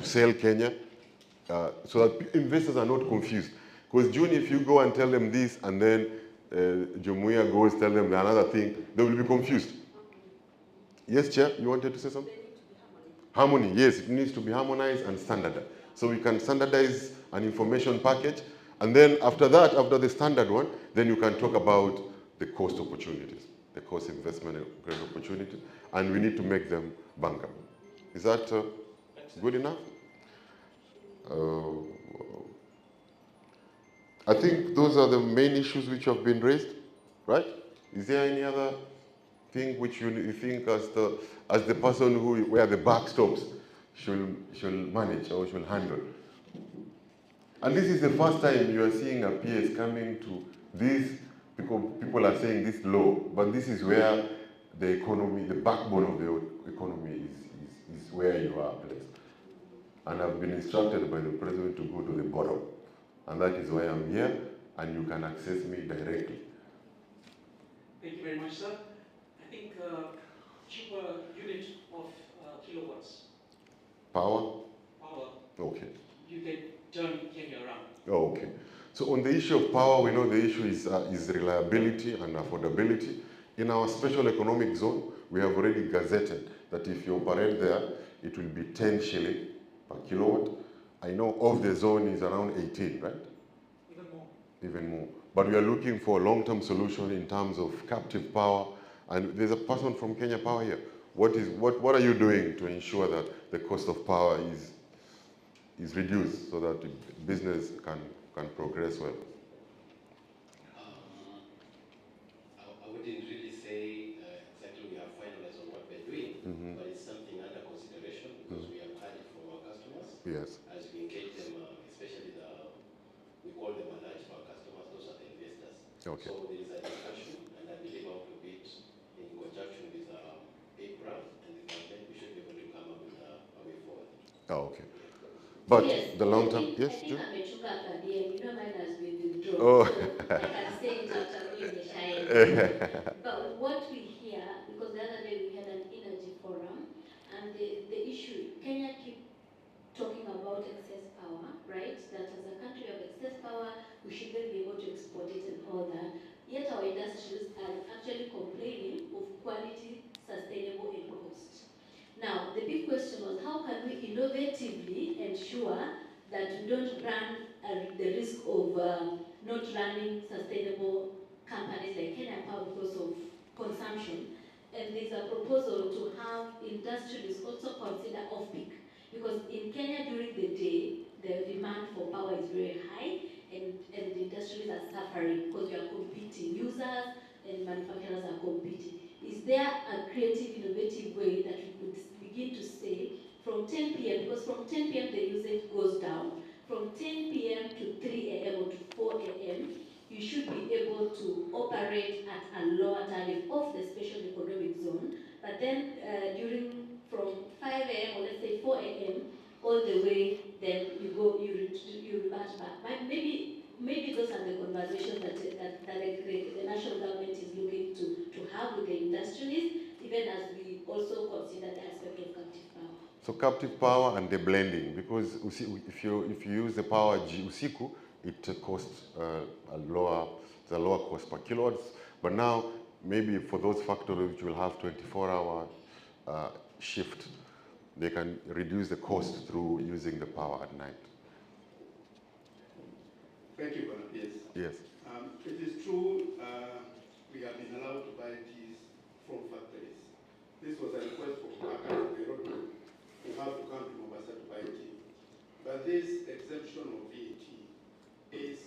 sell Kenya, so that investors are not confused. Because June, if you go and tell them this and then Jumuiya goes tell them another thing, they will be confused. Yes, Chair, you wanted to say something? Harmony, yes, it needs to be harmonized and standardized. So we can standardize an information package, and then after that, after the standard one, then you can talk about the cost opportunities, the cost investment grant opportunities, and we need to make them bankable. Is that good enough? I think those are the main issues which have been raised, right? Is there any other thing which you think as the person where the buck stops should manage or should handle? And this is the first time you are seeing a PS coming to this, because people are saying this law, but this is where the economy, the backbone of the economy is where you are placed. And I've been instructed by the President to go to the bottom. And that is why I'm here, and you can access me directly. Thank you very much, sir. I think cheaper unit of kilowatts. Power? Power. Okay. You can turn Kenya around. Oh, okay. So on the issue of power, we know the issue is reliability and affordability. In our special economic zone, we have already gazetted that if you operate there, it will be 10 shilling per kilowatt. I know of the zone is around 18, right? Even more. Even more. But we are looking for a long-term solution in terms of captive power. And there's a person from Kenya Power here. What are you doing to ensure that the cost of power is reduced so that business can progress well? I wouldn't really say exactly we have finalized on what we're doing, but it's something under consideration because we have heard it from our customers. Yes. As we engage them, especially we call them a large power customers, those are the investors. Okay. So there is a discussion, and I believe out of it, in conjunction with APRA and the government, we should be able to come up with a way forward. Oh, okay. But yes, the long term, I yes, think June? I'm a sugar academic. You know, mine has been withdrawn. Oh. So I can stay in touch with the Shire. But what we hear, because the other day we had an energy forum, and the issue, Kenya keep talking about excess power, right? That as a country of excess power, we should then be able to export it and all that. Yet our industries are actually complaining of quality, sustainable, and cost. Now, the big question was, how can we innovatively ensure that we don't run the risk of not running sustainable companies like Kenya Power because of consumption? And there's a proposal to have industrialists also consider off-peak. Because in Kenya during the day, the demand for power is very high, and the industries are suffering because you are competing. Users and manufacturers are competing. Is there a creative, innovative way that we could begin to say from 10 p.m., because from 10 p.m. the usage goes down, from 10 p.m. to 3 a.m. or to 4 a.m., you should be able to operate at a lower tariff of the special economic zone, but then from 5 a.m. or let's say 4 a.m. all the way, then you revert back. Maybe those are the conversations that the national government is looking to have with the industrialists, even as we also consider the aspect of captive power. So captive power and the blending, because if you use the power usiku, it costs a lower cost per kilowatts. But now, maybe for those factories which will have 24-hour shift, they can reduce the cost through using the power at night. Thank you, Bernard. Yes. It is true we have been allowed to buy teas from factories. This was a request from workers in Nairobi who have to come to Mombasa to buy tea. But this exemption of VAT is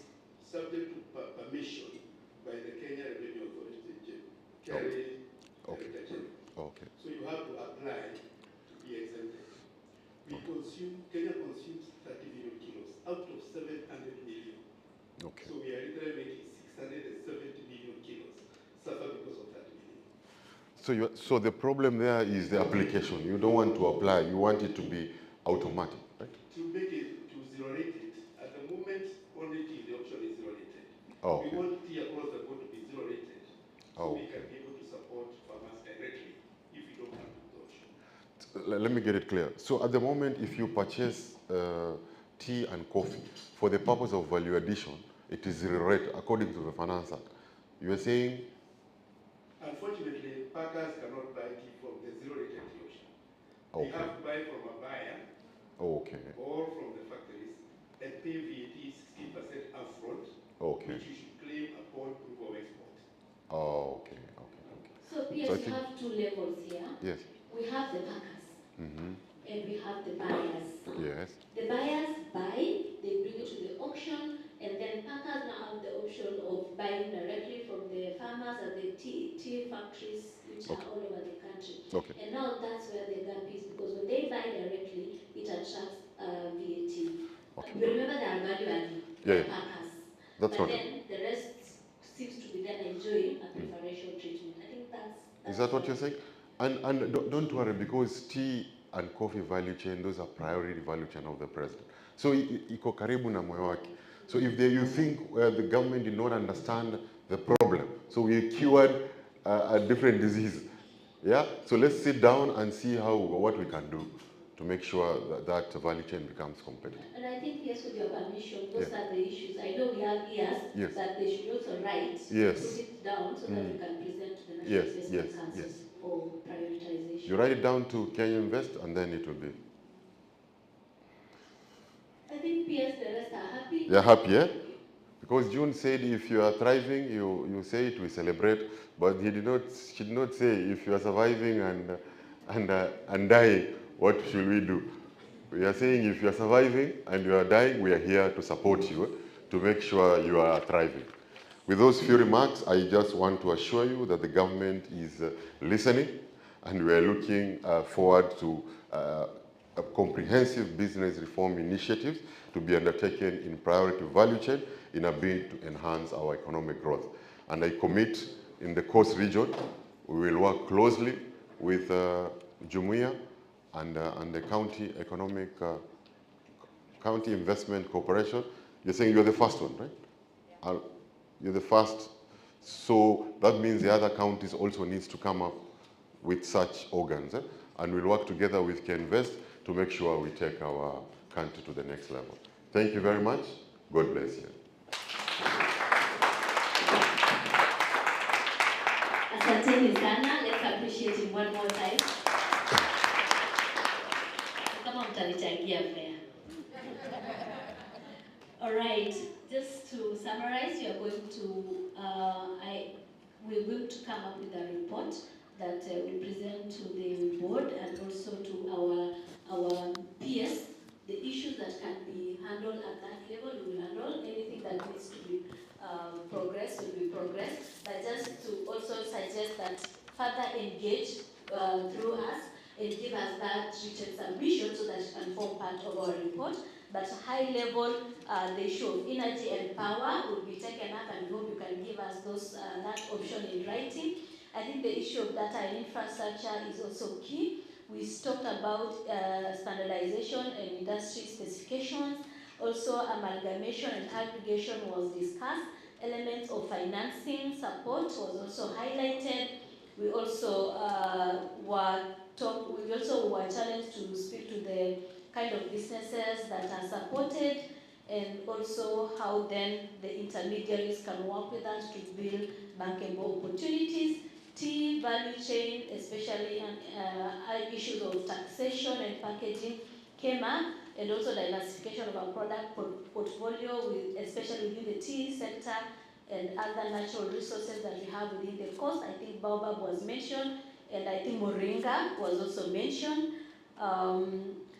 subject to permission by the Kenya Revenue Authority, KRA. Okay. So you have to apply to be exempted. Kenya consumes 30 million kilos out of 700 million. Okay. So we are literally making 670 million kilos suffer because of 30 million. So the problem there is the application. You don't want to apply. You want it to be automatic, right? To make it, to zero rate it, at the moment, only tea, the option is zero rated. Oh, okay. We want tea across the board to be zero rated. So we can be able to support farmers directly if we don't have the option. Let me get it clear. So at the moment, if you purchase tea and coffee for the purpose of value addition, it is zero rate according to the Finance Act. You are saying? Unfortunately, packers cannot buy tea from the zero rated tea option. Okay. They have to buy from a buyer or from the factories and pay VAT 16% upfront, which you should claim upon proof of export. Oh, okay. So yes, we have two levels here. Yes. We have the packers and we have the buyers. Yes. The buyers buy, they bring it to the auction, and then packers now have the option of buying directly from the farmers and the tea factories which are all over the country. Okay. And now that's where the gap is, because when they buy directly, it attracts VAT. Okay. You remember they are value adding, packers. That's but right. then the rest seems to be then enjoying a preferential treatment. I think that's Is that what you're saying? And don't worry, because tea and coffee value chain, those are priority value chain of the president. So iko karibu na moyo wake. So if you think the government did not understand the problem, so we cured a different disease. Yeah. So let's sit down and see what we can do to make sure that value chain becomes competitive. And I think, yes, with your permission, those are the issues. I know we have ears, but they should also write, put it down so that we can present to the National Investment Council for prioritization. You write it down to Kenya Invest, and then it will be. I think PS, the rest are happy. You're happy, yeah? Because June said if you are thriving, you say it, we celebrate. But she did not say if you are surviving and dying, what should we do? We are saying if you are surviving and you are dying, we are here to support you to make sure you are thriving. With those few remarks, I just want to assure you that the government is listening, and we are looking forward to a comprehensive business reform initiatives to be undertaken in priority value chain in a bid to enhance our economic growth. And I commit in the Coast region, we will work closely with Jumuiya and the County County Investment Corporation. You're saying you're the first one, right? Yeah. You're the first. So that means the other counties also needs to come up with such organs. And we'll work together with KENVEST to make sure we take our country to the next level. Thank you very much. God bless you. Asanteni sana. Let's appreciate him one more time. Kama mtanichangia fair. All right. Just to summarize, we're going to come up with a report that we present to the board and also to our peers. The issues that can be handled at that level, we will handle. Anything that needs to be progressed will be progressed. But just to also suggest that further engage through us and give us that written submission so that it can form part of our report. But high level, the issue of energy and power will be taken up, and we hope you can give us that option in writing. I think the issue of data and infrastructure is also key. We talked about standardization and industry specifications. Also, amalgamation and aggregation was discussed. Elements of financing support was also highlighted. We also we also were challenged to speak to the kind of businesses that are supported, and also how then the intermediaries can work with us to build bankable opportunities. Tea value chain, especially issues of taxation and packaging came up, and also diversification of our product portfolio, especially within the tea sector and other natural resources that we have within the coast. I think baobab was mentioned, and I think moringa was also mentioned.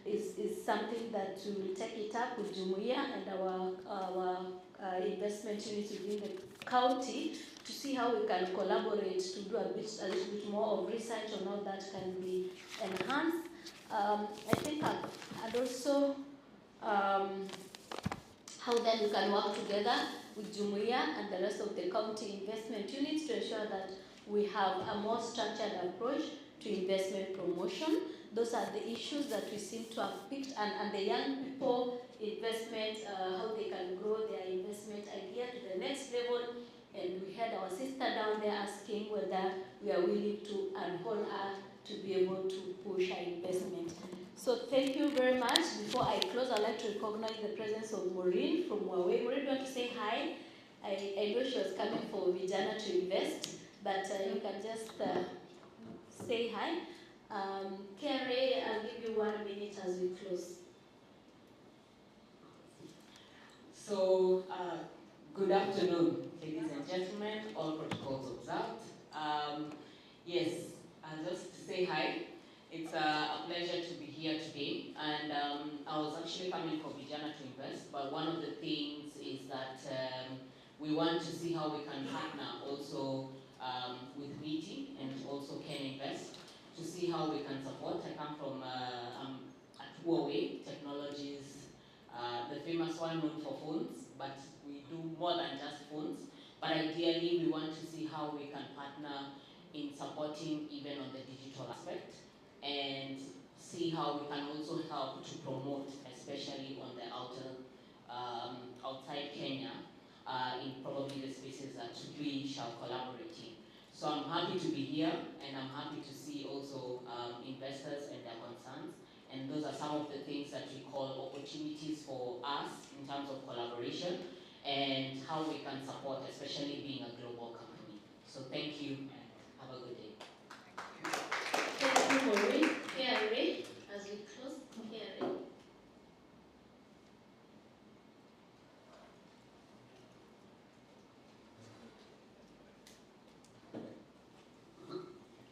Is something that we will take it up with Jumuiya and our investment units within the county to see how we can collaborate to do a little bit more of research on how that can be enhanced. I think and also how then we can work together with Jumuiya and the rest of the county investment units to ensure that we have a more structured approach to investment promotion. Those are the issues that we seem to have picked, and the young people investment, how they can grow their investment idea to the next level. And we had our sister down there asking whether we are willing to enroll her to be able to push our investment. So thank you very much. Before I close, I'd like to recognize the presence of Maureen from Huawei. Maureen, do you want to say hi? I know she was coming for Vijana to invest, but you can just say hi. Kerry, I'll give you 1 minute as we close. So, good afternoon, ladies and gentlemen, all protocols observed. Yes, just to say hi. It's a pleasure to be here today, and I was actually coming for Vijana to invest, but one of the things is that we want to see how we can partner also with WITI and also Can Invest to see how we can support. I come from at Huawei Technologies, the famous one known for phones, but we do more than just phones. But ideally, we want to see how we can partner in supporting even on the digital aspect, and see how we can also help to promote, especially on the outside Kenya, in probably the spaces that we shall collaborate in. So I'm happy to be here, and I'm happy to see also investors and their concerns. And those are some of the things that we call opportunities for us in terms of collaboration and how we can support, especially being a global company. So thank you, and have a good day. Thank you, Maureen. Kerry, as we close, Kerry.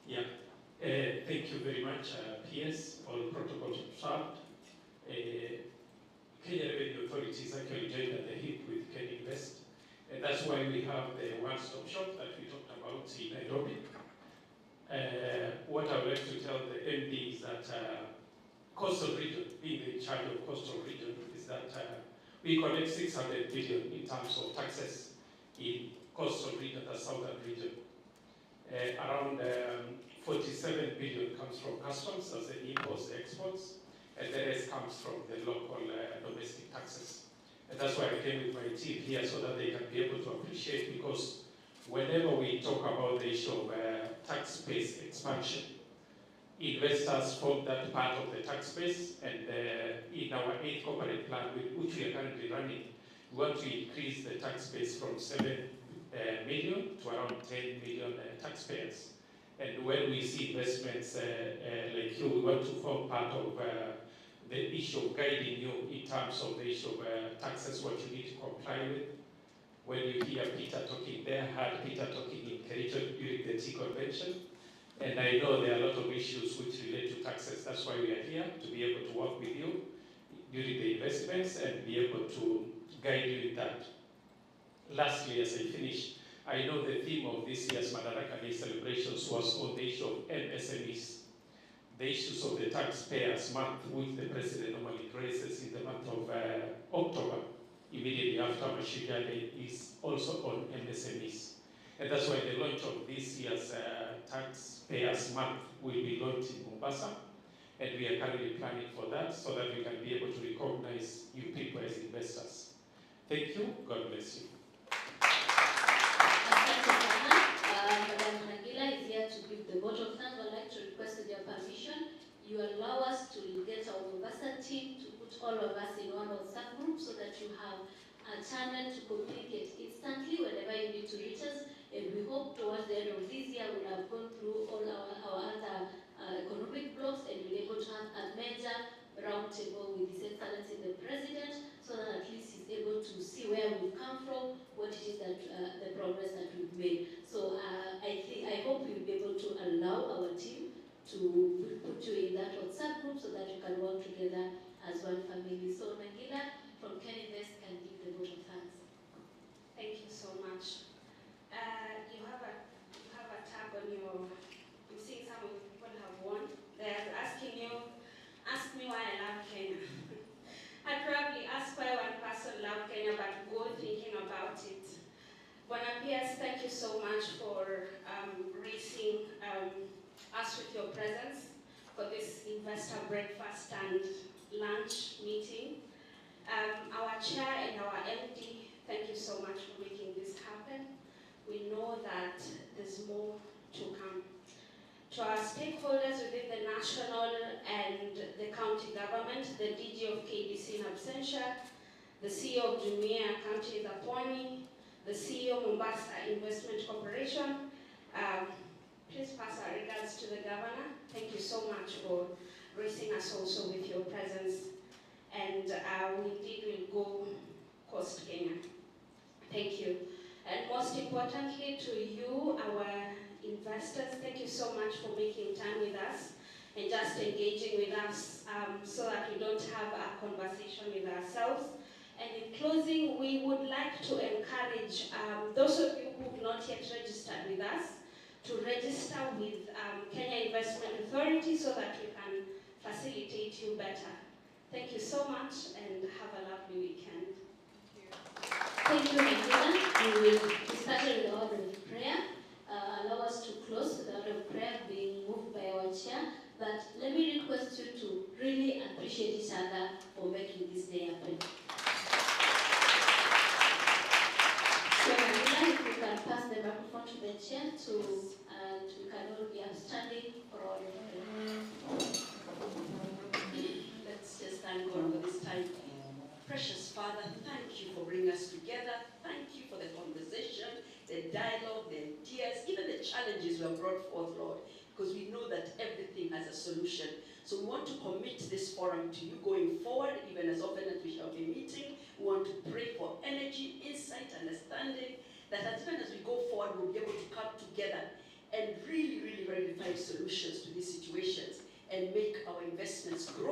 Yeah, thank you very much, PS, all protocols observed. Kenya Revenue Authority is actually joined at the hip with Can Invest, and that's why we have the one-stop shop that we talked about in Nairobi. What I would like to tell the MD is that Coastal Region, being in charge of Coastal Region, is that we collect 600 billion in terms of taxes in Coastal Region, the Southern Region. Around 47 billion comes from customs as the imports, exports, and the rest comes from the local domestic taxes. And that's why I came with my team here so that they can be able to appreciate, because whenever we talk about the issue of tax base expansion, investors form that part of the tax base, and in our 8th corporate plan, which we are currently running, we want to increase the tax base from 7 million to around 10 million taxpayers. And when we see investments like you, we want to form part of the issue of guiding you in terms of the issue of taxes, what you need to comply with. When you hear Peter talking there, I heard Peter talking in Kericho during the Tea Convention, and I know there are a lot of issues which relate to taxes. That's why we are here, to be able to work with you during the investments and be able to guide you in that. Lastly, as I finish, I know the theme of this year's Madaraka Day celebrations was on the issue of MSMEs, the issues of the taxpayers month, which the President normally raises in the month of October, immediately after Mashujaa Day, is also on MSMEs. And that's why the launch of this year's Taxpayers Month will be launched in Mombasa, and we are currently planning for that so that we can be able to recognize you people as investors. Thank you. God bless you. Madam Nagila is here to give all of us in one WhatsApp group so that you have a channel to communicate instantly whenever you need to reach us. And we hope towards the end of this year we'll have gone through all our other economic blocks and we'll be able to have a major roundtable with His Excellency the President so that at least he's able to see where we've come from, what it is that the progress that we've made. So I hope we'll be able to allow our team to put you in that WhatsApp group so that you can work together as one family. So Nangila from KenInvest can give the vote of thanks. Thank you so much. You have a tab on your, I'm seeing some of the people have won. They're asking you, ask me why I love Kenya. I'd probably ask why one person loves Kenya, but go thinking about it. Bwana Pierce, thank you so much for gracing us with your presence for this investor breakfast and lunch meeting. Our chair and our MD, thank you so much for making this happen. We know that there's more to come. To our stakeholders within the national and the county government, the DG of KDC in absentia, the CEO of Jumuiya County Zapwani, the CEO Mombasa Investment Corporation, please pass our regards to the governor. Thank you so much for gracing us also with your presence. And we indeed will go Coast Kenya. Thank you. And most importantly to you, our investors, thank you so much for making time with us and just engaging with us so that we don't have a conversation with ourselves. And in closing, we would like to encourage those of you who have not yet registered with us to register with Kenya Investment Authority so that we can facilitate you better. Thank you so much and have a lovely weekend. Thank you, Nangila. We will be starting with the order of prayer. Allow us to close with the order of prayer being moved by our chair. But let me request you to really appreciate each other for making this day happen. So Nangila, if you can pass the microphone to the chair and we can all be upstanding for all of prayer. Let's just thank God for this time. Precious Father, thank you for bringing us together. Thank you for the conversation, the dialogue, the tears, even the challenges you have brought forth, Lord, because we know that everything has a solution. So we want to commit this forum to you going forward, even as often as we shall be meeting. We want to pray for energy, insight, understanding, that even as we go forward, we'll be able to come together and really, really find solutions to these situations and make our investments grow.